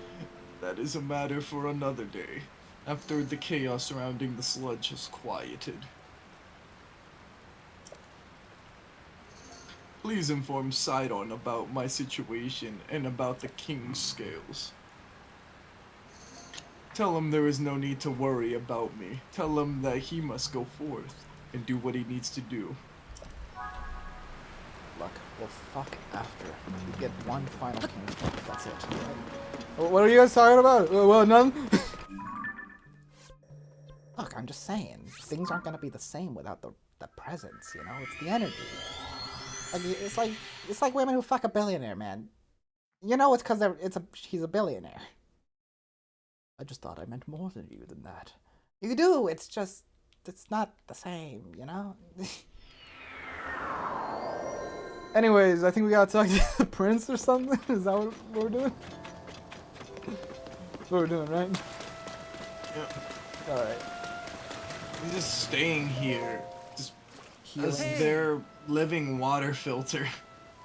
B: that is a matter for another day, after the chaos surrounding the sludge has quieted. Please inform Sidon about my situation and about the King's scales. Tell him there is no need to worry about me. Tell him that he must go forth and do what he needs to do.
A: Look, we'll fuck after. We get one final king's fuck, that's it. What are you guys talking about? Well, none?
D: Look, I'm just saying, things aren't gonna be the same without the presence, you know? It's the energy. Like, it's like women who fuck a billionaire, man. You know it's because he's a billionaire. I just thought I meant more than you than that. You do, it's just, it's not the same, you know?
A: Anyways, I think we gotta talk to the prince or something? Is that what we're doing? That's what we're doing, right?
B: Yeah.
A: Alright.
B: He's just staying here, just as
A: Healing.
B: their living water filter.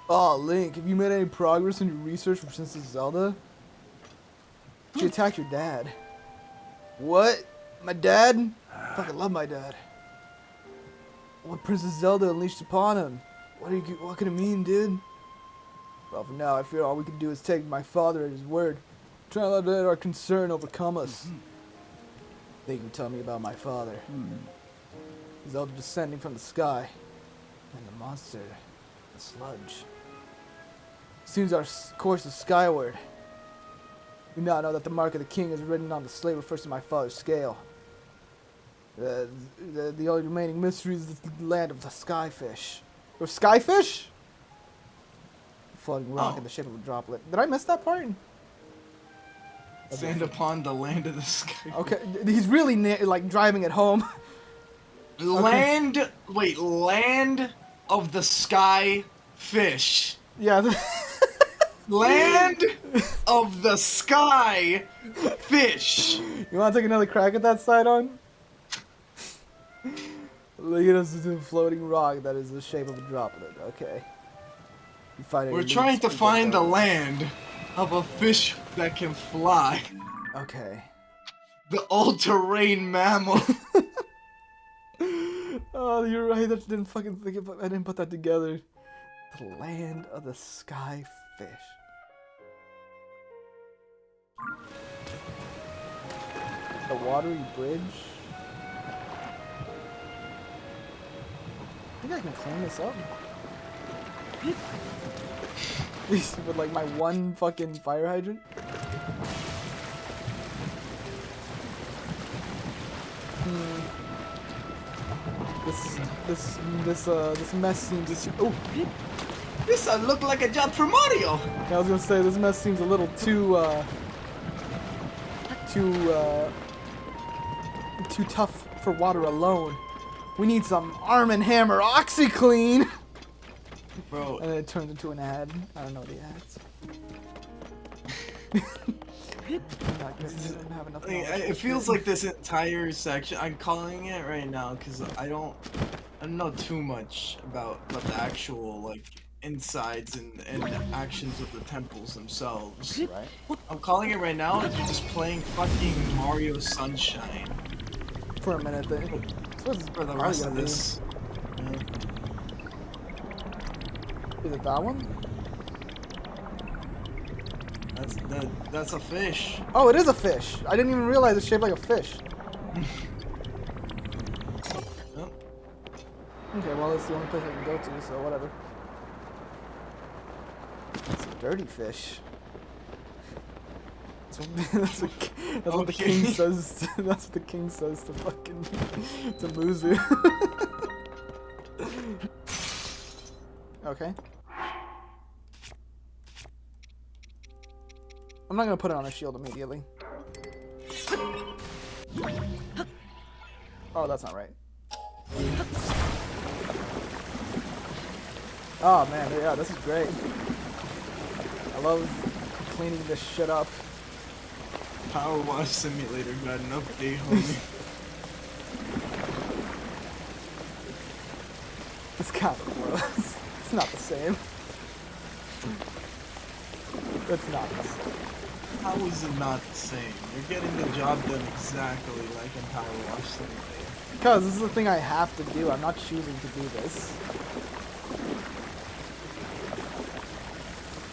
A: Oh, Link, have you made any progress in your research for Princess Zelda? She attacked your dad. What? My dad? I fucking love my dad. What Princess Zelda unleashed upon him? What could it mean, dude? Well, for now, I fear all we can do is take my father at his word. Try not to let our concern overcome us. They can tell me about my father. Zelda descending from the sky. And the monster, the sludge. Seems our course is skyward. We now know that the mark of the king is written on the slate refers to my father's scale. The only remaining mystery is the land of the skyfish. Or skyfish? Floating rock in the shape of a droplet. Did I miss that part?
B: Stand upon the land of the sky.
A: Okay, he's really like driving it home.
B: Land, wait, land of the sky fish.
A: Yeah.
B: Land of the sky fish.
A: You want to take another crack at that side on? Look at us, a floating rock that is the shape of a droplet. Okay.
B: We're trying to find the land of a fish that can fly.
A: Okay.
B: The all-terrain mammal.
A: Oh, you're right. I didn't fucking think about. I didn't put that together. The land of the sky fish. The watery bridge. I think I can clean this up. With like my one fucking fire hydrant. This mess seems. Oh,
B: This look like a job for Mario.
A: I was gonna say this mess seems a little too tough for water alone. We need some Arm & Hammer OxyClean.
B: Bro,
A: And then it turns into an ad. I don't know the ads. I'm not good. I don't have enough knowledge.
B: it feels like this entire section. I'm calling it right now because I don't know too much about what the actual like insides and actions of the temples themselves.
A: Right?
B: I'm calling it right now. You're just playing fucking Mario Sunshine
A: For a minute there. So this is
B: for the
A: probably
B: rest
A: gonna
B: of
A: be-
B: this.
A: Is it that one?
B: That's a fish.
A: Oh, it is a fish. I didn't even realize it's shaped like a fish.
B: Oh,
A: Okay, well, it's the only place I can go to, so whatever. It's a dirty fish. That's what the king
B: Okay.
A: says. That's what the king says to fucking to Muzu. Okay. I'm not gonna put it on a shield immediately. Oh, that's not right. Oh man, yeah, this is great. I love cleaning this shit up.
B: Power Wash Simulator got an update, homie.
A: It's kind of close. It's not the same. It's not the same.
B: How is it not the same? You're getting the job done exactly like in Power Wash Simulator.
A: Because this is the thing I have to do. I'm not choosing to do this.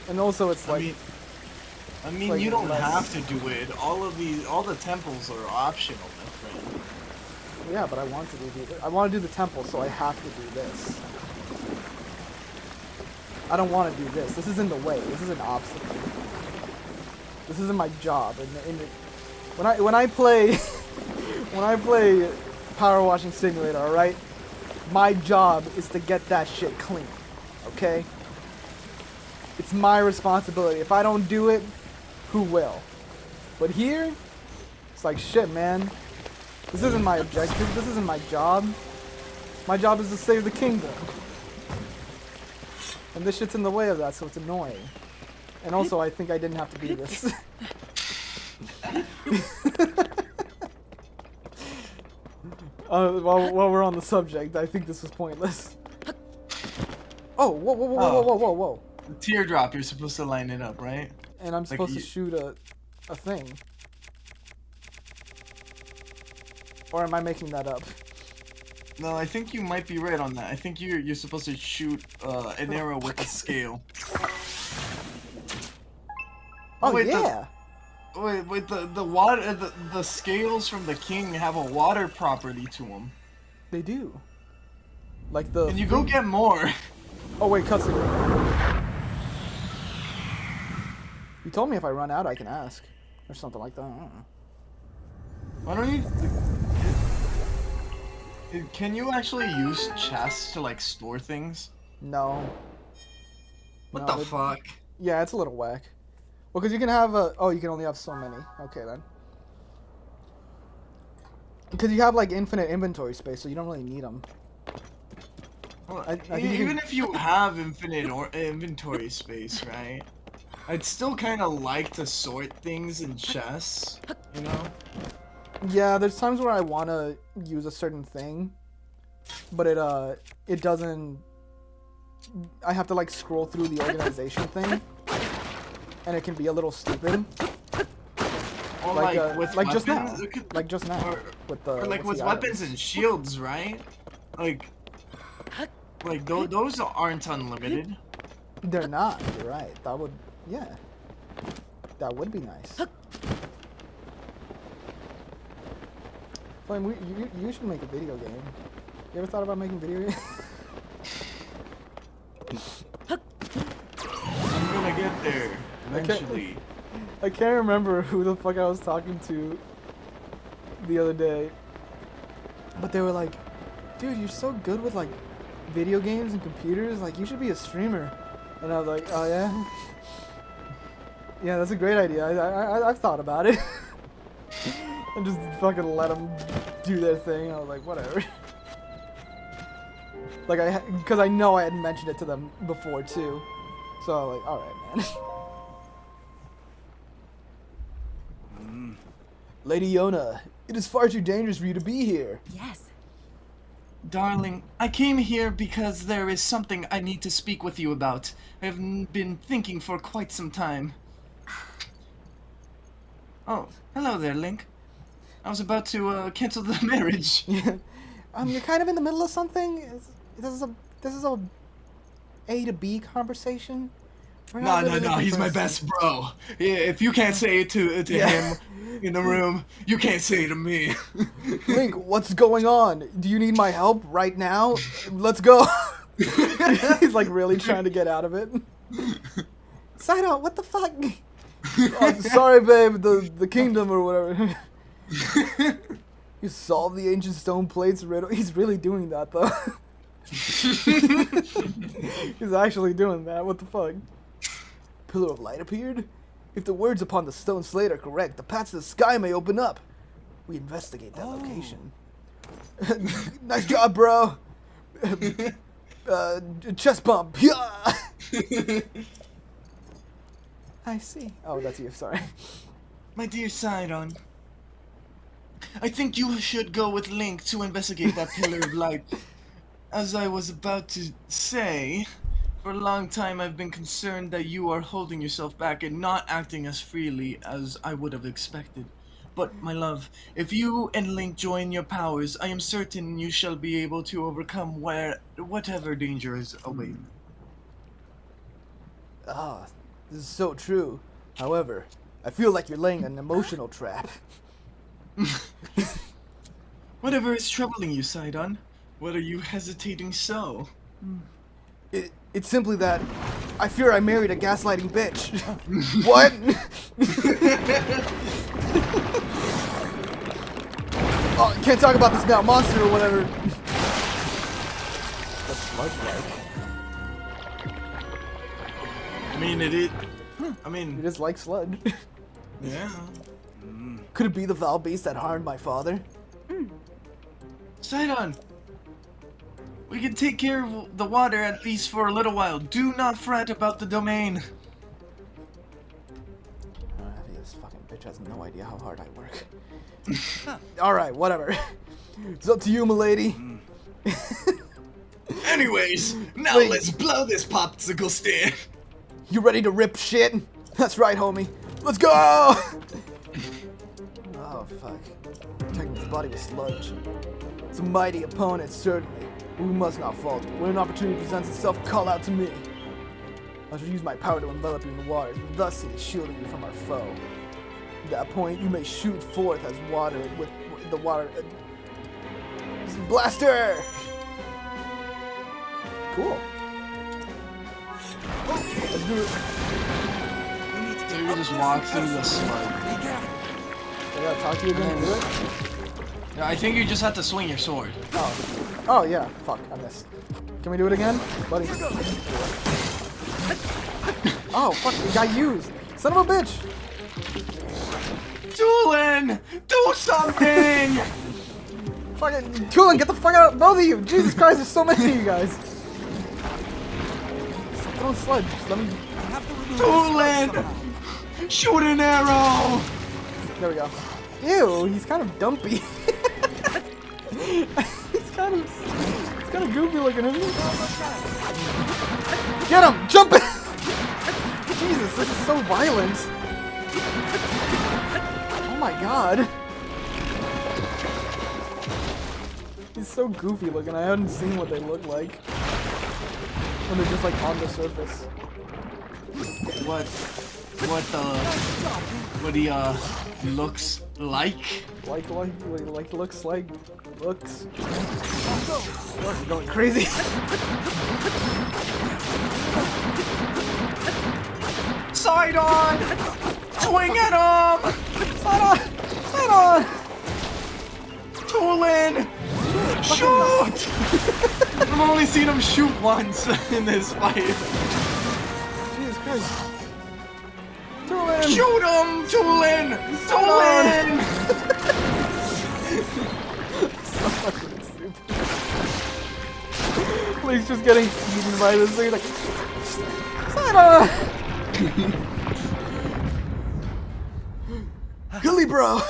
A: And also, it's like...
B: I mean,
A: like
B: you don't
A: less-
B: have to do it. All the temples are optional, my friend.
A: Yeah, but I want to do the... I want to do the temple, so I have to do this. I don't want to do this. This is in the way. This is an obstacle. This isn't my job. When I play when I play Power Washing Simulator, all right, my job is to get that shit clean. Okay? It's my responsibility. If I don't do it, who will? But here, it's like shit, man. This isn't my objective. This isn't my job. My job is to save the kingdom. And this shit's in the way of that, so it's annoying. And also, I think I didn't have to do this. While we're on the subject, I think this was pointless. Oh, whoa, whoa, whoa, whoa, whoa, whoa, whoa.
B: The teardrop, you're supposed to line it up, right?
A: And I'm supposed to
B: you-
A: shoot a thing. Or am I making that up?
B: No, I think you might be right on that. I think you're supposed to shoot an arrow with a scale.
A: Oh,
B: wait,
A: yeah!
B: Wait, the water, the scales from the king have a water property to them.
A: They do. Like the...
B: And you go get more.
A: Oh, wait, cutscene. You told me if I run out, I can ask. Or something like that. I don't know.
B: Why don't you? Can you actually use chests to like store things?
A: No.
B: What
A: No,
B: the fuck?
A: Yeah, it's a little whack. Well, because you can have a... Oh, you can only have so many. Okay, then. Because you have, like, infinite inventory space, so you don't really need them.
B: Well,
A: I think you
B: even
A: can-
B: if you have infinite inventory space, right? I'd still kind of like to sort things in chests, you know?
A: Yeah, there's times where I want to use a certain thing, but it doesn't... I have to, like, scroll through the organization thing, and it can be a little stupid.
B: Or with
A: like just now,
B: weapons? It could-
A: like just now,
B: or-
A: with the
B: Or like
A: what's
B: with
A: the
B: weapons
A: items.
B: and shields, right? Like those aren't unlimited.
A: They're not. You're right. That would, yeah, that would be nice. Flame, you should make a video game. You ever thought about making video games?
B: I'm gonna get there eventually.
A: I can't remember who the fuck I was talking to the other day, but they were like, "Dude, you're so good with like video games and computers. Like, you should be a streamer." And I was like, "Oh yeah, yeah, that's a great idea. I've thought about it." And just fucking let them do their thing. I was like, whatever. Like because I know I had mentioned it to them before too, so I was like, all right, man. Lady Yona, it is far too dangerous for you to be here.
E: Yes.
B: Darling, I came here because there is something I need to speak with you about. I have been thinking for quite some time. Oh, hello there, Link. I was about to cancel the marriage.
A: You're kind of in the middle of something. This is a A to B conversation. We're not really
B: No,
A: looking
B: he's
A: for
B: my
A: a-
B: best bro. Yeah, if you can't say it to
A: Yeah.
B: him in the room, you can't say it to me.
A: Link, what's going on? Do you need my help right now? Let's go. He's like really trying to get out of it. Saito, what the fuck? Oh, sorry, babe. The kingdom or whatever. You solved the ancient stone plates riddle. He's really doing that though. He's actually doing that. What the fuck? Pillar of light appeared? If the words upon the stone slate are correct, the path to the sky may open up. We investigate that location. Nice job, bro. Chest bump. I see. Oh, that's you. Sorry.
B: My dear Sidon, I think you should go with Link to investigate that pillar of light. As I was about to say, for a long time I've been concerned that you are holding yourself back and not acting as freely as I would have expected. But, my love, if you and Link join your powers, I am certain you shall be able to overcome whatever danger is awaiting.
A: Ah, this is so true. However, I feel like you're laying an emotional trap.
B: Whatever is troubling you, Sidon? What are you hesitating so?
A: It's simply that I fear I married a gaslighting bitch. What? Oh, can't talk about this now. Monster or whatever. That's sludge-like.
B: I mean, it
A: You just like sludge.
B: yeah.
A: Could it be the Val beast that harmed my father?
B: Sidon! We can take care of the water at least for a little while. Do not fret about the domain.
A: This fucking bitch has no idea how hard I work. Alright, whatever. It's up to you, milady.
B: Anyways, now
A: Wait.
B: let's blow this popsicle stand.
A: You ready to rip shit? That's right, homie. Let's go! Oh, fuck. Protecting his body with sludge. It's a mighty opponent, certainly. But we must not falter. When an opportunity presents itself, call out to me. I shall use my power to envelop you in the water, thusly shielding you from our foe. At that point, you may shoot forth as water with the water. Blaster! Cool. Let's do it.
B: So you just walk through the sludge.
A: I gotta talk to you again to do it?
B: I think you just have to swing your sword.
A: Oh. Oh, yeah. Fuck, I missed. Can we do it again? Buddy. Oh, fuck, it got used. Son of a bitch.
B: Doolin! Do something!
A: Fucking, Tulin, get the fuck out. Both of you. Jesus Christ, there's so many of you guys. Stop throwing sludge. Just let me.
B: Doolin! Shoot an arrow!
A: There we go. Ew, he's kind of dumpy. He's kind of goofy looking, isn't he? Get him! Jump it! Jesus, this is so violent. my god. He's so goofy looking. I hadn't seen what they look like when they're just like on the surface.
B: What he looks like?
A: Like looks like looks. We're going crazy.
B: Side on! Swing at him!
A: Side on! Side on!
B: Tulin! Shoot! I've only seen him shoot once in this fight.
A: Jesus Christ. Tulin!
B: Shoot him, Tulin! Tulin!
A: So fucking stupid. Like, he's just getting eaten by this thing. Like, side on! Hilly, bro!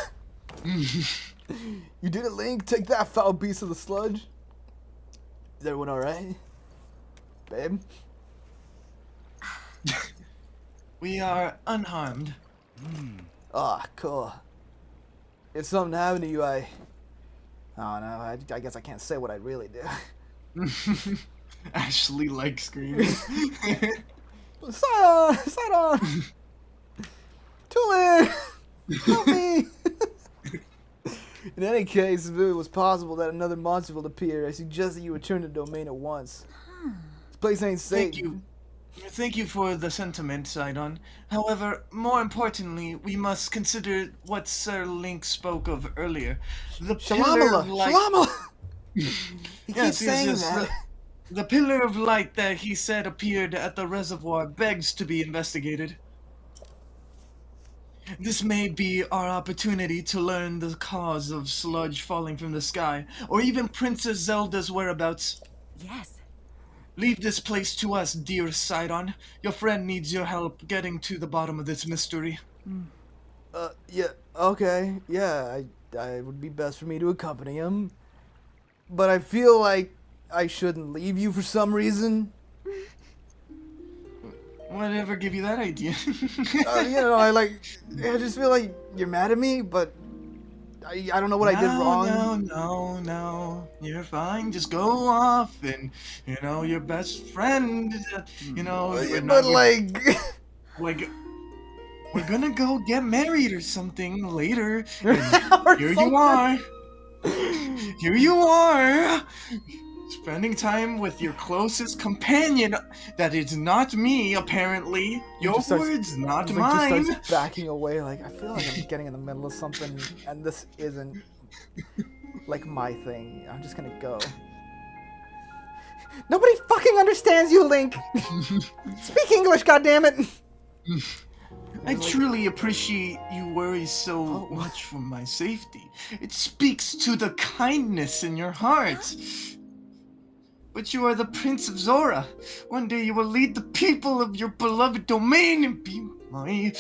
A: You did it, Link. Take that, foul beast of the sludge. Is everyone alright? Babe?
B: We are unharmed.
A: Ah, cool. If something happened to you, I don't know. I guess I can't say what I'd really do.
B: Ashley like screaming.
A: Side on! Side on! Tulin! Help me! In any case, if it was possible that another monster will appear, I suggest that you return to the domain at once. This place ain't safe.
B: Thank you. Thank you for the sentiment, Sidon. However, more importantly, we must consider what Sir Link spoke of earlier. The pillar of
A: Shalamala!
B: light.
A: Shalamala! He keeps
B: Yes,
A: saying
B: yes,
A: that.
B: The pillar of light that he said appeared at the reservoir begs to be investigated. This may be our opportunity to learn the cause of sludge falling from the sky, or even Princess Zelda's whereabouts.
E: Yes.
B: Leave this place to us, dear Sidon. Your friend needs your help getting to the bottom of this mystery.
A: Yeah, okay. Yeah, I would be best for me to accompany him. But I feel like I shouldn't leave you for some reason.
B: Whatever gave you that idea?
A: You know, I just feel like you're mad at me, but I don't know what I did wrong.
B: No. You're fine. Just go off and, your best friend,
A: But like,
B: like, we're gonna go get married or something later.
A: or
B: Here
A: something.
B: you are. Here you are. Spending time with your closest companion. That is not me, apparently. Your
A: just starts-
B: words, not
A: Just
B: mine.
A: starts backing away. Like, I feel like I'm getting in the middle of something, and this isn't like my thing. I'm just gonna go. Nobody fucking understands you, Link. Speak English, goddammit.
B: I truly appreciate you worry so much for my safety. It speaks to the kindness in your heart. But you are the Prince of Zora. One day you will lead the people of your beloved domain and be my...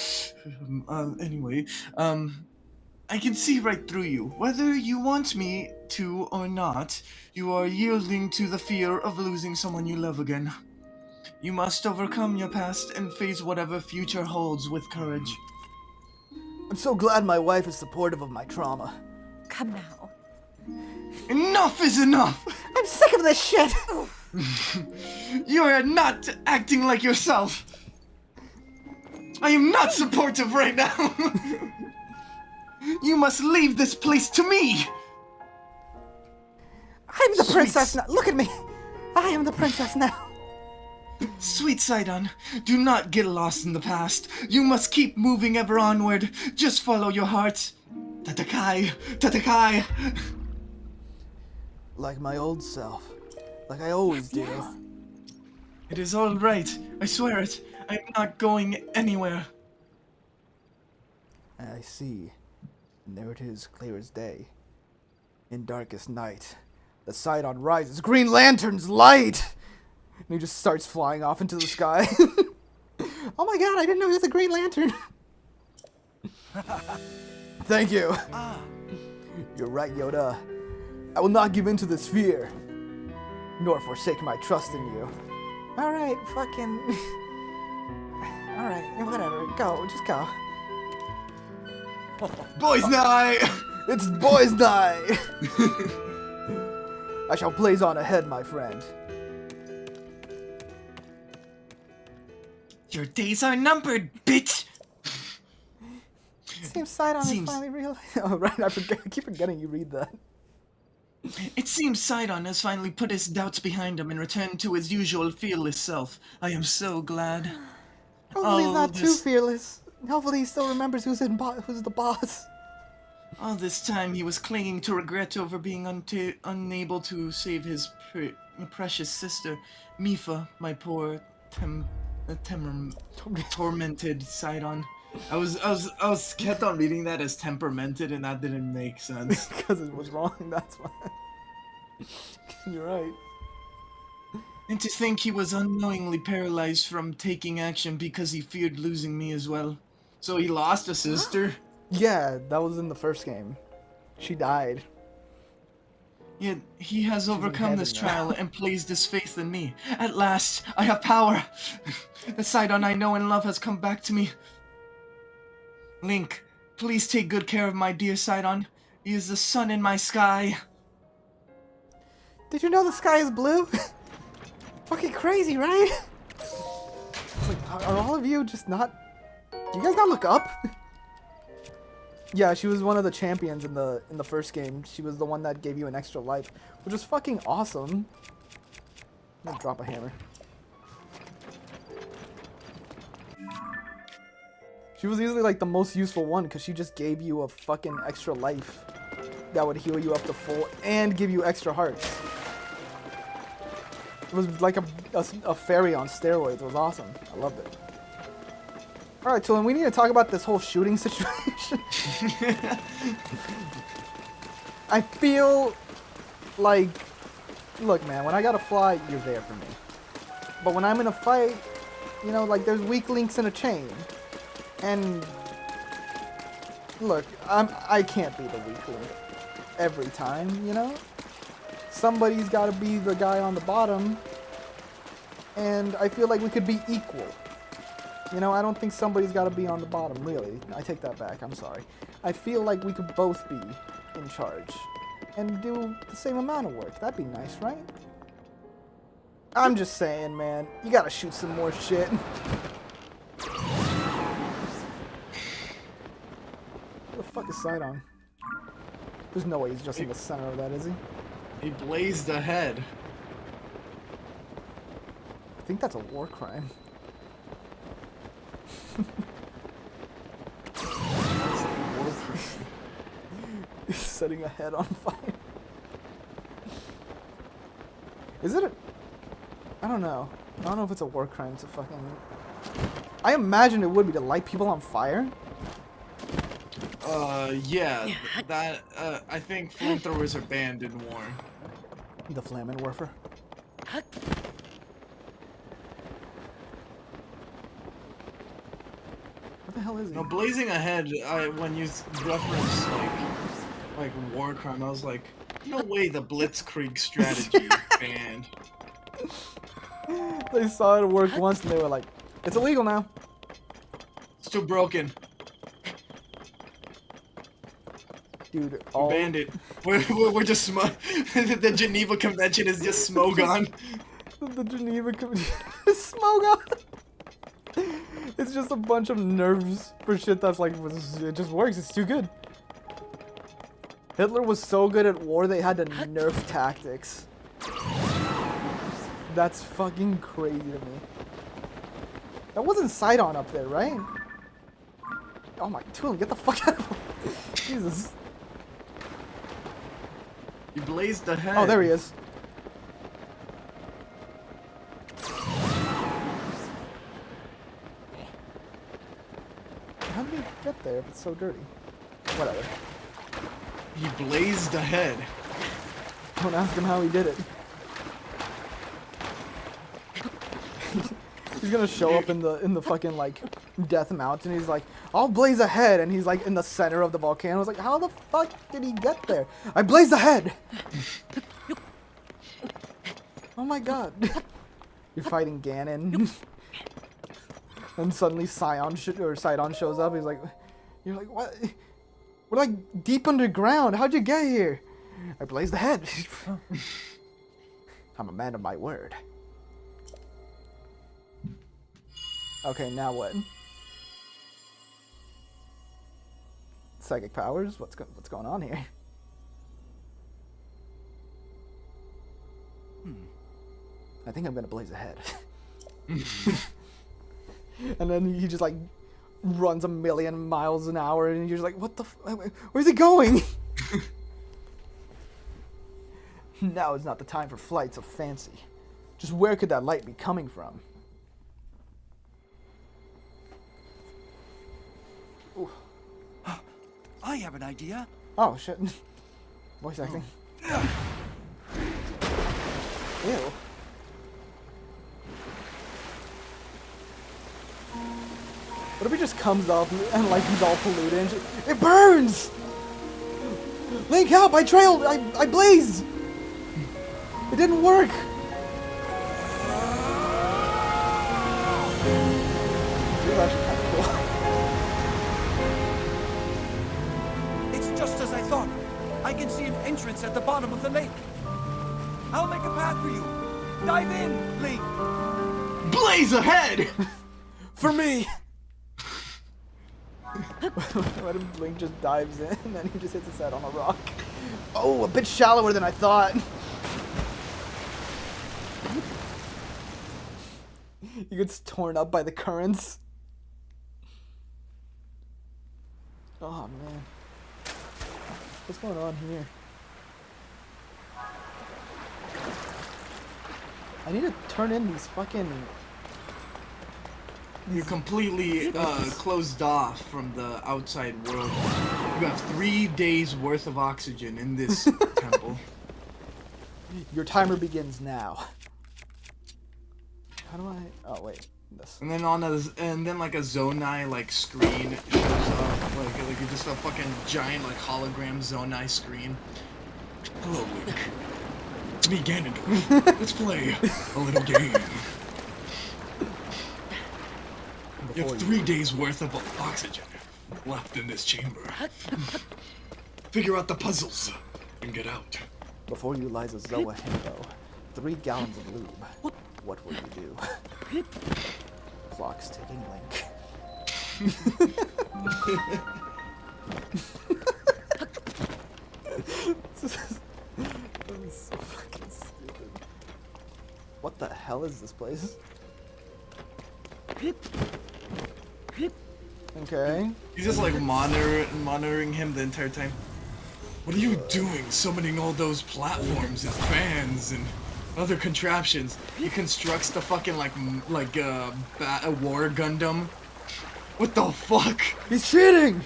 B: Anyway, I can see right through you. Whether you want me to or not, you are yielding to the fear of losing someone you love again. You must overcome your past and face whatever future holds with courage.
A: I'm so glad my wife is supportive of my trauma.
E: Come now.
B: Enough is enough!
A: I'm sick of this shit.
B: You are not acting like yourself. I am not supportive right now. You must leave this place to me.
A: I'm the
B: Sweet.
A: princess now. Look at me. I am the princess now.
B: Sweet Sidon, do not get lost in the past. You must keep moving ever onward. Just follow your heart. Tatakai, Tatakai.
A: Like my old self. Like I always do.
E: Yes.
B: It is all right. I swear it. I am not going anywhere.
A: I see. And there it is, clear as day. In darkest night, the Sidon rises. Green Lantern's light! And he just starts flying off into the sky. Oh my god, I didn't know he was a Green Lantern. Thank you. You're right, Yoda. I will not give in to this fear, nor forsake my trust in you. Alright, fucking... Alright, whatever. Go, just go.
B: Boys night!
A: It's boys' night! I shall blaze on ahead, my friend.
B: Your days are numbered, bitch!
A: Seems Sidon has
B: Seems-
A: finally realized. Oh, right, I keep forgetting you read that.
B: It seems Sidon has finally put his doubts behind him and returned to his usual fearless self. I am so glad.
A: Hopefully he's
B: Oh,
A: not too
B: this-
A: fearless. Hopefully he still remembers who's the boss.
B: All this time he was clinging to regret over being unable to save his precious sister, Mifa, my poor tormented Sidon. I was kept on reading that as temperamented, and that didn't make sense.
A: Because it was wrong, that's why. You're right.
B: And to think he was unknowingly paralyzed from taking action because he feared losing me as well. So he lost a sister?
A: Yeah, that was in the first game. She died.
B: Yet he has overcome this
A: heaven now.
B: trial and placed his faith in me. At last, I have power! The Sidon I know and love has come back to me. Link, please take good care of my dear Sidon. He is the sun in my sky.
A: Did you know the sky is blue? Fucking crazy, right? Like, are all of you just not... Do you guys not look up? Yeah, she was one of the champions in the first game. She was the one that gave you an extra life, which is fucking awesome. I'm gonna drop a hammer. She was easily like the most useful one because she just gave you a fucking extra life that would heal you up to full and give you extra hearts. It was like a fairy on steroids. It was awesome. I loved it. Alright, so we need to talk about this whole shooting situation. I feel like... Look, man, when I gotta fly, you're there for me. But when I'm in a fight, you know, like, there's weak links in a chain. And... Look, I can't be the weak link every time, you know? Somebody's gotta be the guy on the bottom. And I feel like we could be equal. You know, I don't think somebody's got to be on the bottom, really. I take that back, I'm sorry. I feel like we could both be in charge and do the same amount of work. That'd be nice, right? I'm just saying, man. You gotta shoot some more shit. Where the fuck is Sidon? There's no way he's just in the center of that, is he?
B: He blazed ahead.
A: I think that's a war crime. He's setting a head on fire. Is it a... I don't know. I don't know if it's a war crime to fucking... I imagine it would be to light people on fire.
B: Yeah, that, I think flamethrowers are banned in war.
A: The Flammenwerfer. What the hell is he?
B: No, blazing ahead, when you reference, like war crime, I was like, no way the Blitzkrieg strategy is banned.
A: They saw it work once and they were like, it's illegal now.
B: It's too broken.
A: Dude, all...
B: Banned it. We're just the Geneva Convention is just Smogon.
A: The Geneva Convention is Smogon. It's just a bunch of nerves for shit that's like, it just works, it's too good. Hitler was so good at war, they had to nerf tactics. That's fucking crazy to me. That wasn't Sidon up there, right? Oh my, Tulin, get the fuck out of here. Jesus.
B: He blazed ahead.
A: Oh, there he is. How did he get there if it's so dirty? Whatever.
B: He blazed ahead.
A: Don't ask him how he did it. He's gonna show up in the fucking like Death Mountain. He's like, I'll blaze ahead, and he's like in the center of the volcano. I was like, how the fuck did he get there? I blazed ahead. Oh my god. You're fighting Ganon. And suddenly Sidon shows up. He's like, you're like, what? We're like deep underground. How'd you get here? I blazed ahead. I'm a man of my word. Okay, now what? Psychic powers? What's going on here? I think I'm gonna blaze ahead. And then he just like runs 1,000,000 miles an hour, and you're just like, what the? Where's he going? Now is not the time for flights of fancy. Just where could that light be coming from? Ooh.
C: I have an idea.
A: Oh shit. Voice acting. Ew. What if he just comes up and like he's all polluted and just, it burns! Link, help! I trailed! I blazed! It didn't work! This is actually kind of cool.
C: It's just as I thought. I can see an entrance at the bottom of the lake. I'll make a path for you. Dive in, Link.
B: Blaze ahead!
A: For me! What if Link just dives in and then he just hits his head on a rock? Oh, a bit shallower than I thought. He gets torn up by the currents. Oh man. What's going on here? I need to turn in these fucking...
B: You're completely closed off from the outside world. You have 3 days worth of oxygen in this temple.
A: Your timer begins now. How do I... Oh, wait. This.
B: And then like a Zonai like screen shows up, like just a fucking giant like hologram Zonai screen. Hello, Link. It's me, Ganondorf. Let's play a little game. You have 3 days worth of oxygen left in this chamber. Figure out the puzzles and get out.
A: Before you lies a Zoa Himbo, 3 gallons of lube. What will you do? Clock's ticking, Link. This is so fucking stupid. What the hell is this place? Okay.
B: He's just like monitoring him the entire time. What are you doing, summoning all those platforms and fans and other contraptions? He constructs the fucking like a war Gundam. What the fuck?
A: He's cheating!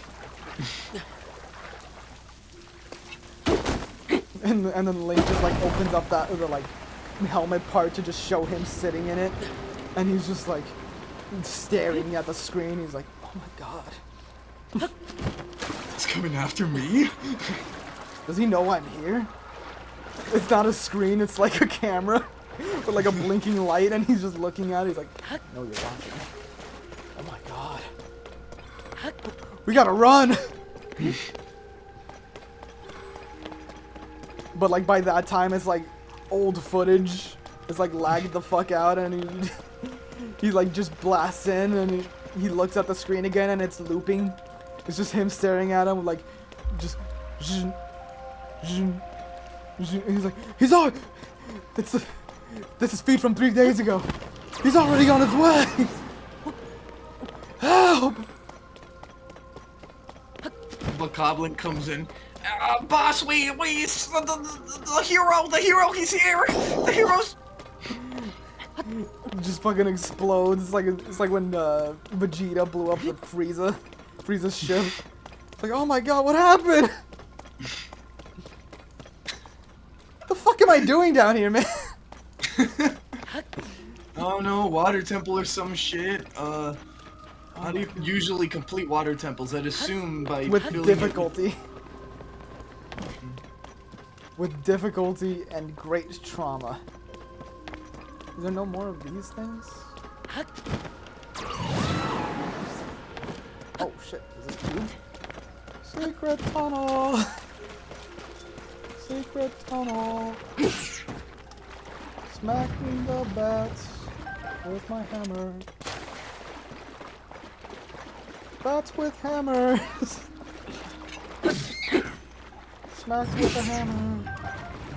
A: and then Link just like opens up the like helmet part to just show him sitting in it, and he's just like staring at the screen. He's like, oh my god.
B: It's coming after me?
A: Does he know I'm here? It's not a screen, it's like a camera with like a blinking light, and he's just looking at it. He's like, no, you're watching. Oh my god. We gotta run! But like by that time, it's like old footage. It's like lagged the fuck out, and he like just blasts in, and he looks at the screen again, and it's looping. It's just him staring at him, like just. He's like, he's on. This is feed from 3 days ago. He's already on his way. Help!
B: Bokoblin comes in. Boss, the hero, he's here. The hero's.
A: Just fucking explodes. It's like when Vegeta blew up the Frieza's ship. It's like, oh my god, what happened? What the fuck am I doing down here, man?
B: Oh no, water temple or some shit. How do you usually complete water temples? I'd assume by
A: With
B: filling
A: difficulty. With difficulty and great trauma. Is there no more of these things? Oh shit, is this 2? Secret tunnel. Secret tunnel. Smacking the bats with my hammer. Bats with hammers. Smacks with a hammer.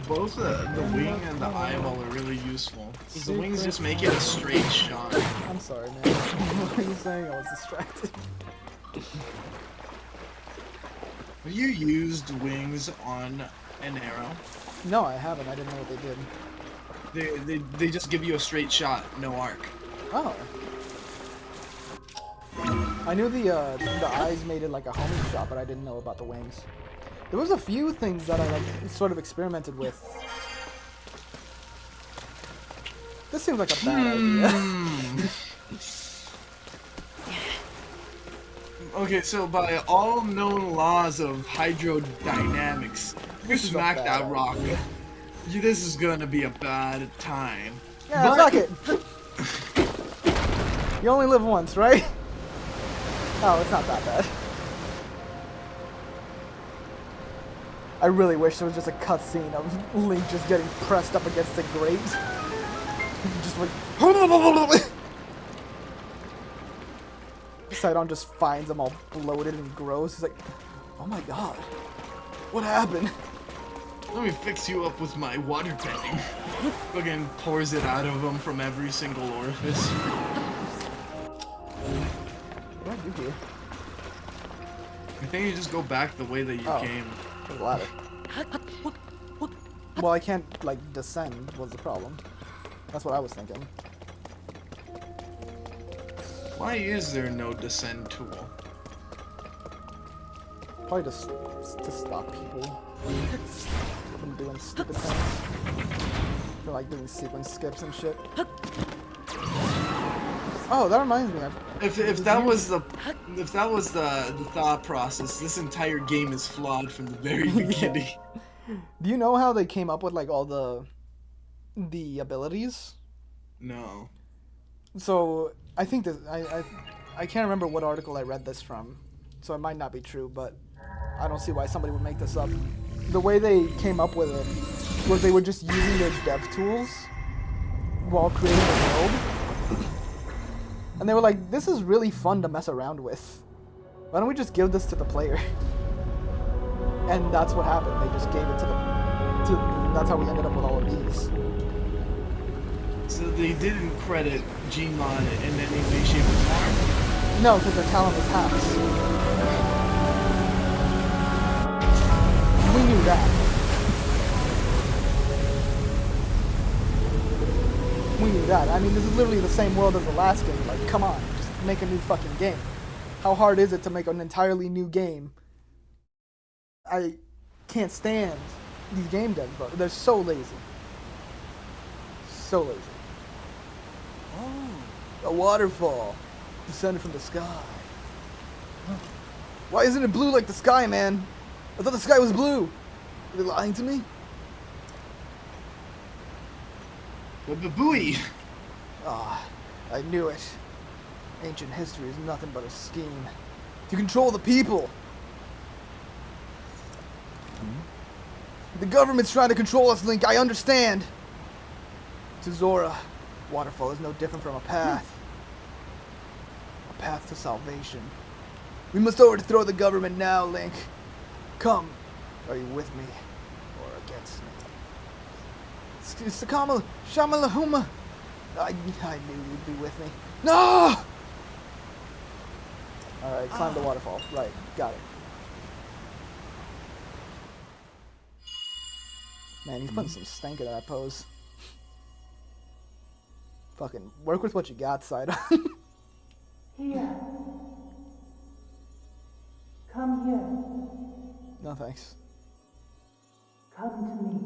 B: Both the wing and the eyeball are really useful. The wings just make it a straight shot.
A: I'm sorry, man. What were you saying? I was distracted.
B: Have you used wings on an arrow?
A: No, I haven't. I didn't know what they did.
B: They just give you a straight shot, no arc.
A: Oh. I knew the eyes made it like a homing shot, but I didn't know about the wings. There was a few things that I like sort of experimented with. This seems like a bad idea.
B: Okay, so by all known laws of hydrodynamics, if you
A: This is a
B: smack
A: bad
B: that rock,
A: idea.
B: this is gonna be a bad time.
A: Yeah, fuck it. You only live once, right? Oh, it's not that bad. I really wish there was just a cutscene of Link just getting pressed up against the grate. Just like... Sidon just finds him all bloated and gross. He's like, oh my god. What happened?
B: Let me fix you up with my water petting. Fucking pours it out of him from every single orifice.
A: What did you do?
B: I think you just go back the way that you
A: Oh.
B: came.
A: There's a ladder. Well, I can't, like, descend was the problem. That's what I was thinking.
B: Why is there no descend tool?
A: Probably just to stop people from doing stupid things. For like doing sequence skips and shit. Oh, that reminds me.
B: If that was the thought process, this entire game is flawed from the very beginning.
A: Do you know how they came up with like all the abilities?
B: No.
A: So I think this I can't remember what article I read this from, so it might not be true, but I don't see why somebody would make this up. The way they came up with it was they were just using their dev tools while creating the world. And they were like, this is really fun to mess around with. Why don't we just give this to the player? And that's what happened. They just gave it to that's how we ended up with all of these.
B: So they didn't credit Gmod in any way, shape, or form?
A: No, because they're talentless hacks. We knew that. We knew that. I mean, this is literally the same world as the last game. Like, come on, just make a new fucking game. How hard is it to make an entirely new game? I can't stand these game devs, bro. They're so lazy. So lazy. Oh, a waterfall descended from the sky. Why isn't it blue like the sky, man? I thought the sky was blue. Are they lying to me?
B: The buoy!
A: Ah, I knew it. Ancient history is nothing but a scheme to control the people. The government's trying to control us, Link. I understand. To Zora, waterfall is no different from a path. A path to salvation. We must overthrow the government now, Link. Come. Are you with me or against me? Sakama, Shamalahuma. I knew you'd be with me. No! Alright, climb the waterfall. Right, got it. Man, he's putting some stank in that pose. Fucking work with what you got, Sidon.
E: Here. Come here.
A: No thanks.
E: Come to me.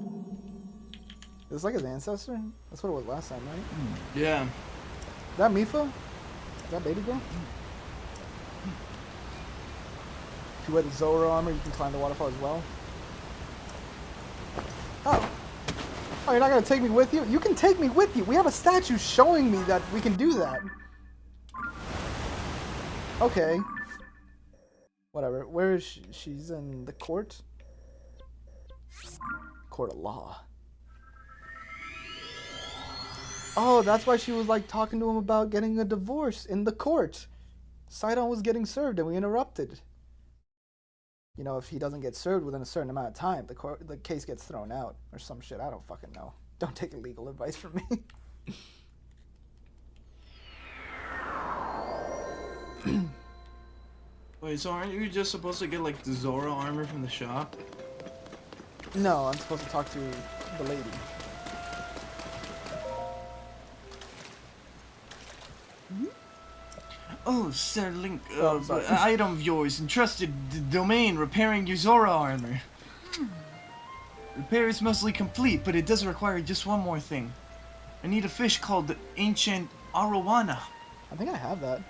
A: Is this like his ancestor? That's what it was last time, right?
B: Yeah.
A: Is that Mifa? Is that baby girl? If you wear the Zora armor, you can climb the waterfall as well. Oh. Oh, you're not gonna take me with you? You can take me with you. We have a statue showing me that we can do that. Okay. Whatever. Where is she? She's in the court? Court of law. Oh, that's why she was like talking to him about getting a divorce in the court. Sidon was getting served and we interrupted. You know, if he doesn't get served within a certain amount of time, the case gets thrown out or some shit. I don't fucking know. Don't take legal advice from me.
B: Wait, so aren't you just supposed to get like the Zora armor from the shop?
A: No, I'm supposed to talk to the lady.
B: Oh, Sir Link,
A: Oh, sorry.
B: item of yours, entrusted domain, repairing your Zora armor. Repair is mostly complete, but it does require just one more thing. I need a fish called the Ancient Arowana.
A: I think I have that.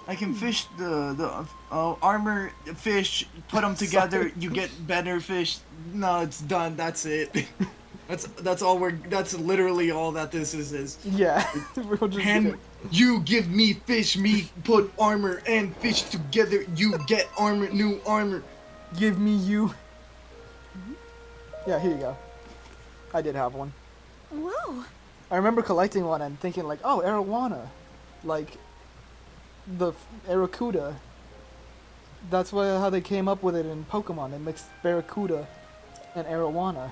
B: I can fish the armor fish, put them together,
A: Sorry.
B: you get better fish. No, it's done. That's it. that's all that's literally all that this is.
A: Yeah. We'll just
B: And
A: get it.
B: you give me fish, me put armor and fish together, you get armor, new armor.
A: Give me you. Yeah, here you go. I did have one.
F: Whoa.
A: I remember collecting one and thinking like, oh, Arowana. Like, the Barracuda. That's how they came up with it in Pokemon. They mixed Barracuda and Arowana.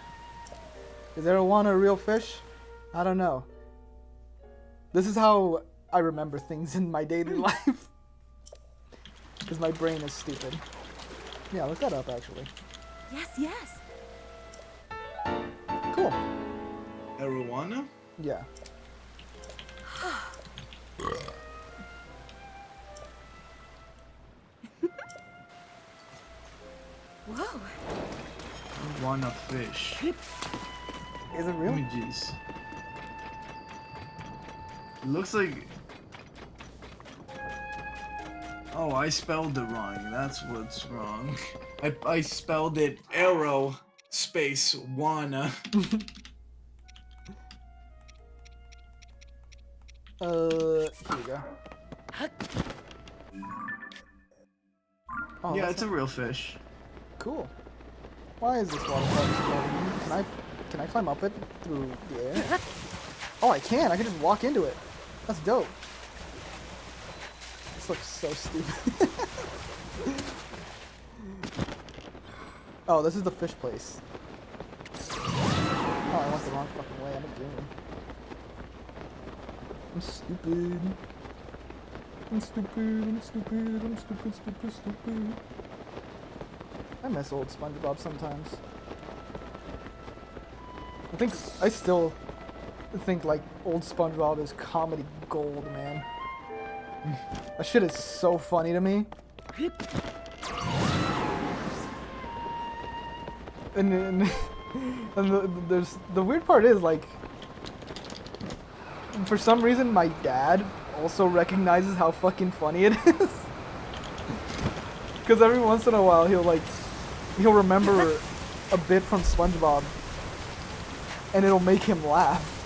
A: Is Arowana a real fish? I don't know. This is how I remember things in my daily life. Because my brain is stupid. Yeah, look that up actually.
F: Yes, yes.
A: Cool.
B: Arowana?
A: Yeah.
F: Whoa.
B: Arowana fish.
A: Is it real?
B: Images. It looks like. Oh, I spelled it wrong. That's what's wrong. I spelled it arrow space wanna.
A: Here you go. Oh,
B: Yeah,
A: that's
B: it's a real fish.
A: cool. Why is this waterfall exploding? Can I climb up it through the air? Oh, I can. I can just walk into it. That's dope. This looks so stupid. Oh, this is the fish place. Oh, I went the wrong fucking way. I'm a goon. I'm stupid. I'm stupid. I'm stupid. I'm stupid. Stupid. Stupid. I miss old SpongeBob sometimes. I still think like old SpongeBob is comedy gold, man. That shit is so funny to me. And there's the weird part is like, for some reason my dad also recognizes how fucking funny it is. Because every once in a while he'll remember a bit from SpongeBob and it'll make him laugh.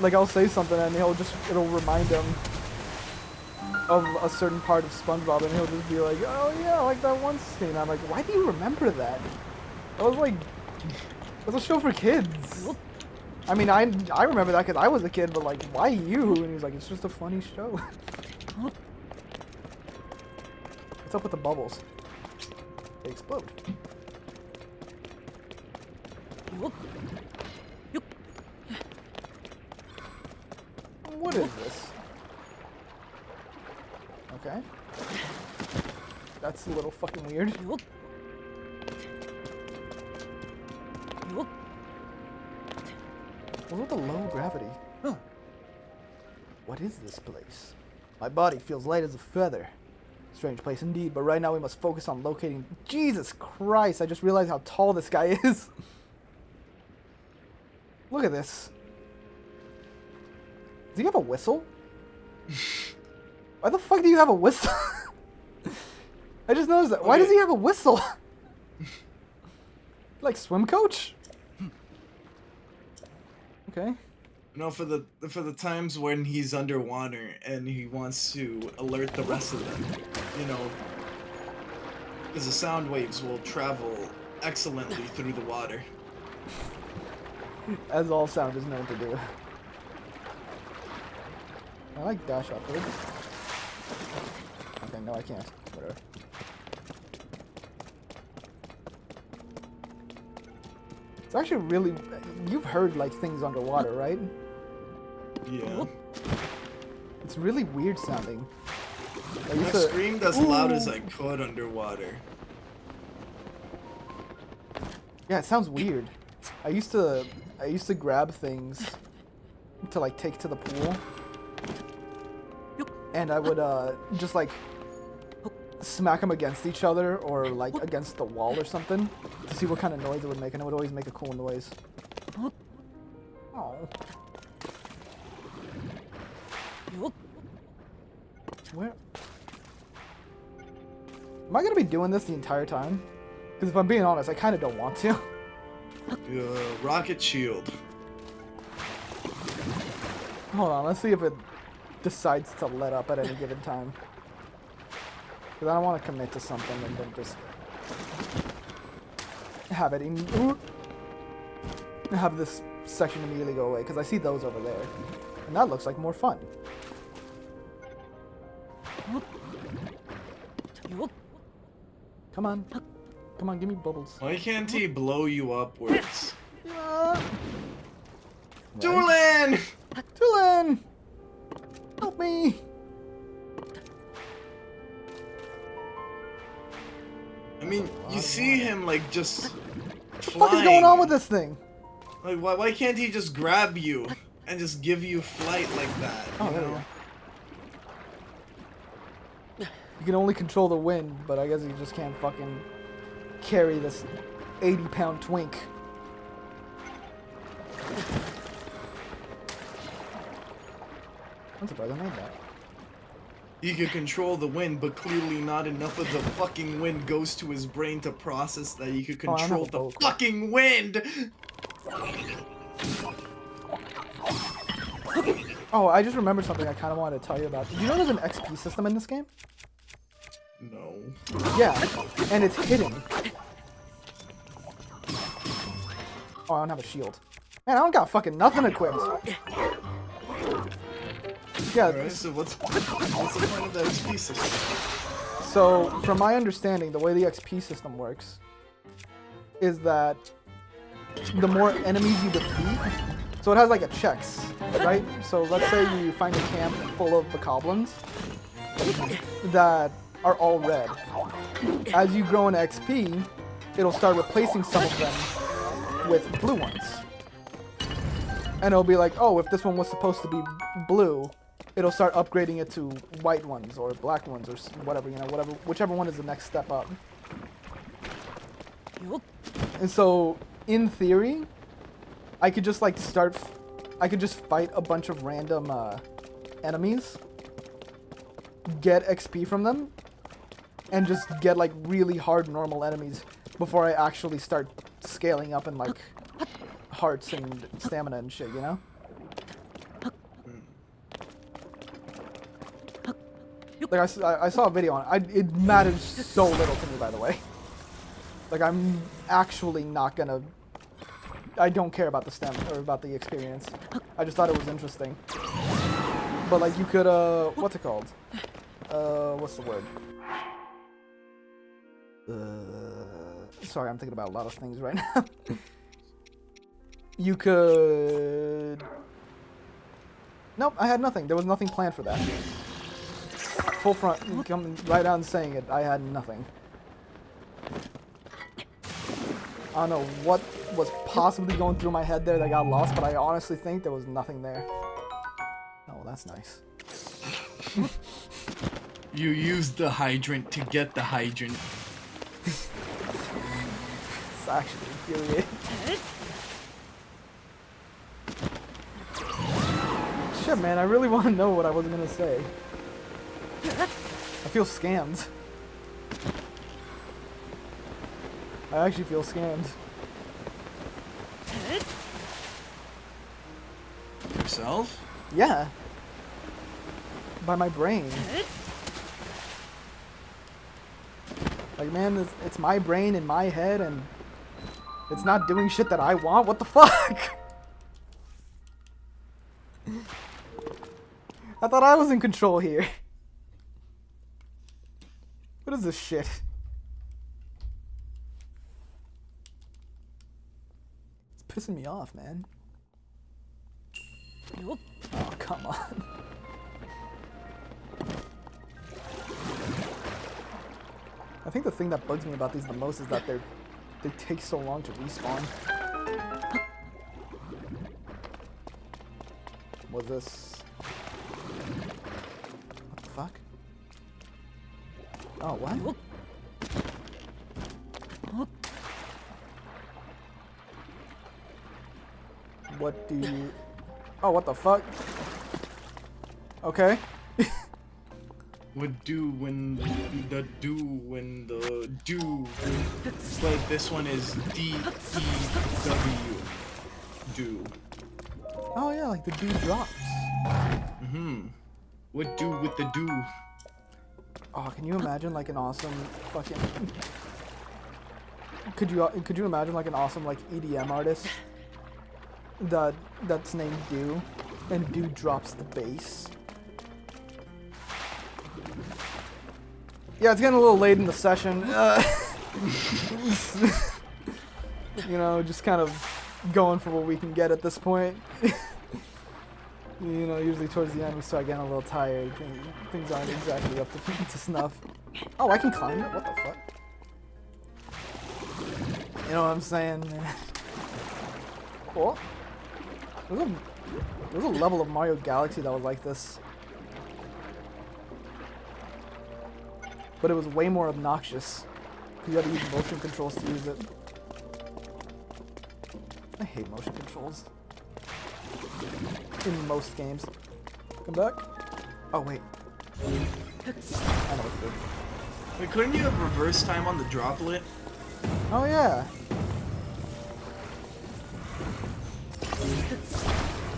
A: Like I'll say something and it'll remind him of a certain part of SpongeBob and he'll just be like, oh yeah, like that one scene. I'm like, why do you remember that? That's a show for kids. I mean, I remember that because I was a kid, but like, why you? And he's like, it's just a funny show. What's up with the bubbles? They explode. What is this? Okay. That's a little fucking weird. What's with the low gravity? Huh. What is this place? My body feels light as a feather. Strange place indeed, but right now we must focus on locating... Jesus Christ, I just realized how tall this guy is. Look at this. Does he have a whistle? Why the fuck do you have a whistle? I just noticed that. Why does he have a whistle? Like swim coach? Okay.
B: No, for the times when he's underwater and he wants to alert the rest of them, you know, Because the sound waves will travel excellently through the water.
A: As all sound is known to do. I like dash upwards. Okay, no I can't. Whatever. It's actually really... You've heard, like, things underwater, right?
B: Yeah.
A: It's really weird sounding. I
B: I
A: used to...
B: screamed as loud as I could underwater.
A: Yeah, it sounds weird. I used to grab things to, like, take to the pool. And I would, just, like, smack them against each other or, like, against the wall or something to see what kind of noise it would make, and it would always make a cool noise. Oh. Where? Am I gonna be doing this the entire time? Because if I'm being honest, I kind of don't want to.
B: Rocket shield.
A: Hold on, let's see if it decides to let up at any given time. Because I don't want to commit to something and then just have it have this section immediately go away. Because I see those over there, and that looks like more fun. Come on, come on, give me bubbles.
B: Why can't he blow you upwards?
A: Right.
B: Julian!
A: Dylan! Help me!
B: I mean, you see him like just
A: What the fuck is going on with this thing?
B: Like, why can't he just grab you and just give you flight like that?
A: Oh,
B: you
A: there we
B: know?
A: go. You can only control the wind, but I guess you just can't fucking carry this 80-pound twink. I'm surprised I made that.
B: He can control the wind, but clearly not enough of the fucking wind goes to his brain to process that he could
A: Oh, I don't
B: control
A: have a
B: the
A: bow.
B: fucking wind!
A: Oh, I just remembered something I kind of wanted to tell you about. Do you know there's an XP system in this game?
B: No.
A: Yeah, and it's hidden. Oh, I don't have a shield. Man, I don't got fucking nothing equipped. Yeah,
B: Alright, so what's the point of the XP system?
A: so from my understanding, the way the XP system works is that the more enemies you defeat, so it has like a checks, right? So let's say you find a camp full of bokoblins that are all red. As you grow in XP, it'll start replacing some of them with blue ones. And it'll be like, oh, if this one was supposed to be blue, it'll start upgrading it to white ones or black ones or whatever, you know, whichever one is the next step up. And so, in theory, I could just like I could just fight a bunch of random enemies, get XP from them, and just get like really hard normal enemies before I actually start scaling up in like hearts and stamina and shit, you know? Like I saw a video on it. It matters so little to me, by the way. Like I'm actually not gonna. I don't care about the stem or about the experience. I just thought it was interesting. But like you could what's it called? What's the word? Sorry, I'm thinking about a lot of things right now. You could. Nope, I had nothing. There was nothing planned for that. Full front, coming right out and saying it, I had nothing. I don't know what was possibly going through my head there that got lost, but I honestly think there was nothing there. Oh, that's nice.
B: You used the hydrant to get the hydrant.
A: It's actually infuriating. Shit, man, I really want to know what I was gonna say. I feel scammed. I actually feel scammed.
B: Yourself?
A: Yeah. By my brain. Like, man, it's my brain in my head, and it's not doing shit that I want. What the fuck? I thought I was in control here. What is this shit? It's pissing me off, man. Oh, come on. I think the thing that bugs me about these the most is that they take so long to respawn. Was this... What the fuck? Oh, what? What do you... Oh, what the fuck? Okay.
B: Would do when the do. But this one is D-E-W. Do.
A: Oh yeah, like the dude drops.
B: What do with the do?
A: Oh, can you imagine like an awesome fucking... Could you imagine like an awesome like EDM artist that's named Do, and Do drops the bass? Yeah, it's getting a little late in the session. You know, just kind of going for what we can get at this point. You know, usually towards the end we start getting a little tired. Things aren't exactly up to snuff. Oh, I can climb it? What the fuck? You know what I'm saying, man? Cool. There's a level of Mario Galaxy that was like this. But it was way more obnoxious. Because you had to use motion controls to use it. I hate motion controls. In most games. Come back. Oh, wait. I know what to do.
B: Wait, couldn't you have reverse time on the droplet?
A: Oh, yeah.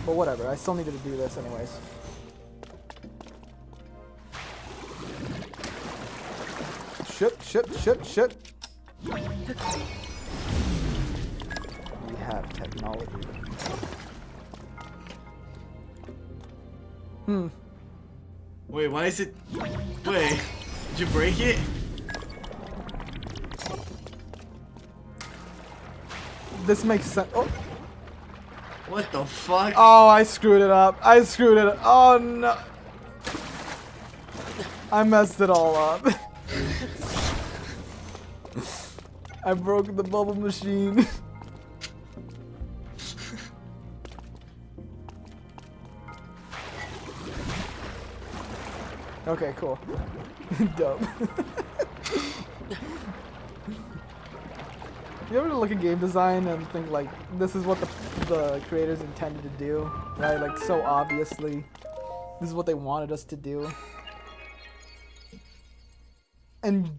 A: But whatever, I still needed to do this anyways. Shit. We have technology.
B: Wait, why is it... Wait, did you break it?
A: This makes sense. Oh.
B: What the fuck?
A: Oh, I screwed it up. Oh, no. I messed it all up. I broke the bubble machine. Okay, cool. Dope. You ever look at game design and think like, this is what the creators intended to do, right? Like, so obviously, this is what they wanted us to do. And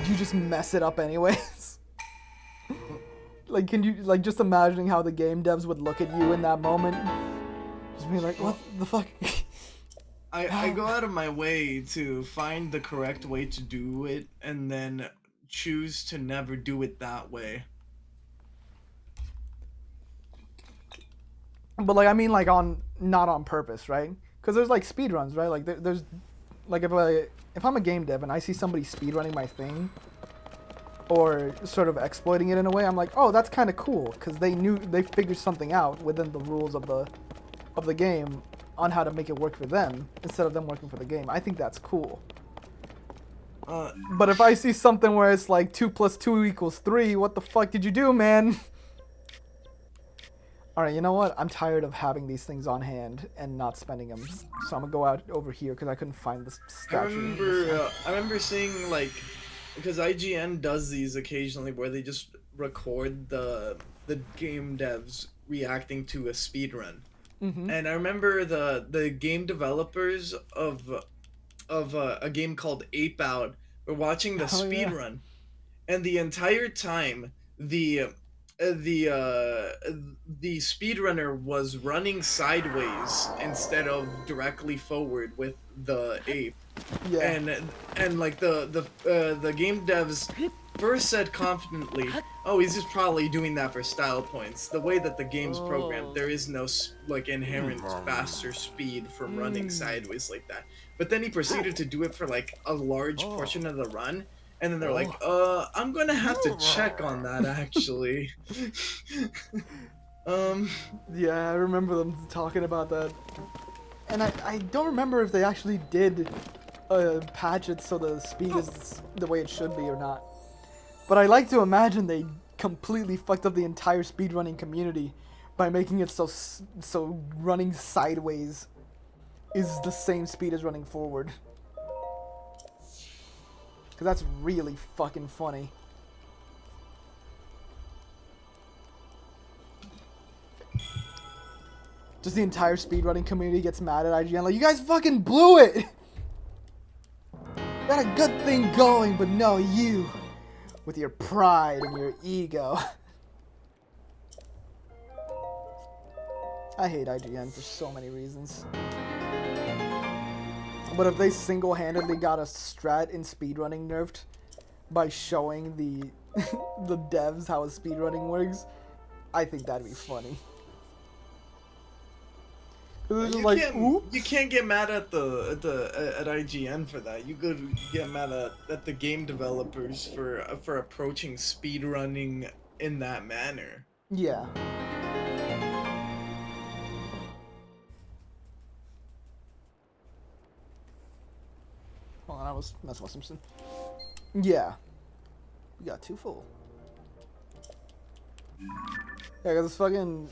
A: you just mess it up anyways. Like, can you, like, just imagining how the game devs would look at you in that moment? Just be like, what the fuck?
B: I go out of my way to find the correct way to do it, and then choose to never do it that way.
A: But like, I mean, like not on purpose, right? Because there's like speedruns, right? Like there's like if I'm a game dev and I see somebody speedrunning my thing, or sort of exploiting it in a way, I'm like, oh, that's kind of cool, because they figured something out within the rules of the game on how to make it work for them instead of them working for the game. I think that's cool. But if I see something where it's like 2 + 2 = 3, what the fuck did you do, man? Alright, you know what? I'm tired of having these things on hand and not spending them. So I'm gonna go out over here because I couldn't find the statue.
B: I remember seeing, like, because IGN does these occasionally where they just record the game devs reacting to a speedrun. And I remember the game developers of a game called Ape Out were watching the speedrun, and the entire time the speedrunner was running sideways instead of directly forward with the ape.
A: Yeah.
B: And like the game devs first said confidently, oh, he's just probably doing that for style points. The way that the game's programmed, there is no like inherent faster speed from running sideways like that. But then he proceeded to do it for like a large portion of the run, and then they're like, I'm gonna have to check on that actually.
A: Yeah, I remember them talking about that. And I don't remember if they actually did patch it so the speed is the way it should be or not. But I like to imagine they completely fucked up the entire speedrunning community by making it so running sideways is the same speed as running forward. Because that's really fucking funny. Just the entire speedrunning community gets mad at IGN, like, you guys fucking blew it! Got a good thing going, but no, you, with your pride and your ego. I hate IGN for so many reasons. But if they single-handedly got a strat in speedrunning nerfed by showing the the devs how speedrunning works, I think that'd be funny.
B: You can't get mad at at IGN for that. You could get mad at the game developers for approaching speedrunning in that manner.
A: Yeah. Hold on, I was messing with Simpson. Yeah. We got too full. Yeah, cause it's fucking.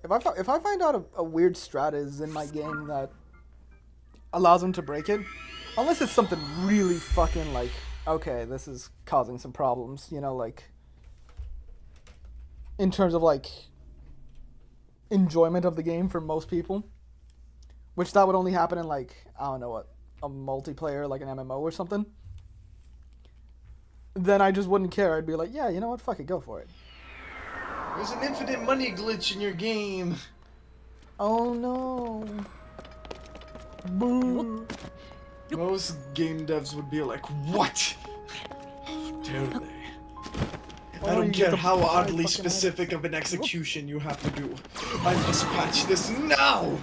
A: If I find out a weird strat is in my game that allows them to break it, unless it's something really fucking like, okay, this is causing some problems, you know, like in terms of like enjoyment of the game for most people, which that would only happen in like, I don't know what, a multiplayer, like an MMO or something, then I just wouldn't care. I'd be like, yeah, you know what, fuck it, go for it.
B: There's an infinite money glitch in your game.
A: Oh no. Boo.
B: Most game devs would be like, what? How dare they? I don't care how oddly specific of an execution you have to do. I must patch this now!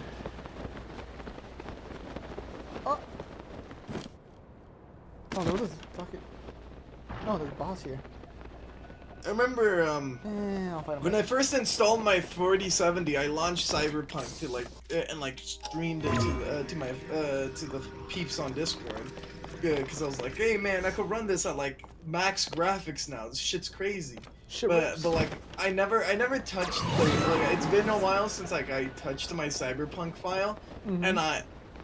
A: Oh, there was fucking. Oh, there's a boss here.
B: I remember,
A: I'll fight him
B: when
A: later.
B: I first installed my 4070, I launched Cyberpunk to and streamed it to the peeps on Discord, because I was like, hey man, I could run this at like max graphics now. This shit's crazy. But like I never touched like it's been a while since like I touched my Cyberpunk file, and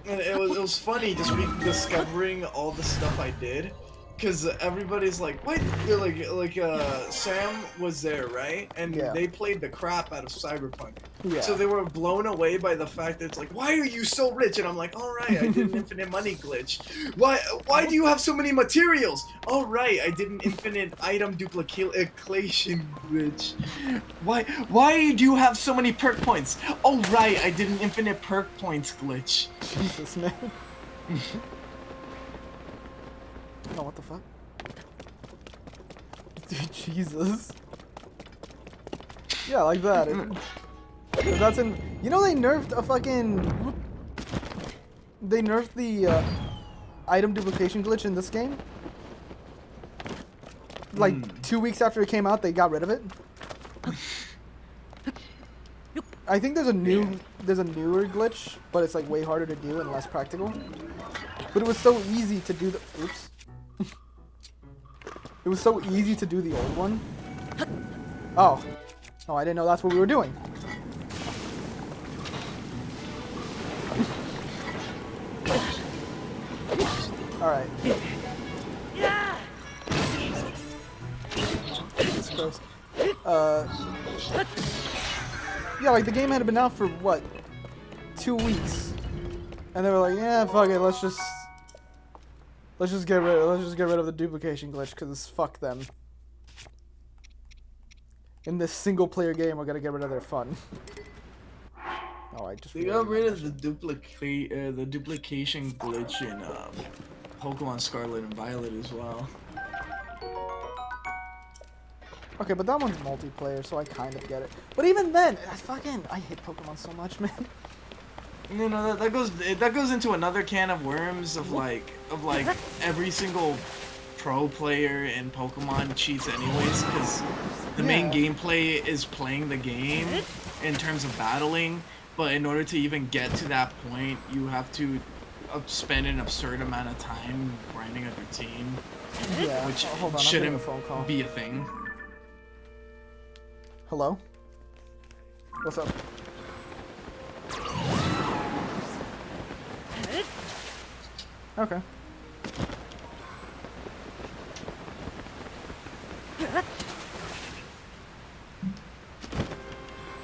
B: it was funny just rediscovering all the stuff I did. Cause everybody's like, what? Sam was there, right? And
A: Yeah.
B: they played the crap out of Cyberpunk.
A: Yeah.
B: So they were blown away by the fact that it's like, why are you so rich? And I'm like, all right, I did an infinite money glitch. Why do you have so many materials? All right, I did an infinite item duplication glitch. Why do you have so many perk points? All right, I did an infinite perk points glitch.
A: Jesus, man. Oh, what the fuck? Dude, Jesus. Yeah, like that. If that's in. You know, they nerfed a fucking. They nerfed the item duplication glitch in this game. Like 2 weeks after it came out, they got rid of it. I think there's a newer glitch, but it's like way harder to do and less practical. But it was so easy to do the. Oops. It was so easy to do the old one. Oh. Oh, I didn't know that's what we were doing. Alright. Jesus Christ. Yeah, like the game had been out for what? 2 weeks. And they were like, yeah, fuck it, let's just get rid of the duplication glitch, because fuck them. In this single player game, we're gonna get rid of their fun. Oh, I just
B: They got rid of the duplication glitch in Pokemon Scarlet and Violet as well.
A: Okay, but that one's multiplayer, so I kind of get it. But even then, I hate Pokemon so much, man.
B: You know that goes into another can of worms of like every single pro player in Pokemon cheats anyways, because the main gameplay is playing the game in terms of battling, but in order to even get to that point, you have to spend an absurd amount of time grinding up your team,
A: Yeah.
B: which
A: Hold on, I'm getting a
B: shouldn't
A: phone call.
B: be a thing.
A: Hello? What's up? Okay.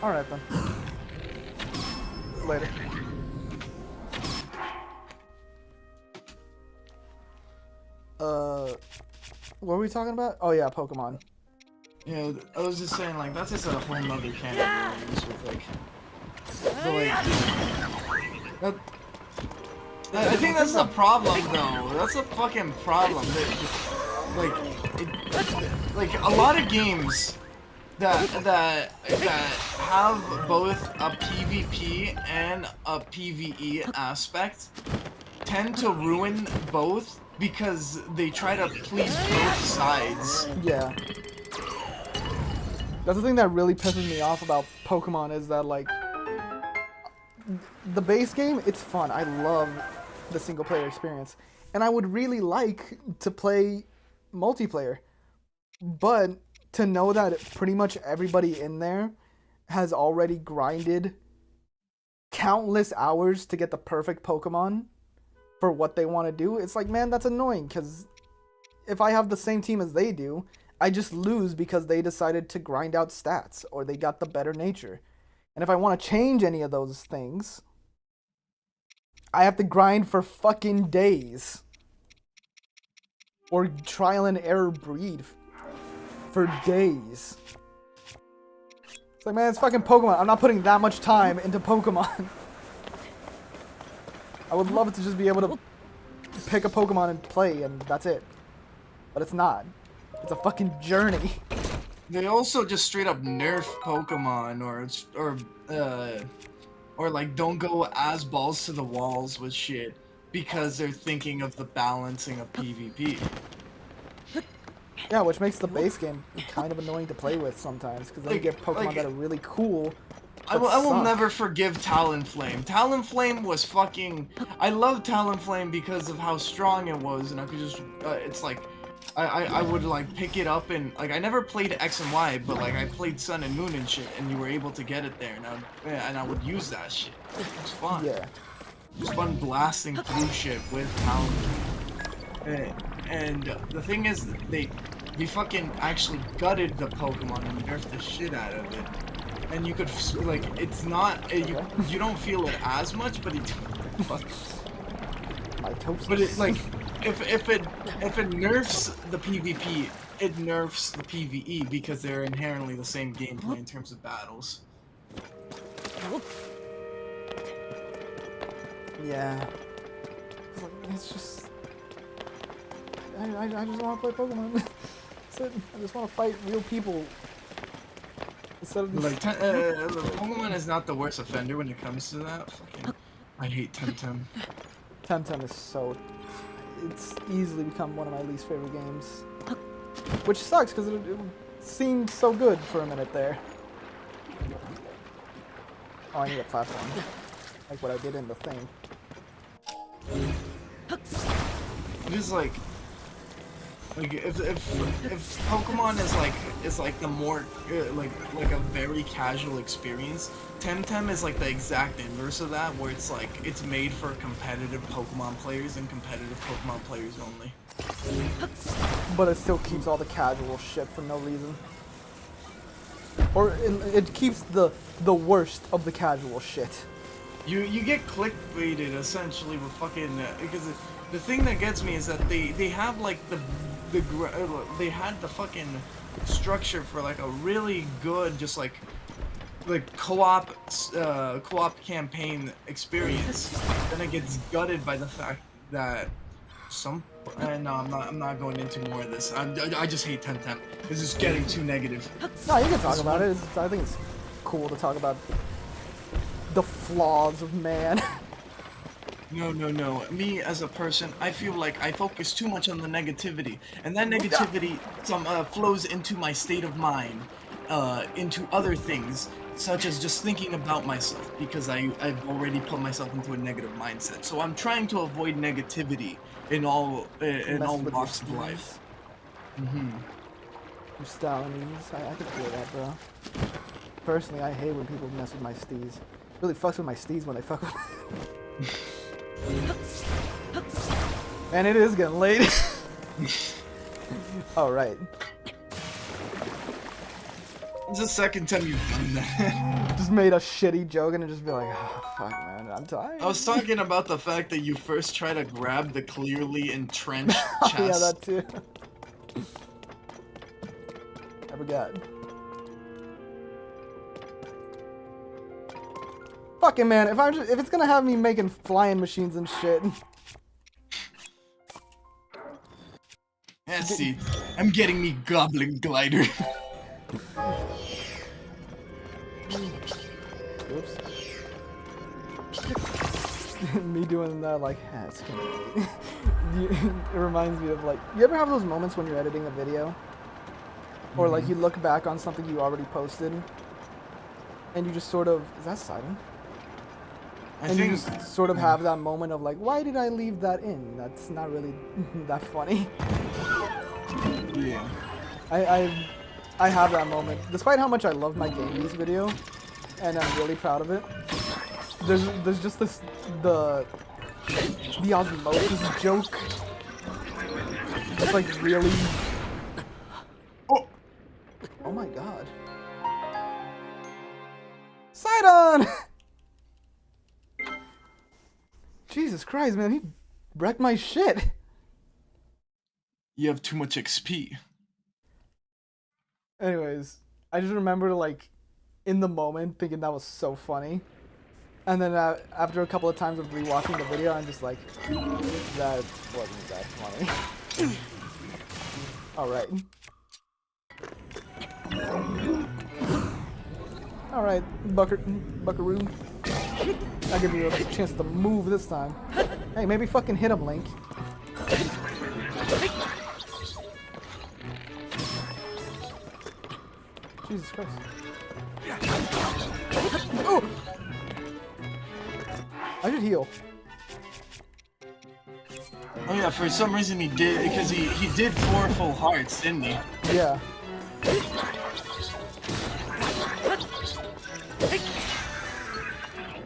A: Alright then. Later. What were we talking about? Oh yeah, Pokemon.
B: Yeah, I was just saying, like, that's just a whole nother can of worms with, like, but, like, I think that's the problem, though. That's the fucking problem. Like, a lot of games that have both a PvP and a PvE aspect tend to ruin both because they try to please both sides.
A: Yeah. That's the thing that really pisses me off about Pokemon is that, like, the base game, it's fun. I love the single player experience. And I would really like to play multiplayer. But to know that pretty much everybody in there has already grinded countless hours to get the perfect Pokemon for what they want to do, it's like, man, that's annoying, because if I have the same team as they do, I just lose because they decided to grind out stats or they got the better nature. And if I want to change any of those things, I have to grind for fucking days. Or trial and error breed for days. It's like, man, it's fucking Pokemon. I'm not putting that much time into Pokemon. I would love to just be able to pick a Pokemon and play and that's it. But it's not. It's a fucking journey.
B: They also just straight up nerf Pokemon or like don't go as balls to the walls with shit because they're thinking of the balancing of PvP.
A: Yeah, which makes the base game kind of annoying to play with sometimes because then you get Pokemon that are really cool.
B: I will never forgive Talonflame. Talonflame was fucking. I love Talonflame because of how strong it was, and I could just. It's like. I would like pick it up and like I never played X and Y, but like I played Sun and Moon and shit, and you were able to get it there, and I would use that shit. It was fun.
A: Yeah.
B: It was fun blasting through shit with Talon. And the thing is, they fucking actually gutted the Pokemon and nerfed the shit out of it. And you could like it's not you don't feel it as much, but it.
A: My toast.
B: But it like. If it nerfs the PvP, it nerfs the PvE because they're inherently the same gameplay in terms of battles.
A: Yeah. It's just. I just want to play Pokemon. That's it. I just want to fight real people. Instead of
B: Like Pokemon is not the worst offender when it comes to that. Fucking, I hate Temtem.
A: Temtem is so. It's easily become one of my least favorite games. Which sucks, because it seemed so good for a minute there. Oh, I need a platform. Like what I did in the thing.
B: It is like if Pokemon is like the more like a very casual experience, Temtem is like the exact inverse of that, where it's like it's made for competitive Pokemon players and competitive Pokemon players only.
A: But it still keeps all the casual shit for no reason. Or it keeps the worst of the casual shit.
B: You get clickbaited essentially with fucking because the thing that gets me is that they have like they had the fucking structure for like a really good just like like co-op campaign experience, then it gets gutted by the fact that some. No, I'm not going into more of this. I just hate Temtem. This is getting too negative.
A: No, you can talk about it. I think it's cool to talk about the flaws of man.
B: No. Me as a person, I feel like I focus too much on the negativity, and that negativity flows into my state of mind, into other things, such as just thinking about myself, because I've already put myself into a negative mindset. So I'm trying to avoid negativity in all walks of life.
A: Your Stalinies. I can feel that, bro. Personally, I hate when people mess with my steez. Really fucks with my steez when they fuck with me. And it is getting late. Alright.
B: It's the second time you've done that.
A: Just made a shitty joke and just be like, oh, fuck, man, I'm tired.
B: I was talking about the fact that you first try to grab the clearly entrenched chest.
A: Yeah, that too. I forgot. Fucking man, if it's gonna have me making flying machines and shit.
B: Yeah, see, I'm getting me goblin glider.
A: Oops. Me doing that, like, it's gonna be. It reminds me of, like, you ever have those moments when you're editing a video? Or, like, you look back on something you already posted, and you just sort of, is that Sidon? And you just sort of have that moment of, like, why did I leave that in? That's not really that funny.
B: Yeah.
A: I have that moment. Despite how much I love my Game Beast video, and I'm really proud of it, there's just this, the osmosis joke. It's like really... Oh my god. Sidon! Jesus Christ, man, he wrecked my shit.
B: You have too much XP.
A: Anyways, I just remember, like, in the moment, thinking that was so funny. And then after a couple of times of rewatching the video, I'm just like, that wasn't that funny. Alright. Alright, Buckaroo. I'll give you a chance to move this time. Hey, maybe fucking hit him, Link. Jesus Christ. Oh! I should heal.
B: Oh yeah, for some reason he did, because he did 4 full hearts, didn't he?
A: Yeah.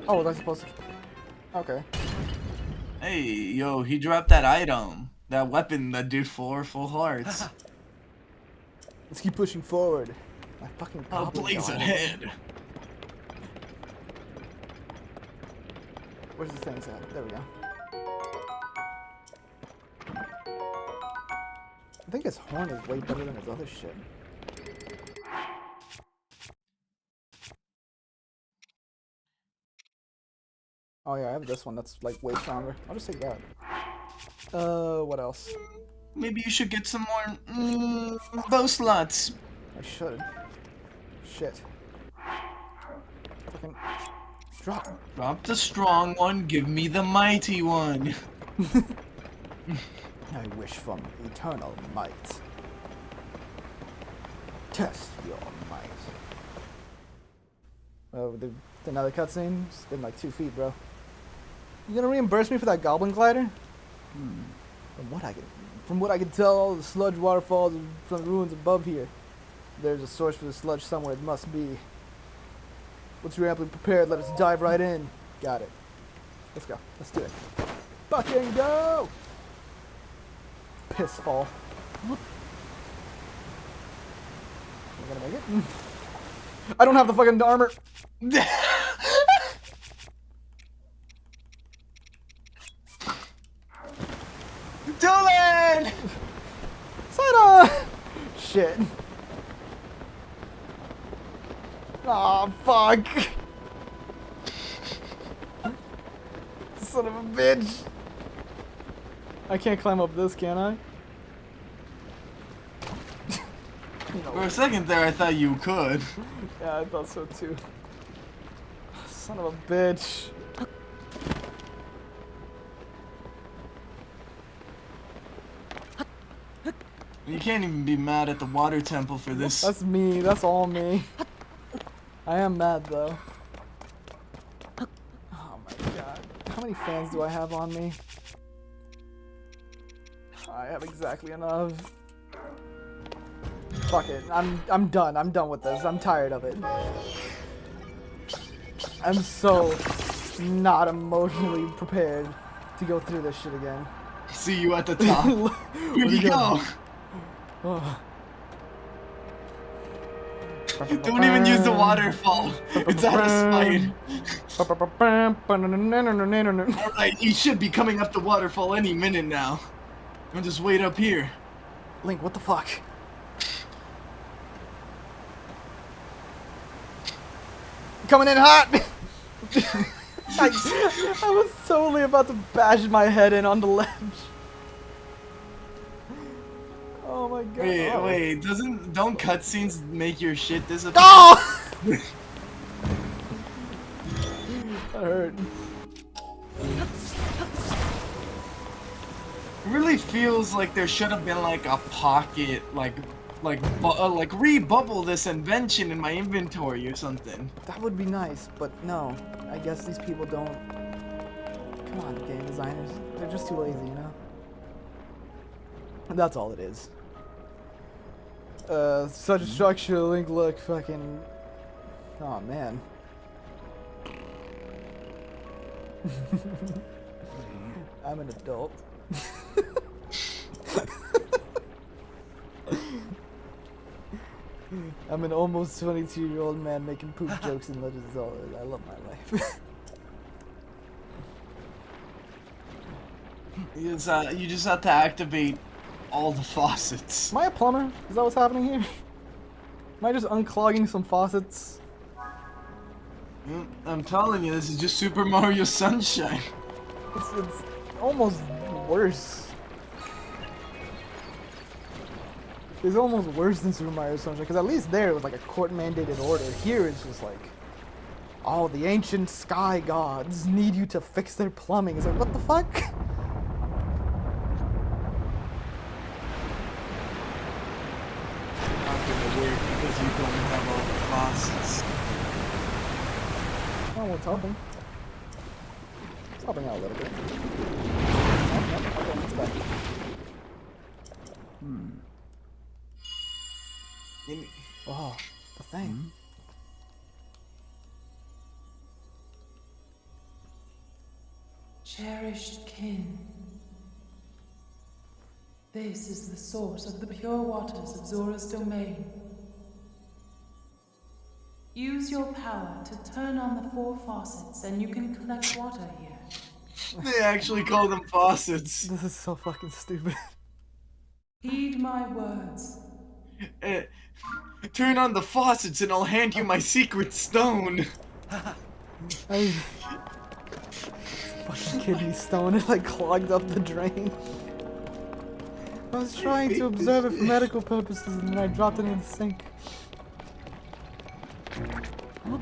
A: Oh, was I supposed to... Okay.
B: Hey, yo, he dropped that item. That weapon that did 4 full hearts.
A: Let's keep pushing forward. My fucking
B: Oh,
A: pop is
B: blaze
A: gone.
B: ahead.
A: Where's the things at? There we go. I think his horn is way better than his other shit. Oh yeah, I have this one that's like way stronger. I'll just take that. What else?
B: Maybe you should get some more bow slots.
A: I should. Shit. Fucking drop.
B: Drop the strong one, give me the mighty one.
A: I wish from eternal might. Test your might. Oh, another cutscene? It's been like 2 feet, bro. You gonna reimburse me for that goblin glider? From what I can tell, all the sludge waterfalls from the ruins above here. There's a source for the sludge somewhere. It must be. Once you're amply prepared, let us dive right in. Got it. Let's go. Let's do it. Fucking go! Piss fall. Am I gonna make it? I don't have the fucking armor.
B: Dylan!
A: Sada! Shit. Aw, Fuck! Son of a bitch! I can't climb up this, can I?
B: For a second there, I thought you could.
A: Yeah, I thought so too. Son of a bitch.
B: You can't even be mad at the water temple for this.
A: That's me. That's all me. I am mad though. Oh my god. How many fans do I have on me? I have exactly enough. Fuck it. I'm done. I'm done with this. I'm tired of it. I'm so not emotionally prepared to go through this shit again.
B: See you at the top. Here
A: Where'd
B: you
A: he
B: go.
A: Oh.
B: Don't even use the waterfall. It's out of spite. Alright, you should be coming up the waterfall any minute now. I'll just wait up here.
A: Link, what the fuck? Coming in hot! I was totally about to bash my head in on the ledge. Oh my god.
B: Wait, don't cutscenes make your shit disappear?
A: Oh! That hurt.
B: It really feels like there should have been like a pocket, like re-bubble this invention in my inventory or something.
A: That would be nice, but no. I guess these people don't. Come on, game designers. They're just too lazy, you know? And that's all it is. Such a structure, Link, look, fucking. Oh man. I'm an adult. I'm an almost 22-year-old man making poop jokes in Legend of Zelda. I love my life.
B: You just have to activate all the faucets.
A: Am I a plumber? Is that what's happening here? Am I just unclogging some faucets?
B: I'm telling you, this is just Super Mario Sunshine.
A: It's almost worse. It's almost worse than Super Mario Sunshine, because at least there it was like a court-mandated order. Here it's just like, oh, the ancient sky gods need you to fix their plumbing. It's like, what the fuck?
B: Not gonna work because you don't have all the faucets.
A: Oh, it's helping. It's helping out a little bit. Okay, it's back. Oh, the thing.
E: Cherished kin. This is the source of the pure waters of Zora's domain. Use your power to turn on the 4 faucets and you can collect water here.
B: They actually call them faucets.
A: This is so fucking stupid.
E: Heed my words.
B: Turn on the faucets and I'll hand you my secret stone.
A: I fucking kidney stone, it like clogged up the drain. I was trying to observe it for medical purposes and then I dropped it in the sink.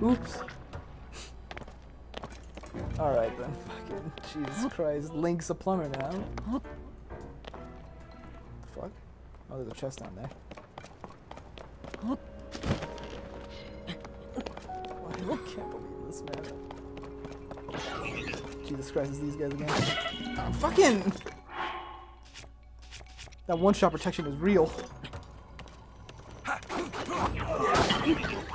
A: Oops. Alright then, fucking Jesus Christ. Link's a plumber now. Fuck? Oh, there's a chest down there. I can't believe this, man. Jesus Christ, it's these guys again. Oh, fucking! That one-shot protection is real.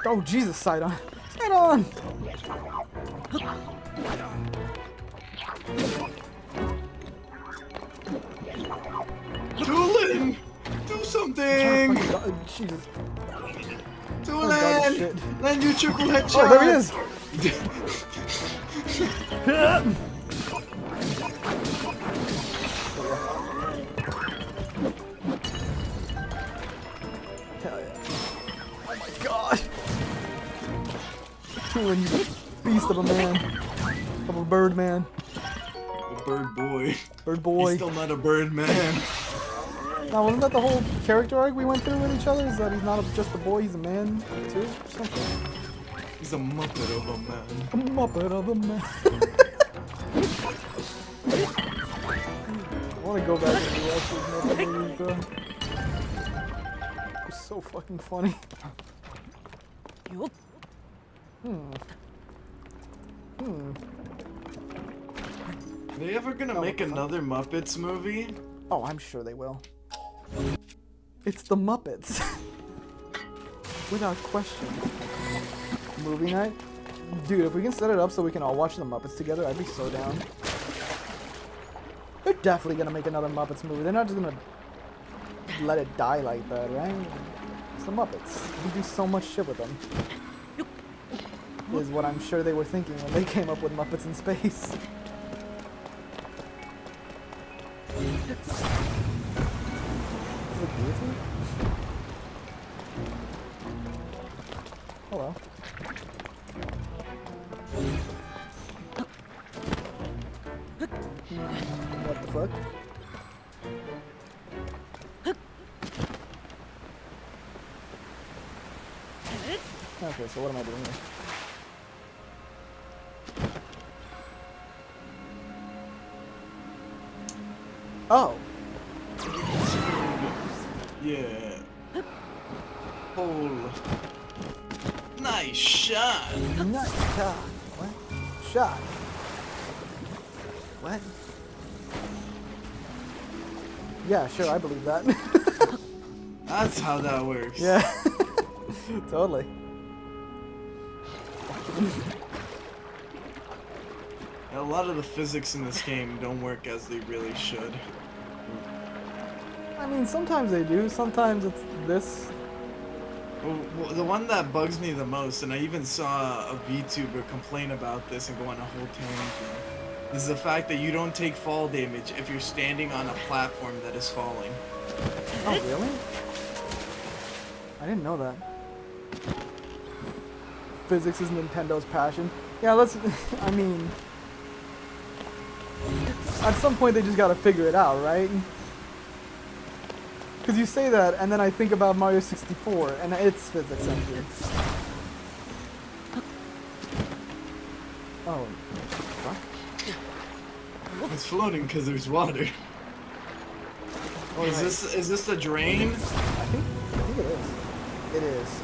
A: Oh, Jesus, Sidon. Sidon!
B: Doolin! Do something!
A: Jesus.
B: Doolin!
A: shit.
B: Land you triple headshot!
A: Oh, there he is! Hell yeah. Oh my god! Tulin, you beast of a man. Of a bird man.
B: The bird boy.
A: Bird boy.
B: He's still not a bird man.
A: Now, wasn't that the whole character arc we went through with each other? Is that he's not just a boy, he's a man too? Something.
B: He's a muppet of a man.
A: A muppet of a man. I want to go back and watch these Muppet movies, bro. They're so fucking funny.
B: Are they ever gonna make another Muppets movie?
A: Oh, I'm sure they will. It's the Muppets. Without question. Movie night? Dude, if we can set it up so we can all watch the Muppets together, I'd be so down. They're definitely gonna make another Muppets movie. They're not just gonna let it die like that, right? It's the Muppets. You can do so much shit with them. Is what I'm sure they were thinking when they came up with Muppets in Space. Is it guillotine? Hello. What the fuck? Okay, so what am I doing here? Oh!
B: Yeah. Hole. Nice shot.
A: Nice shot. What? Shot. What? Yeah, sure, I believe that.
B: That's how that works.
A: Yeah. Totally.
B: A lot of the physics in this game don't work as they really should.
A: I mean, sometimes they do. Sometimes it's this.
B: Well, the one that bugs me the most, and I even saw a VTuber complain about this and go on a whole tangent, is the fact that you don't take fall damage if you're standing on a platform that is falling.
A: Oh, really? I didn't know that. Physics is Nintendo's passion. Yeah, let's. I mean, at some point they just gotta figure it out, right? Because you say that, and then I think about Mario 64, and it's physics engine. Oh, fuck.
B: It's floating because there's water. Oh, is this the drain?
A: I think it is. It is.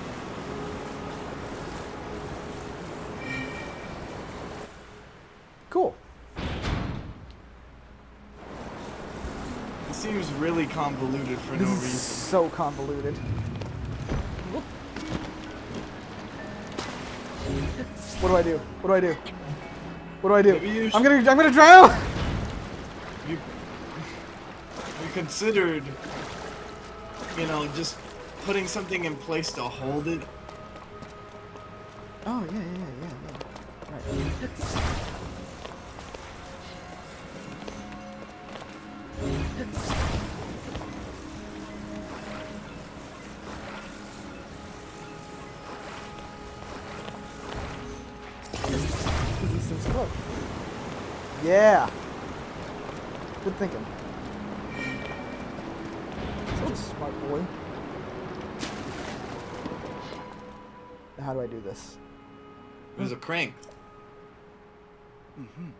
A: Cool.
B: It seems really convoluted for no
A: This is
B: reason.
A: so convoluted. What do I do? What do I do? What do I do?
B: Maybe you
A: I'm gonna drown!
B: You considered, you know, just putting something in place to hold it.
A: Oh, yeah. Right. These things float. Yeah. Good thinking. Such a smart boy. Now how do I do this?
B: There's a crank.
A: I'm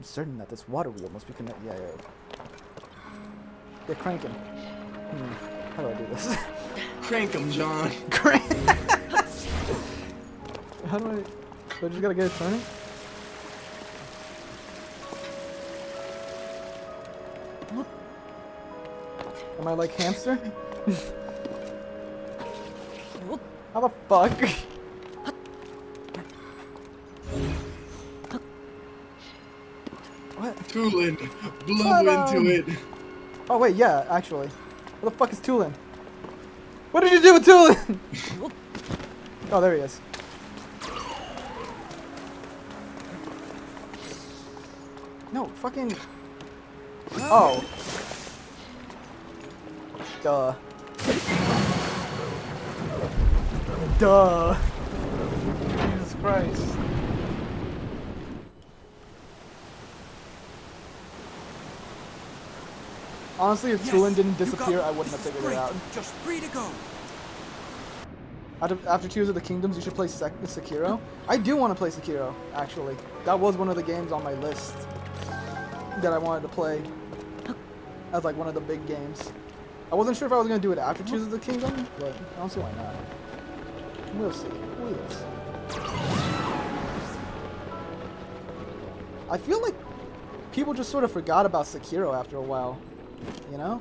A: certain that this water wheel must be connected. Yeah. They're cranking. How do I do this?
B: Crank 'em, John.
A: Crank. How do I? So I just gotta get it turning? Am I like hamster? How the fuck? What?
B: Tulin blew
A: Ta-da!
B: into it.
A: Oh wait, yeah, actually. Where the fuck is Tulin? What did you do with Tulin? Oh, there he is. No, fucking. Oh. Duh. Duh. Jesus Christ. Honestly, if
C: Yes,
A: Tulin didn't
C: you got
A: disappear,
C: it.
A: I wouldn't have
C: This is
A: figured it
C: great.
A: out.
C: Just 3 to go.
A: After Tears of the Kingdoms, you should play Sekiro. I do want to play Sekiro, actually. That was one of the games on my list that I wanted to play as like one of the big games. I wasn't sure if I was going to do it after Tears of the Kingdom, but I don't see why not. We'll see. We'll see. I feel like people just sort of forgot about Sekiro after a while, you know?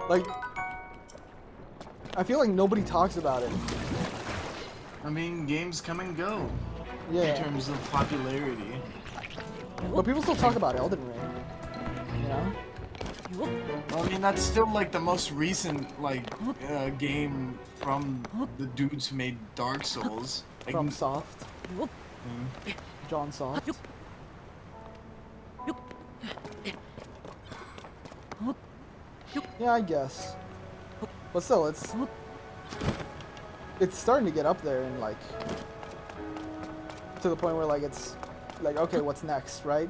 A: Like, I feel like nobody talks about it.
B: I mean, games come and go in
A: Yeah.
B: terms of popularity.
A: But people still talk about Elden Ring. You know?
B: Well, I mean, that's still like the most recent like game from the dudes who made Dark Souls. Like,
A: From Soft. John Soft. Yeah, I guess. But still, it's starting to get up there and like to the point where like it's like, okay, what's next, right?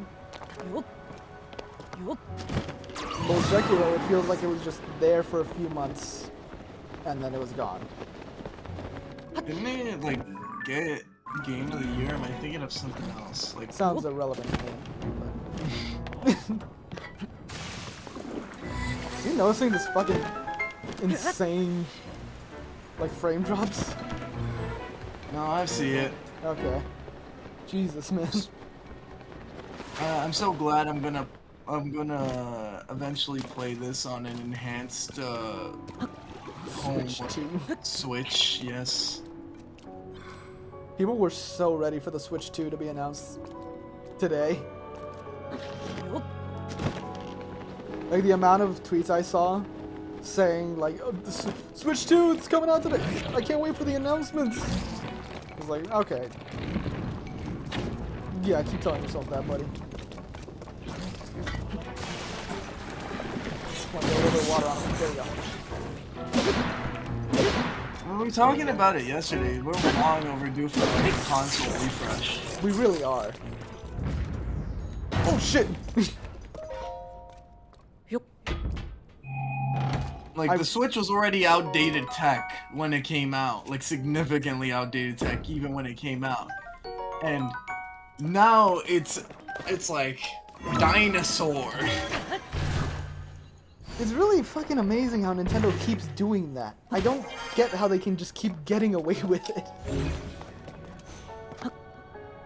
A: But with Sekiro, it feels like it was just there for a few months and then it was gone.
B: didn't they like get Game of the Year? Am I thinking of something else? Like,
A: Sounds irrelevant to me. But you noticing this fucking insane like frame drops?
B: no, I see it.
A: Okay. Jesus, man.
B: I'm so glad I'm gonna eventually play this on an enhanced home
A: Switch 2.
B: Switch. Yes.
A: People were so ready for the Switch 2 to be announced today. Like the amount of tweets I saw saying like, oh, the Switch 2, it's coming out today. I can't wait for the announcements. I was like, okay. Yeah, keep telling yourself that, buddy. Come on, get a little bit of water on it. There we go.
B: We were talking about it yesterday. We're long overdue for like, a console refresh.
A: We really are. Oh shit!
B: Like, the Switch was already outdated tech when it came out. Like, significantly outdated tech even when it came out. And now it's like dinosaur.
A: It's really fucking amazing how Nintendo keeps doing that. I don't get how they can just keep getting away with it.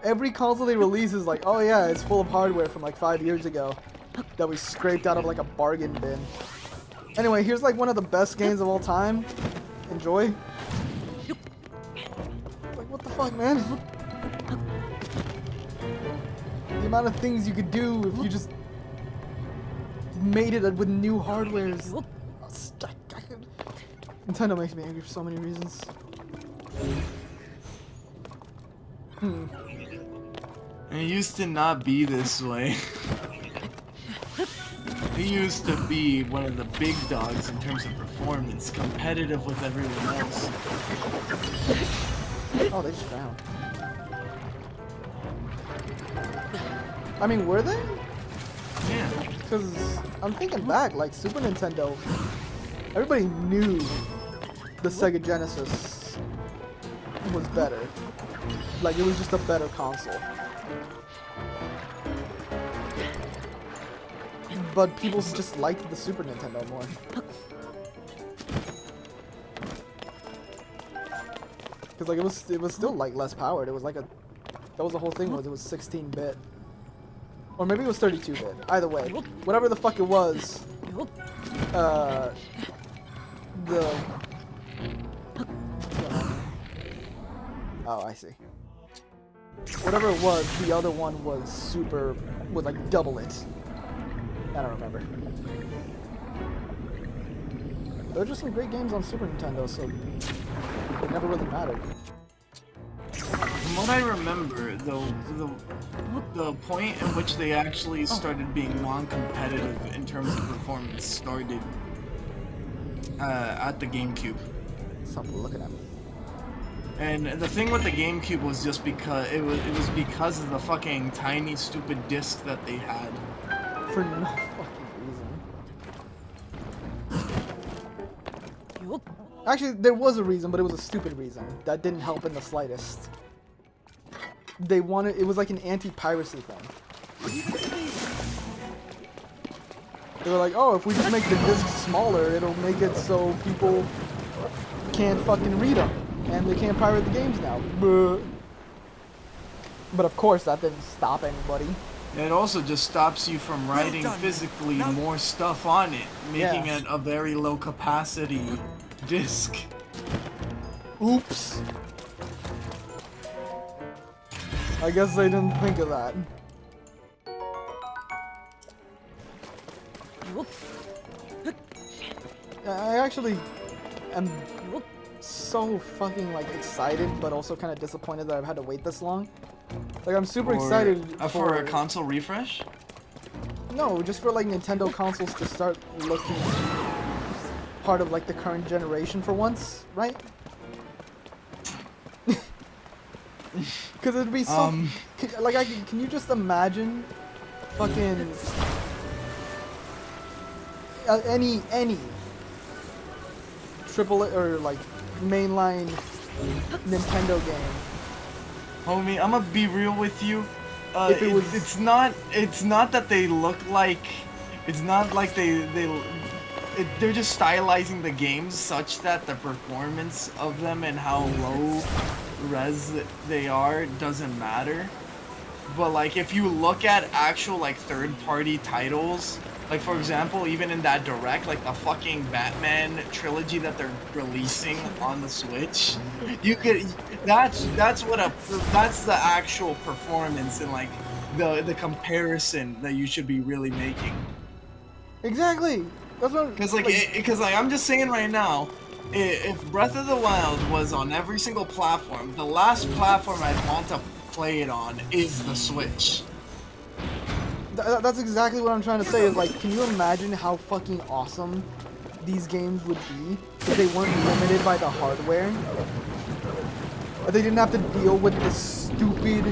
A: Every console they release is like, oh yeah, it's full of hardware from like 5 years ago that we scraped out of like a bargain bin. Anyway, here's like one of the best games of all time. Enjoy. Like, what the fuck, man? The amount of things you could do if you just made it with new hardware is... Nintendo makes me angry for so many reasons.
B: It used to not be this way. It used to be one of the big dogs in terms of performance, competitive with everyone else.
A: Oh, they just found. I mean, were they?
B: Yeah.
A: Because I'm thinking back, like Super Nintendo, everybody knew the Sega Genesis was better. Like, it was just a better console. But people just liked the Super Nintendo more. Because like it was still like less powered. It was like that was the whole thing, was it was 16-bit. Or maybe it was 32-bit. Either way, whatever the fuck it was, oh, I see. Whatever it was, the other one was like double it. I don't remember. There were just some great games on Super Nintendo, so it never really mattered.
B: From what I remember, the point in which they actually started being non-competitive in terms of performance started at the GameCube.
A: Stop looking at me.
B: And the thing with the GameCube was just because it was because of the fucking tiny stupid disc that they had.
A: For no fucking reason. Actually, there was a reason, but it was a stupid reason. That didn't help in the slightest. They wanted, it was like an anti-piracy thing. They were like, oh, if we just make the disc smaller, it'll make it so people can't fucking read them. And they can't pirate the games now. But of course, that didn't stop anybody.
B: It also just stops you from writing
C: done.
B: physically
C: Now-
B: more stuff on it, making
A: Yeah.
B: it a very low capacity disc.
A: Oops. I guess they didn't think of that. I actually am so fucking like excited, but also kind of disappointed that I've had to wait this long. Like I'm super excited
B: For a console refresh.
A: No, just for like Nintendo consoles to start looking part of like the current generation for once, right? Because it'd be so like can you just imagine fucking any triple or like mainline Nintendo game.
B: Homie, I'm gonna be real with you.
A: If it was-
B: It's not that they look like. It's not like they're just stylizing the games such that the performance of them and how low res they are doesn't matter. But like if you look at actual like third-party titles, like for example, even in that direct, like the fucking Batman trilogy that they're releasing on the Switch, you could that's the actual performance and like the comparison that you should be really making.
A: Exactly. That's what.
B: Because like I'm just saying right now, if Breath of the Wild was on every single platform, the last platform I'd want to play it on is the Switch.
A: That's exactly what I'm trying to say. Is like, can you imagine how fucking awesome these games would be if they weren't limited by the hardware? If they didn't have to deal with the stupid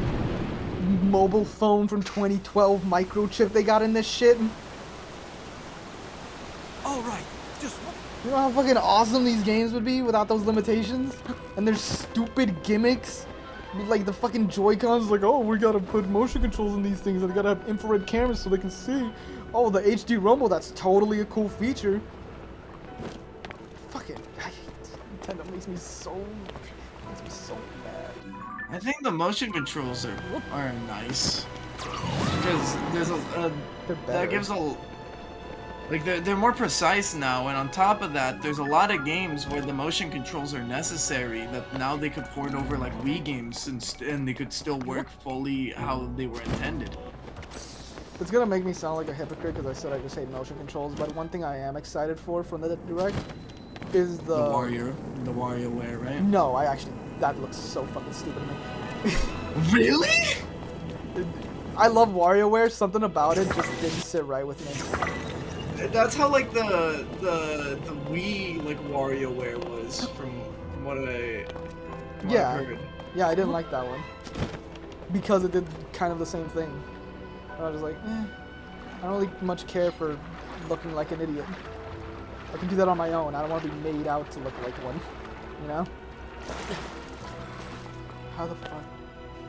A: mobile phone from 2012 microchip they got in this shit.
C: All right, just
A: You know how fucking awesome these games would be without those limitations? And their stupid gimmicks? Like the fucking Joy-Cons, like, oh, we gotta put motion controls in these things and they gotta have infrared cameras so they can see. Oh, the HD Rumble, that's totally a cool feature. Fuck it. Nintendo makes me so mad.
B: I think the motion controls are nice. Because there's
A: They're better.
B: that gives a like they're more precise now, and on top of that, there's a lot of games where the motion controls are necessary that now they could port over like Wii games and they could still work fully how they were intended.
A: It's gonna make me sound like a hypocrite because I said I just hate motion controls, but one thing I am excited for from the Direct is
B: The WarioWare, right?
A: No, that looks so fucking stupid to me.
B: Really?
A: I love WarioWare, something about it just didn't sit right with me.
B: That's how like the Wii like WarioWare was from what I
A: Yeah.
B: heard.
A: Yeah, I didn't like that one. Because it did kind of the same thing. I was like, I don't really much care for looking like an idiot. I can do that on my own. I don't want to be made out to look like one. You know? How the fuck?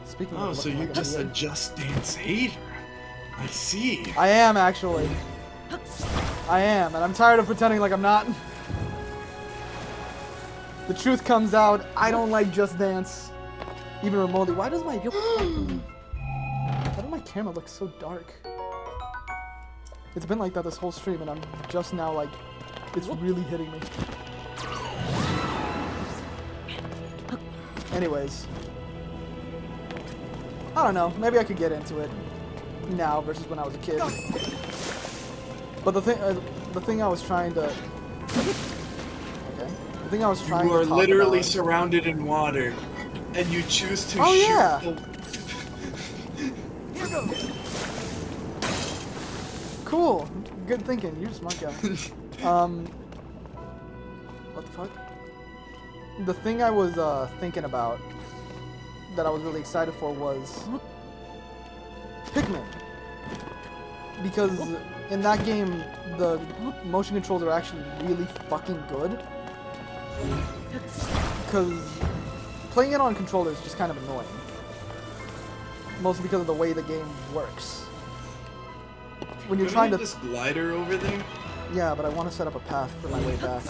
A: Speaking
B: Oh,
A: of
B: so
A: looking
B: you're
A: like an
B: just a
A: idiot,
B: Just Dance hater. I see.
A: I am actually. I am, and I'm tired of pretending like I'm not. The truth comes out. I don't like Just Dance, even remotely. Why does my camera look so dark? It's been like that this whole stream, and I'm just now like, it's really hitting me. Anyways, I don't know. Maybe I could get into it now versus when I was a kid. But the thing I was trying to, the thing I was trying
B: You
A: to
B: are
A: talk
B: literally
A: about,
B: surrounded in water, and you choose to
A: Oh,
B: shoot.
A: yeah.
C: here goes.
A: Cool, good thinking. You're a smart guy. What the fuck? the thing I was thinking about that I was really excited for was Pikmin. Because in that game, the motion controls are actually really fucking good. Because playing it on controller is just kind of annoying. Mostly because of the way the game works. When you're trying to...
B: this glider over there?
A: Yeah, but I want to set up a path for my way back.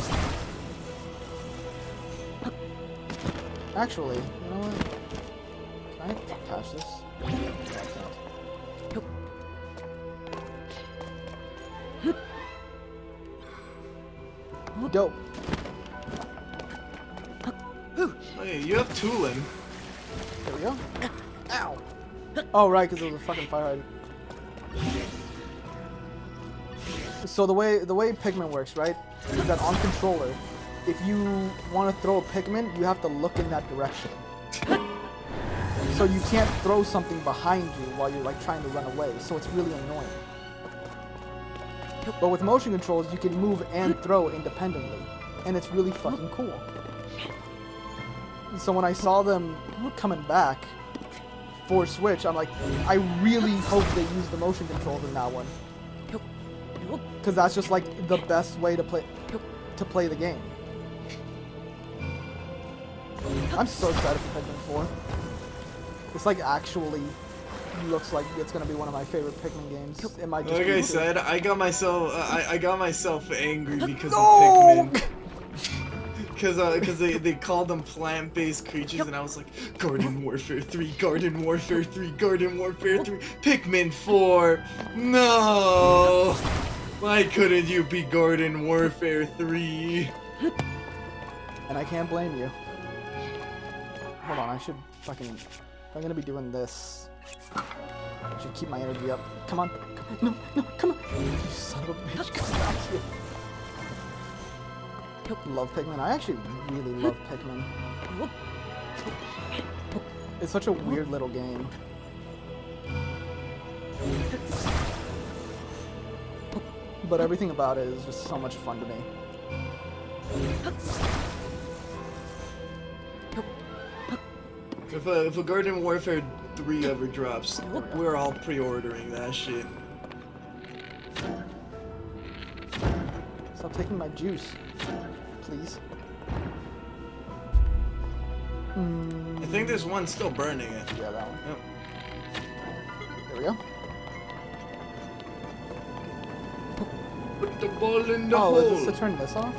A: Actually, you know what? Can I attach this? No, I can't. Dope.
B: Hey, you have Tulin.
A: There we go. Ow! Oh, right, because it was a fucking fire hydrant. So the way Pikmin works, right, is that on controller, if you want to throw a Pikmin, you have to look in that direction. So you can't throw something behind you while you're like trying to run away, so it's really annoying. But with motion controls, you can move and throw independently, and it's really fucking cool. So when I saw them coming back for Switch, I'm like, I really hope they use the motion controls in that one. Because that's just like the best way to play the game. I'm so excited for Pikmin 4. It's like actually looks like it's gonna be one of my favorite Pikmin games. It might just
B: Like
A: be
B: I
A: too.
B: said, I got myself angry because of Pikmin. Because they called them plant-based creatures, and I was like, Garden Warfare 3, Garden Warfare 3, Garden Warfare 3, Pikmin 4, no! Why couldn't you be Garden Warfare 3?
A: And I can't blame you. Hold on, I should fucking... If I'm gonna be doing this, I should keep my energy up. Come on. No, come on. You son of a bitch, come back here. Love Pikmin. I actually really love Pikmin. It's such a weird little game. But everything about it is just so much fun to me.
B: If a Garden Warfare 3 ever drops, we're all pre-ordering that shit.
A: Stop taking my juice, please.
B: I think there's one still burning it.
A: Yeah, that one.
B: Yep.
A: There we go.
B: Put the ball in the
A: Oh,
B: hole.
A: is this to turn this off?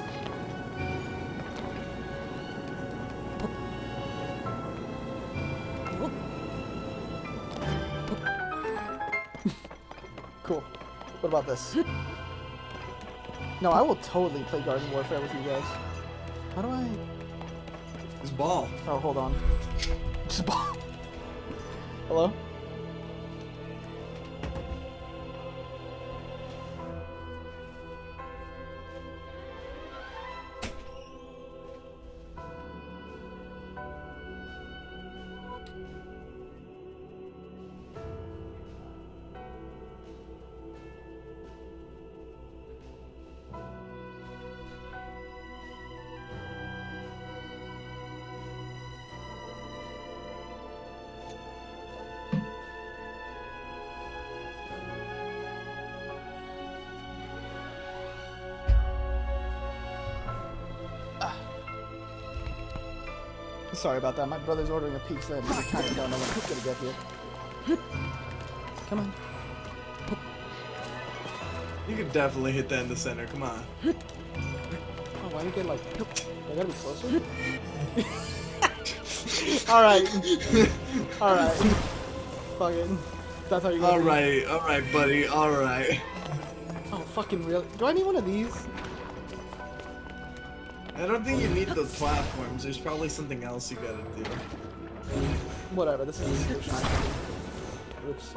A: Cool. What about this? No, I will totally play Garden Warfare with you guys. How do I...
B: This ball.
A: Oh, hold on. Just ball. Hello? Sorry about that. My brother's ordering a pizza and we kind of don't know when it's gonna get here. Come on.
B: You could definitely hit that in the center. Come on.
A: Oh, why do you get like... I gotta be closer? Alright. Alright. Fuck it. That's how you go.
B: Alright, buddy. Alright.
A: Oh, fucking really? Do I need one of these?
B: I don't think you need those platforms. There's probably something else you gotta do.
A: Whatever, this is a solution. Oops.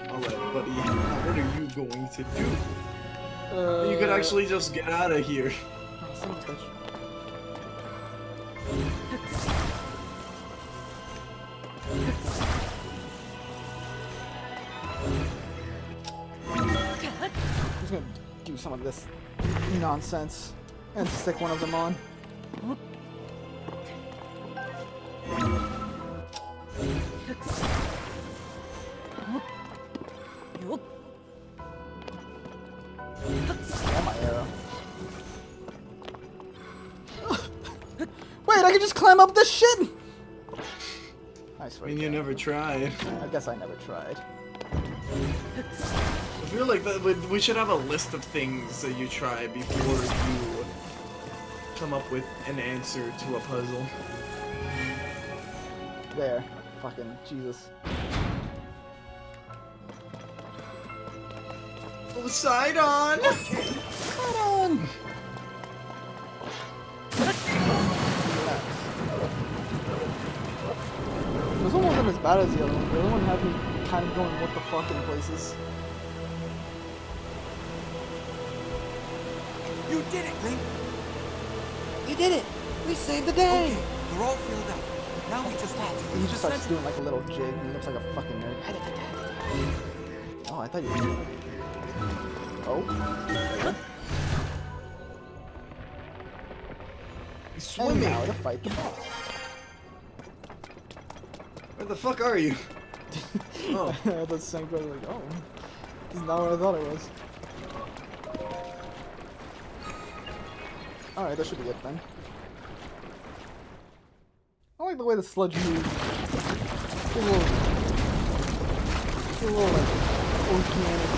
B: Alright, buddy. What are you going to do? You could
A: Uh,
B: actually just get out of here.
A: Oh, son of a bitch. just gonna do some of this nonsense and stick one of them on. Oh, my arrow. Wait, I can just climb up this shit! I
B: I
A: swear.
B: mean,
A: to
B: you
A: God.
B: never tried.
A: I guess I never tried.
B: I feel like we should have a list of things that you try before you come up with an answer to a puzzle.
A: There. Fucking Jesus.
B: Poseidon!
A: Hold on! This one wasn't as bad as the other one. The other one had me kind of going what the fuck in places.
C: You did it, Link!
D: You did it! We saved the day!
C: Okay, we're all filled up. Now we just have to
A: He
C: use
A: just
C: the
A: starts
C: sensor.
A: doing like a little jig. He looks like a fucking nerd. Oh, I thought you were. Oh.
B: He's
A: And
B: swimming!
A: now to fight the boss.
B: Where the fuck are you? Oh.
A: The same was like, oh, this is not what I thought it was. Alright, that should be it then. I like the way the sludge moves. It's a little like organic.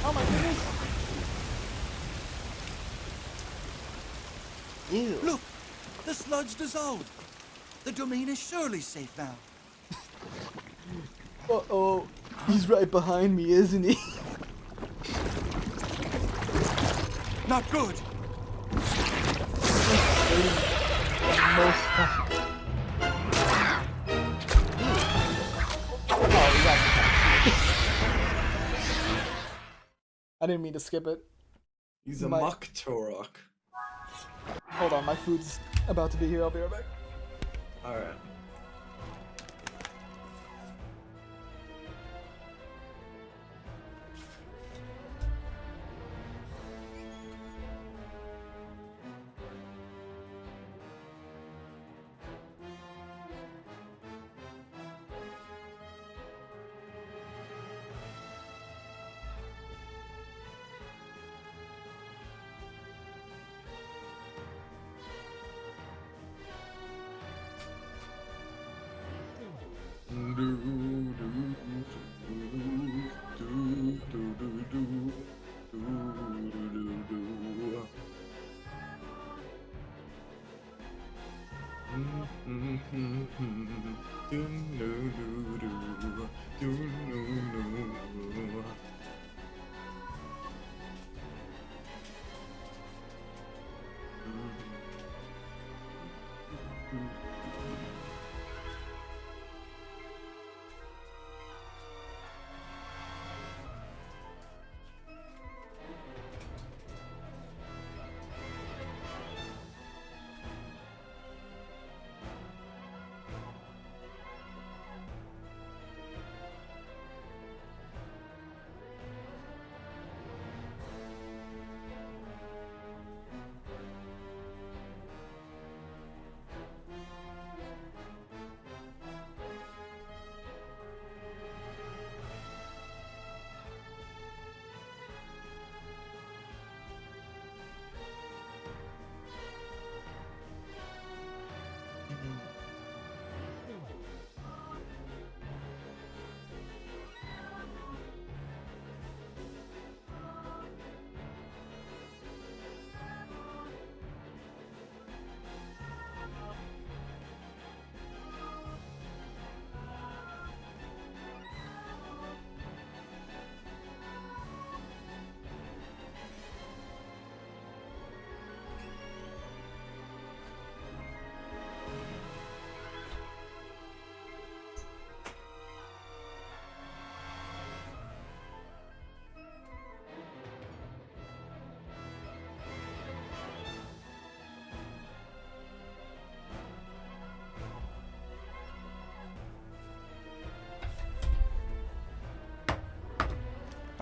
A: Oh my goodness! Ew.
C: Look! The sludge dissolved! The domain is surely safe now.
A: Uh-oh. He's right behind me, isn't he?
C: Not good!
A: I didn't mean to skip it.
B: He's a
A: My-
B: Muk Torok.
A: Hold on, my food's about to be here. I'll be right back.
B: Alright.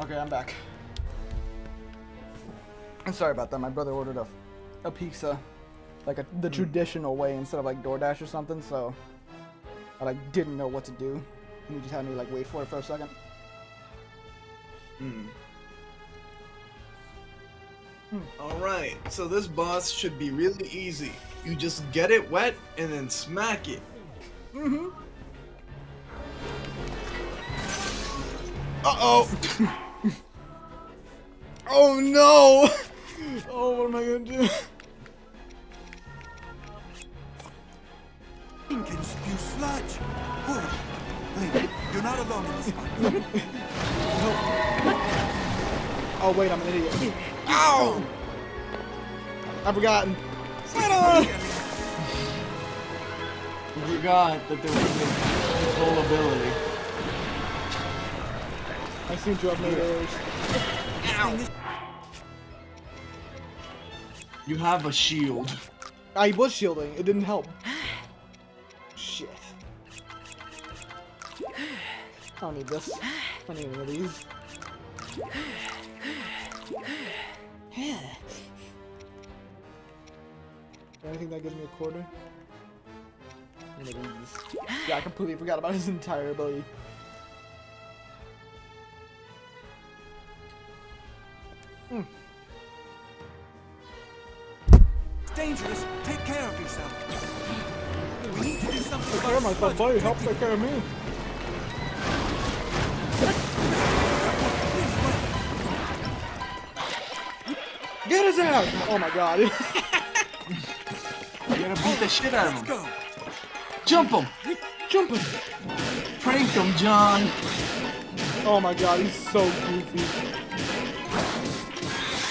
A: Okay, I'm back. I'm sorry about that. My brother ordered a pizza, like the traditional way instead of like DoorDash or something. So I like didn't know what to do, and he just had me like wait for it for a second.
B: Alright, so this boss should be really easy. You just get it wet and then smack it.
A: Uh-oh! Oh no! Oh, what am I gonna do?
C: Link can spew sludge. Good. Link, you're not alone in this fight.
A: Oh wait, I'm an idiot. Ow! I've forgotten. Sidon!
B: You forgot that there was controllability.
A: I seem to have made errors.
B: You have a shield.
A: I was shielding. It didn't help. Shit. I don't need this. I don't need any of these. Anything that gives me a quarter? One of these. Yeah, I completely forgot about his entire ability.
C: It's dangerous. Take care of yourself. We need to do something
A: Take care of myself, buddy. Help take care of me. Get his ass! Oh my god.
B: You gotta beat the shit out of him.
C: Go.
B: Jump him!
A: Jump him!
B: Prank him, John!
A: Oh my god, he's so goofy.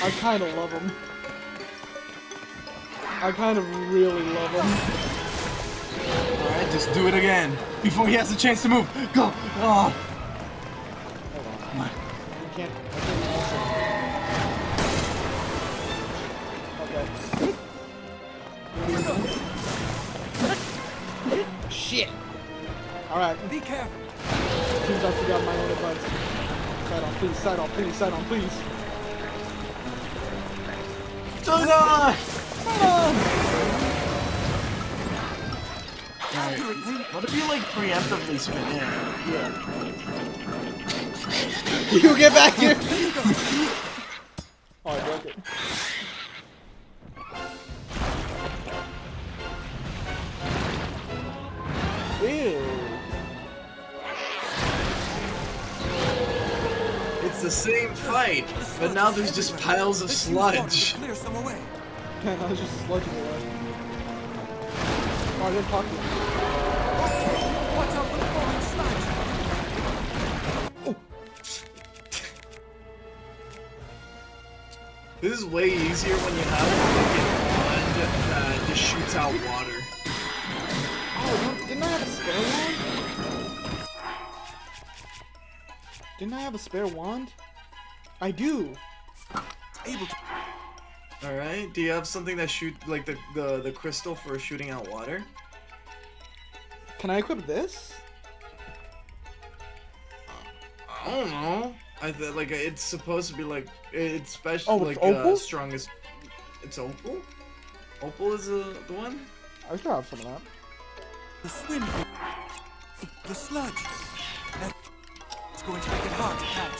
A: I kinda love him. I kind of really love him.
B: Alright, just do it again. Before he has a chance to move. Go! Oh! Come on.
A: I can't okay. Shit! Alright,
C: Be careful.
A: seems I forgot my own advice. Side on, please, side on, please, side on, please.
B: Alright.
C: Accurately.
B: What if you like preemptively spin in?
A: Yeah. You get back here! Oh, I broke it. Ew.
B: It's the same fight, but now there's just piles of
C: Let's use water to
B: sludge.
C: clear some away.
A: Man, I was just sludging away. Oh, I didn't talk to you.
C: Watch out for the falling sludge.
B: This is way easier when you have a fucking wand that just shoots out water.
A: Oh, didn't I have a spare wand? Didn't I have a spare wand? I do.
C: Able to.
B: Alright, do you have something that shoot like the crystal for shooting out water?
A: Can I equip this?
B: I don't know. I like it's supposed to be like it's special
A: Oh,
B: like
A: it's opal?
B: strongest. It's opal. Opal is the one.
A: I should have some of that.
C: The swim. The sludge. It's going to make it hard to catch.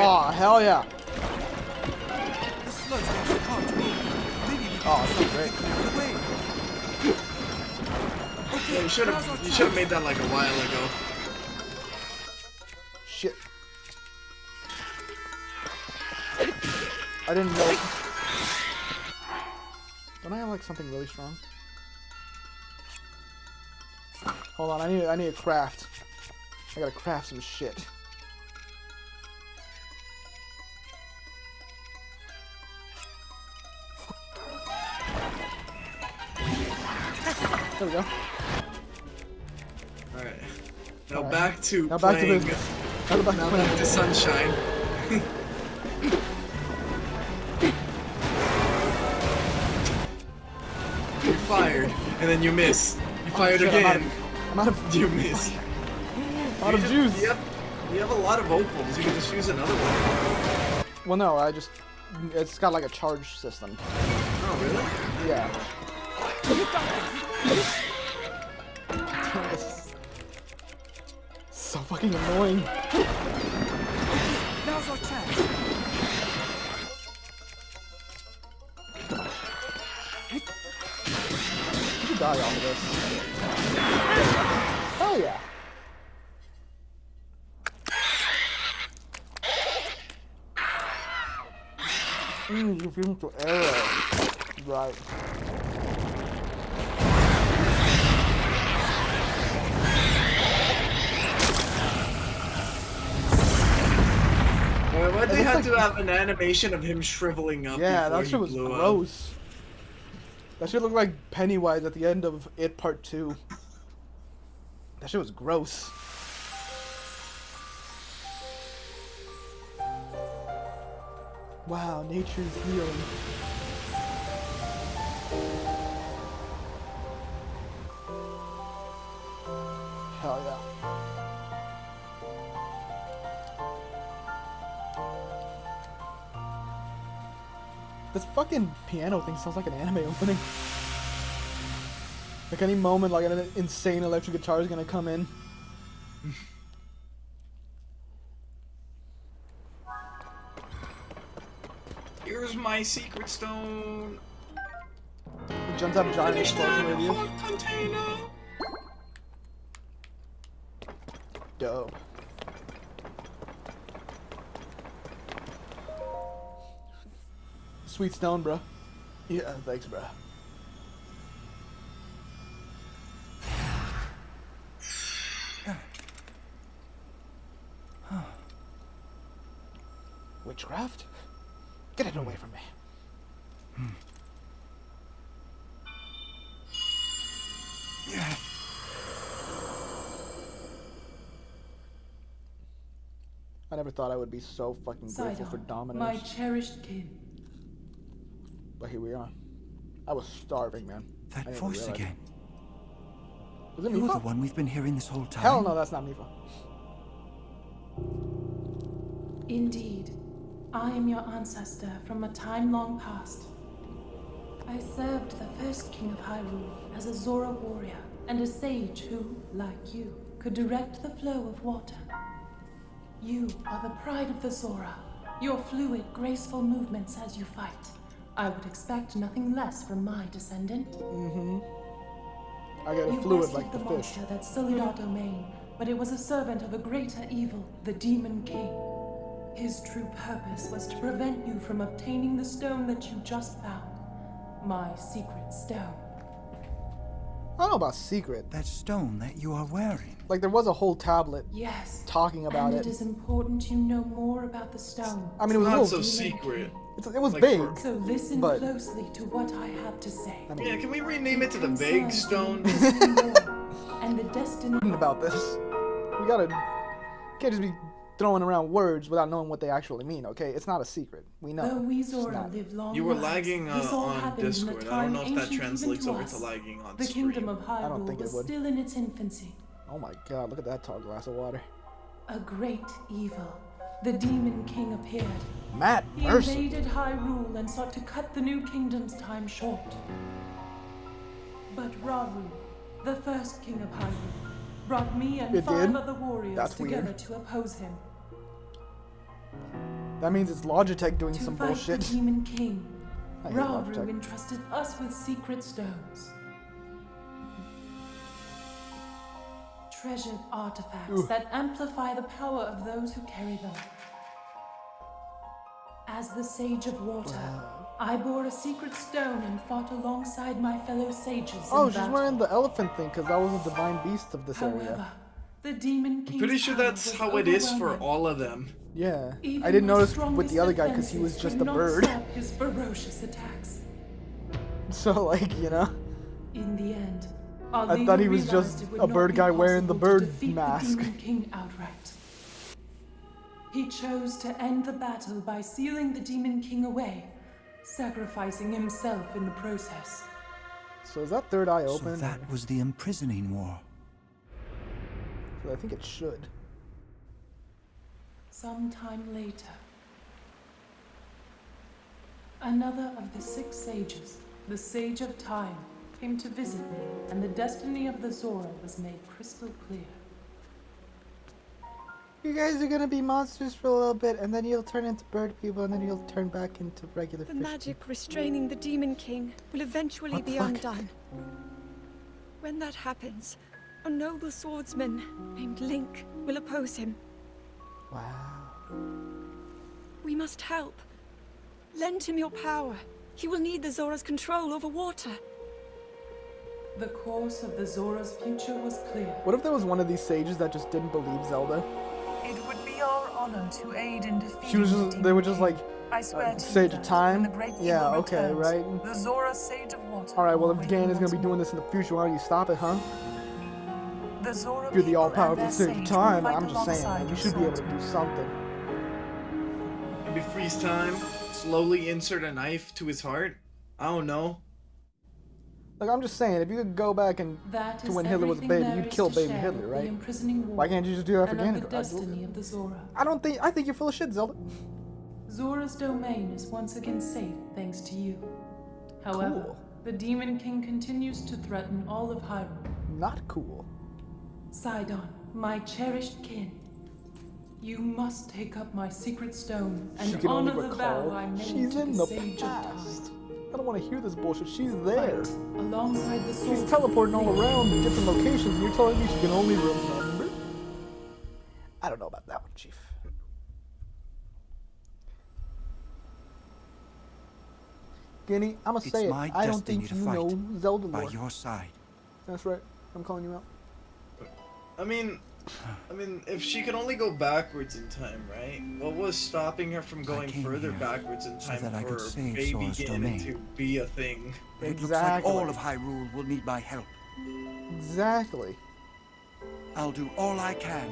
A: Oh, hell yeah.
C: The sludge makes it hard to move. Maybe we can
A: Oh, that's great.
C: clear it away. Okay,
B: Yeah, you should
C: now's our
B: have made that like a while ago.
A: Shit. I didn't know. Don't I have like something really strong? Hold on, I need a craft. I gotta craft some shit. There we go.
B: Alright. Now
A: Alright.
B: back to
A: Now back to
B: playing.
A: business. Now back to
B: Now
A: playing.
B: back to sunshine. You fired, and then you missed. You fired
A: Shit, I'm out
B: again.
A: of- I'm out of.
B: You missed.
A: A lot of juice.
B: You have a lot of opals. You can just use another one.
A: Well, no, it's got like a charge system.
B: Oh, really?
A: Yeah. Damn, this is so fucking annoying.
C: Now's our chance.
A: You should die off of this. Oh yeah. You feel to arrow. Right.
B: Why'd they
A: looks
B: have
A: like-
B: to have an animation of him shriveling up
A: Yeah,
B: before
A: that
B: he
A: shit was
B: blew up?
A: gross. That shit looked like Pennywise at the end of It Part 2. That shit was gross. Wow, nature's healing. Hell yeah. This fucking piano thing sounds like an anime opening. Like any moment, like an insane electric guitar is gonna come in.
B: Here's my secret stone.
A: It jumps out a giant
B: Finish
A: explosion
B: that
A: radius.
B: hot container.
A: Dope. Sweet stone, bro. Yeah, thanks, bro. Witchcraft? Get it away from me. I never thought I would be so fucking grateful for
E: Sidon,
A: Domino's.
E: my cherished kin.
A: But here we are. I was starving, man. I
C: That
A: didn't
C: voice
A: realize it.
C: again.
A: Is it
C: You're the
A: Mifa?
C: one we've been hearing this whole time.
A: Hell no, that's not Mifa.
E: Indeed, I am your ancestor from a time long past. I served the first king of Hyrule as a Zora warrior and a sage who, like you, could direct the flow of water. You are the pride of the Zora, your fluid, graceful movements as you fight. I would expect nothing less from my descendant.
A: I got a
E: You
A: fluid
E: bested
A: like the
E: the
A: fish.
E: monster that sullied our domain, but it was a servant of a greater evil, the Demon King. His true purpose was to prevent you from obtaining the stone that you just found. My secret stone.
A: I don't know about secret.
C: That stone that you are wearing.
A: Like there was a whole tablet
E: Yes.
A: talking about
E: and
A: it.
E: it is important you know more about the stone.
A: I mean, it was a
B: Not
A: little.
B: so secret.
A: It was
B: like
A: big.
B: for-
E: So listen
A: But-
E: closely to what I have to say.
A: I mean,
B: Yeah, can we rename it to the Vague Stone?
E: And the destiny
A: about this. We gotta. Can't just be throwing around words without knowing what they actually mean. Okay, it's not a secret. We know.
E: Though we
A: It's
E: Zora
A: not.
E: live long
B: You were
E: lives,
B: lagging
E: this all
B: on
E: happened in a
B: Discord. I don't
E: time
B: know if that
E: ancient even
B: translates
E: to
B: over
E: us.
B: to lagging on
E: The
B: stream.
E: kingdom of
A: I don't
E: Hyrule
A: think it
E: was
A: would.
E: still in its infancy.
A: Oh my god! Look at that tall glass of water.
E: A great evil, the Demon King, appeared.
A: Matt
E: He
A: Mercer.
E: invaded Hyrule and sought to cut the new kingdom's time short. But Rauru, the first king of Hyrule, brought me and
A: It
E: 5
A: did?
E: other warriors
A: That's
E: together
A: weird.
E: to oppose him.
A: That means it's Logitech doing
E: To
A: some
E: fight
A: bullshit.
E: the Demon King,
A: I hate
E: Rauru
A: Logitech.
E: entrusted us with secret stones. Treasured artifacts
A: Ooh.
E: that amplify the power of those who carry them. As the Sage of Water, I bore a secret stone and fought alongside my fellow sages
A: Oh,
E: in
A: she's
E: battle.
A: wearing the elephant thing because that was a divine beast of this
E: However,
A: area.
E: the Demon
B: I'm
E: King's
B: pretty sure
E: power
B: that's
E: was
B: how it is for
E: overwhelming.
B: all of them.
A: Yeah,
E: Even
A: I didn't
E: my
A: notice with
E: strongest
A: the other guy because he was
E: defenses
A: just
E: could
A: a
E: not
A: bird.
E: stop his ferocious attacks.
A: So like, you know,
E: In the end, our
A: I
E: leader
A: thought he was
E: realized
A: just
E: it would
A: a
E: not
A: bird
E: be
A: guy wearing the
E: possible to
A: bird
E: defeat
A: mask.
E: The Demon King outright. He chose to end the battle by sealing the Demon King away, sacrificing himself in the process.
A: so is that third eye
C: So
A: open?
C: that was the imprisoning war.
A: 'Cause I think it should.
E: Some time later, another of the 6 sages, the Sage of Time, came to visit me, and the destiny of the Zora was made crystal clear.
D: You guys are gonna be monsters for a little bit, and then you'll turn into bird people, and then you'll turn back into regular
F: The
D: fish
F: magic restraining the Demon King will eventually
D: What the
F: be
D: fuck?
F: undone. When that happens, a noble swordsman named Link will oppose him.
D: people. Wow.
F: We must help. Lend him your power. He will need the Zora's control over water.
E: The course of the Zora's future was clear.
A: What if there was one of these sages that just didn't believe Zelda?
G: It would be our honor to aid in defeating
A: She was
G: the
A: just,
G: Demon
A: they were just
G: King.
A: like,
G: I swear to
A: Sage
G: you
A: of
G: that
A: Time?
G: when the great
A: Yeah,
G: evil
A: okay,
G: returns,
A: right.
G: The Zora Sage of Water.
A: alright, well, if
G: will
A: Ganon
G: awaken
A: is gonna
G: once
A: be doing
G: more.
A: this in the future, why don't you stop it, huh?
G: The Zora
A: If you're the
G: people
A: all-powerful
G: and their
A: Sage of
G: sage
A: Time,
G: will fight
A: I'm just saying,
G: alongside
A: man, you
G: your
A: should be able to
G: swordsmen.
A: do something.
B: Maybe freeze time. Slowly insert a knife to his heart. I don't know.
A: Like, I'm just saying, if you could go back and
E: That
A: to
E: is
A: when Hitler was a
E: everything
A: baby,
E: there
A: you'd
E: is
A: kill
E: to
A: baby
E: share
A: Hitler,
E: of
A: right?
E: The imprisoning war
A: Why can't you just do that for
E: and of the
A: Ganon?
E: destiny of the Zora.
A: I think you're full of shit, Zelda.
E: Zora's domain is once again safe thanks to you. However,
A: Cool.
E: the Demon King continues to threaten all of Hyrule.
A: Not cool.
E: Sidon, my cherished kin, you must take up my secret stone
A: She
E: and
A: can only
E: honor the vow
A: recall.
E: I made
A: She's
E: to
A: in
E: the
A: the
E: Sage of
A: past.
E: Time.
A: I don't want to hear this bullshit. She's there.
E: Fight alongside the sword.
A: She's teleporting all around to different locations, and you're telling me she can only remember?
D: I don't know about that one, Chief.
A: Guinea, I'ma
C: It's
A: say it.
C: my
A: I don't
C: destiny
A: think
C: to
A: you
C: fight
A: know Zelda
C: by
A: lore.
C: your side.
A: That's right. I'm calling you out.
B: I mean, if she could only go backwards in time, right? What was stopping her from going
C: came
B: further
C: here
B: backwards in
C: so
B: time
C: that I
B: for
C: could save
B: baby
C: Sora's
B: Ganon
C: domain.
B: to be a thing?
C: But it looks
A: Exactly.
C: like all of Hyrule will need my help.
A: Exactly.
C: I'll do all I can,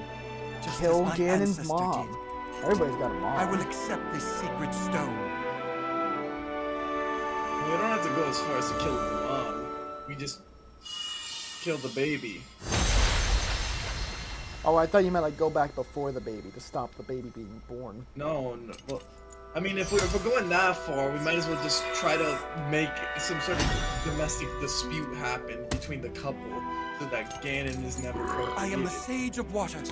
C: just
A: Kill
C: as my
A: Ganon's
C: ancestor
A: mom.
C: did.
A: Everybody's got a mom.
C: I will accept this secret stone.
B: We don't have to go as far as to kill the mom. We just kill the baby.
A: Oh, I thought you meant like go back before the baby to stop the baby being born.
B: No. Well, I mean, if we're going that far, we might as well just try to make some sort of domestic dispute happen between the couple, so that Ganon is never procreated.
C: I am the Sage of Water.
B: And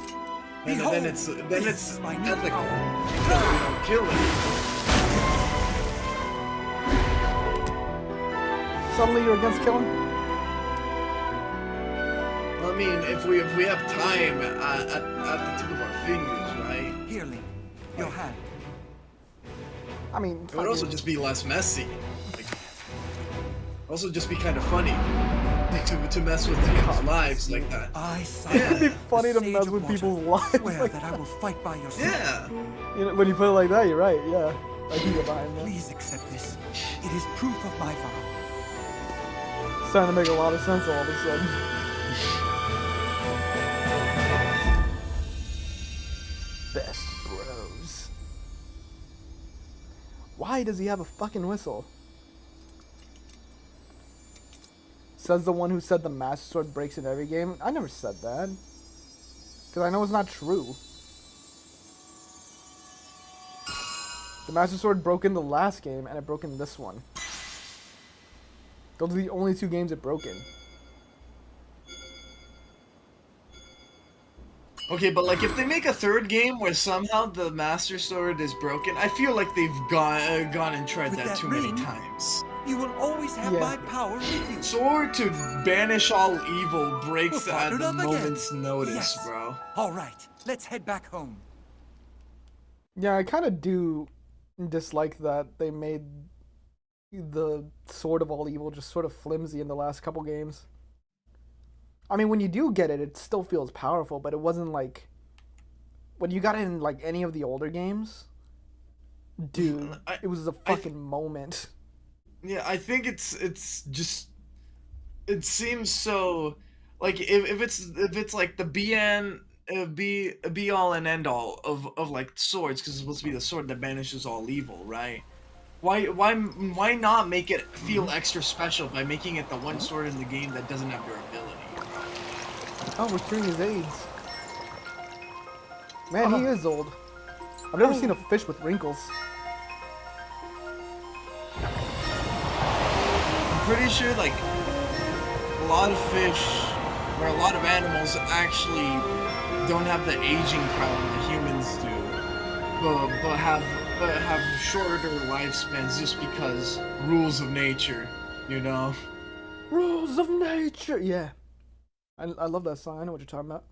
C: Behold,
B: then it's
C: this is my new
B: ethical
C: power.
B: because we don't kill it.
A: Suddenly you're against killing?
B: I mean, if we have time at the tip of our fingers, right?
C: Here, Link, your hand.
A: I mean,
B: It would also
A: fucking-
B: just be less messy. Like, also just be kind of funny to mess with people's lives like that.
C: I,
A: It'd
C: Sidon,
A: be
C: the
A: funny to
C: Sage
A: mess
C: of
A: with
C: Water,
A: people's lives
C: swear
A: like
C: that I will fight by your side.
B: Yeah.
A: You know, when you put it like that, you're right. Yeah, I can get behind that.
C: Please accept this. It is proof of my vow.
A: It's starting to make a lot of sense all of a sudden. Best bros. Why does he have a fucking whistle? Says the one who said the Master Sword breaks in every game. I never said that. Because I know it's not true. The Master Sword broke in the last game, and it broke in this one. Those are the only 2 games it broke in.
B: Okay, but like if they make a third game where somehow the Master Sword is broken, I feel like they've gone and tried
C: With
B: that
C: that
B: too many
C: ring?
B: times.
C: You will always have
A: Yeah.
C: my power with you.
B: Sword to banish all evil breaks
C: We'll start
B: at
C: it
B: the
C: up again.
B: moment's notice,
C: Yes.
B: bro.
C: All right, let's head back home.
A: Yeah, I kind of do dislike that they made the Sword of All Evil just sort of flimsy in the last couple games. I mean, when you do get it, it still feels powerful, but it wasn't like... When you got it in, like, any of the older games, dude, it was a fucking moment.
B: Yeah, I think it's just it seems so like if it's like the be all and end all of like swords because it's supposed to be the sword that banishes all evil, right? Why not make it feel extra special by making it the one sword in the game that doesn't have durability?
A: Oh, we're curing his AIDS. Man, he is old. I've never seen a fish with wrinkles.
B: I'm pretty sure like a lot of fish or a lot of animals actually don't have the aging crown that humans do, but have shorter lifespans just because rules of nature, you know.
A: Rules of nature. Yeah, I love that song. I know what you're talking about.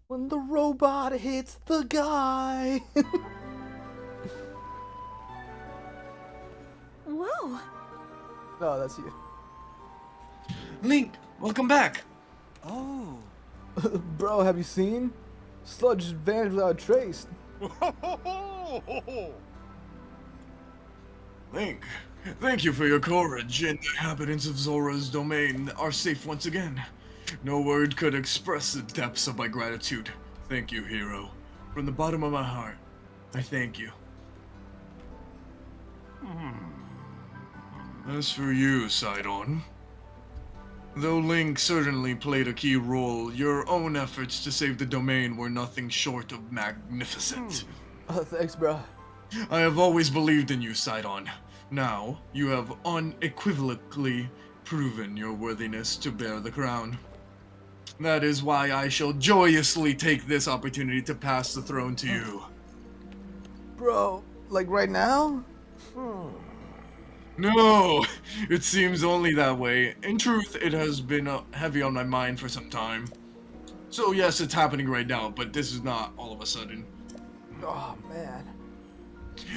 A: When the robot hits the guy.
F: Whoa!
A: No, that's you.
B: Link, welcome back.
C: Oh.
A: Bro, have you seen? Sludge vanished without a trace.
B: Link, thank you for your courage, and the inhabitants of Zora's domain are safe once again. No word could express the depths of my gratitude. Thank you, hero. From the bottom of my heart, I thank you. As for you, Sidon, though Link certainly played a key role, your own efforts to save the domain were nothing short of magnificent.
A: Thanks, bro.
B: I have always believed in you, Sidon. Now, you have unequivocally proven your worthiness to bear the crown. That is why I shall joyously take this opportunity to pass the throne to you.
A: Bro, like right now?
B: No, it seems only that way. In truth, it has been heavy on my mind for some time. So yes, it's happening right now, but this is not all of a sudden.
A: Oh, man.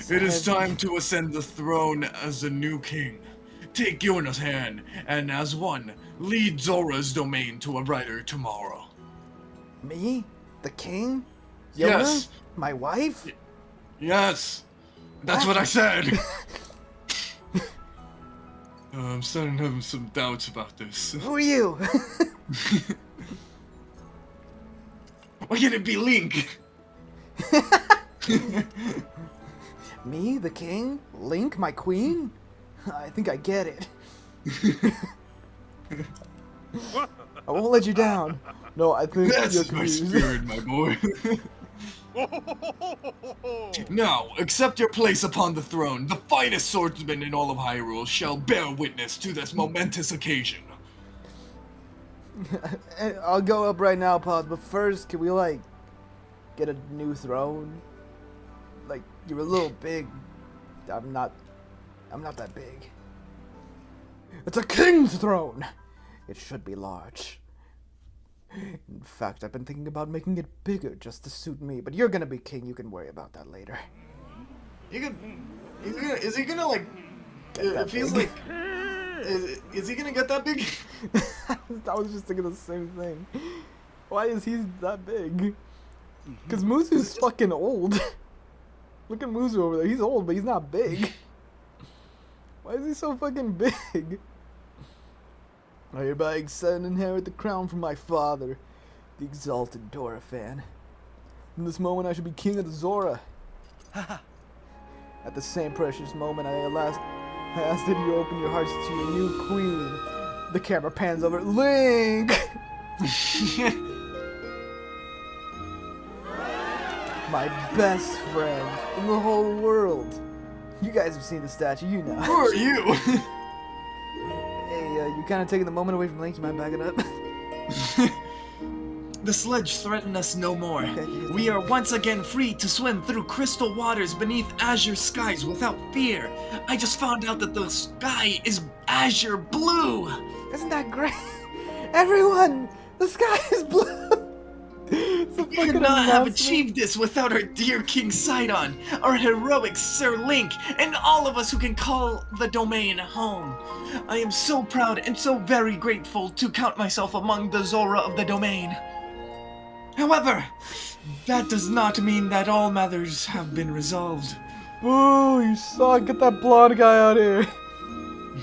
B: It is time to ascend the throne as a new king. Take Yona's hand, and as one, lead Zora's domain to a brighter tomorrow.
A: Me? The king? Yona?
B: Yes.
A: My wife?
B: Yes, that's what I said. I'm starting to have some doubts about this.
A: Who are you?
B: Why can't it be Link?
A: Me, the king? Link, my queen? I think I get it. I won't let you down. No, I think you're
B: That's my
A: confused.
B: spirit, my boy. Now, accept your place upon the throne. The finest swordsman in all of Hyrule shall bear witness to this momentous occasion.
A: I'll go up right now, Pause, but first, can we, like, get a new throne? Like, you're a little big. I'm not that big. It's a king's throne! It should be large. In fact, I've been thinking about making it bigger just to suit me, but you're gonna be king, you can worry about that later.
B: Is he gonna like,
A: Get that
B: it feels
A: big.
B: like, is he gonna get that big?
A: I was just thinking the same thing. Why is he that big? Because Muzu's fucking old. Look at Muzu over there. He's old, but he's not big. Why is he so fucking big? I hereby accept and inherit the crown from my father, the exalted Dorephan. In this moment, I should be king of the Zora. At the same precious moment, I ask that you open your hearts to your new queen. The camera pans over. Link! My best friend in the whole world. You guys have seen the statue, you know.
B: Who are you?
A: Hey, you kind of taking the moment away from Link. You mind backing up?
B: The sledge threaten us no more.
A: Okay.
B: We are once again free to swim through crystal waters beneath azure skies without fear. I just found out that the sky is azure blue.
A: Isn't that great? Everyone, the sky is blue. It's a
B: We could
A: fucking
B: not have
A: announcement.
B: achieved this without our dear King Sidon, our heroic Sir Link, and all of us who can call the domain home. I am so proud and so very grateful to count myself among the Zora of the domain. However, that does not mean that all matters have been resolved.
A: Boo, you suck. Get that blonde guy out here.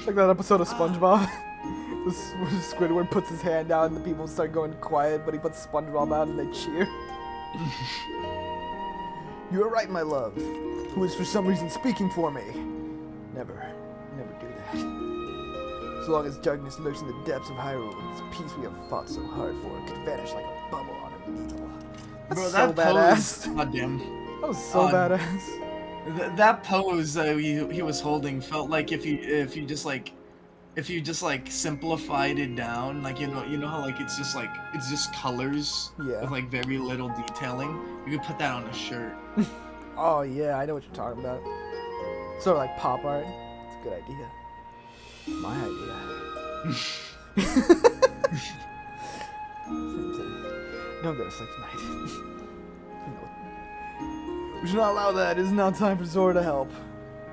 A: Like that episode of SpongeBob. Squidward puts his hand out and the people start going quiet, but he puts SpongeBob out and they cheer. You are right, my love, who is for some reason speaking for me. Never do that. So long as darkness lurks in the depths of Hyrule, this peace we have fought so hard for could vanish like a bubble on a
D: needle.
A: That's
B: Bro,
A: so
B: that
A: badass.
B: pose. Goddamn.
A: That was so
B: Uh,
A: badass.
B: That pose that he was holding felt like if you just like simplified it down, like you know how like it's just colors
A: Yeah.
B: with like very little detailing. You could put that on a shirt.
A: Oh yeah, I know what you're talking about. Sort of like pop art. It's a good idea. It's my idea. Don't go to sleep tonight. No. We should not allow that. It is now time for Zora to help.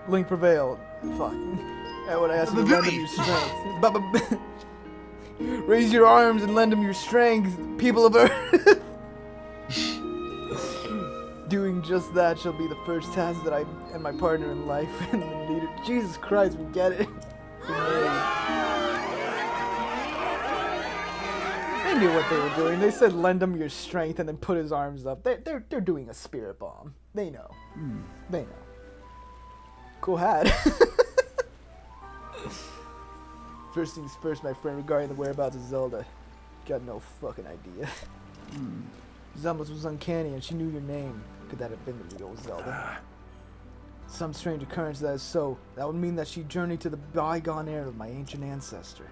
A: Link prevailed. Fuck. And when I asked you to lend him your strength. Raise your arms and lend him your strength, people of Earth. Doing just that shall be the first task that I and my partner in life and the leader. Jesus Christ, we get it. They knew what they were doing. They said lend him your strength and then put his arms up. They're doing a spirit bomb. They know. They know. Cool hat. First things first, my friend, regarding the whereabouts of Zelda. Got no fucking idea. Resemblance was uncanny and she knew your name. Could that have been the real Zelda? Some strange occurrence that is so. That would mean that she journeyed to the bygone era of my ancient ancestor.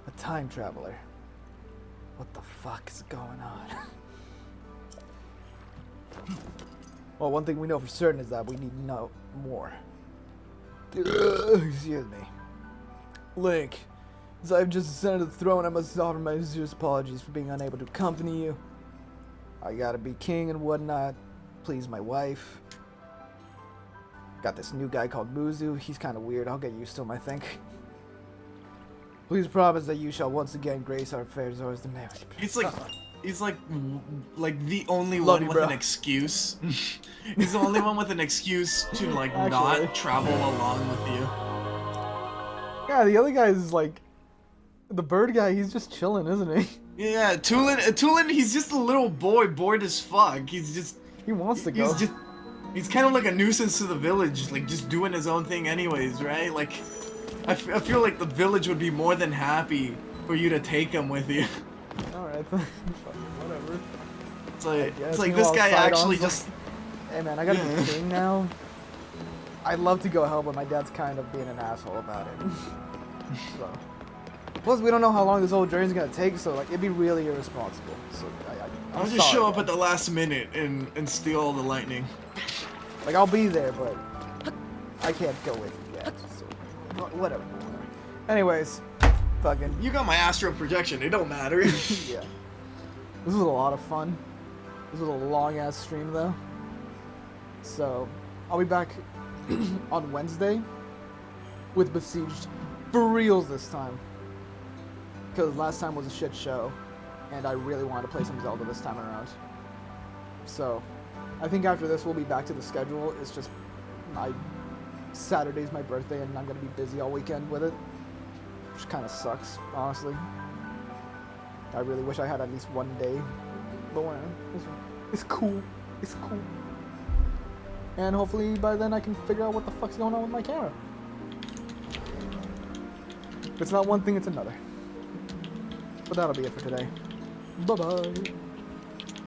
A: A time traveler. What the fuck is going on? Well, one thing we know for certain is that we need to know more. Excuse me. Link, as I've just ascended to the throne, I must offer my sincerest apologies for being unable to accompany you. I gotta be king and whatnot. Please my wife. Got this new guy called Muzu. He's kind of weird. I'll get used to him, I think. Please promise that you shall once again grace our affairs as the man.
B: He's like the only
A: Love
B: one
A: you,
B: with
A: bro.
B: an excuse. He's the only one with an excuse to like
A: Actually.
B: not travel along with you.
A: Yeah, the other guy is like, the bird guy. He's just chilling, isn't he?
B: Yeah, Tulin, he's just a little boy, bored as fuck.
A: He wants to go.
B: He's kind of like a nuisance to the village, like just doing his own thing anyways, right? Like, I feel like the village would be more than happy for you to take him with you.
A: Alright, then. Whatever.
B: It's like this guy actually just.
A: Hey man, I gotta
B: Yeah.
A: be king now. I'd love to go help, but my dad's kind of being an asshole about it. So. Plus, we don't know how long this whole journey's gonna take, so like it'd be really irresponsible. So
B: I'll
A: I'm
B: just
A: sorry,
B: show up
A: Dad.
B: at the last minute and steal all the lightning.
A: Like I'll be there, but I can't go with you yet. So whatever. Anyways, fucking
B: You got my astral projection. It don't matter.
A: yeah. This was a lot of fun. This was a long ass stream though. So I'll be back on Wednesday with Besieged for reals this time. Because last time was a shit show, and I really wanted to play some Zelda this time around. So, I think after this we'll be back to the schedule. It's just Saturday's my birthday, and I'm gonna be busy all weekend with it, which kind of sucks, honestly. I really wish I had at least one day, but whatever. It's cool. It's cool. And hopefully by then I can figure out what the fuck's going on with my camera. If it's not one thing, it's another. But that'll be it for today. Bye-bye.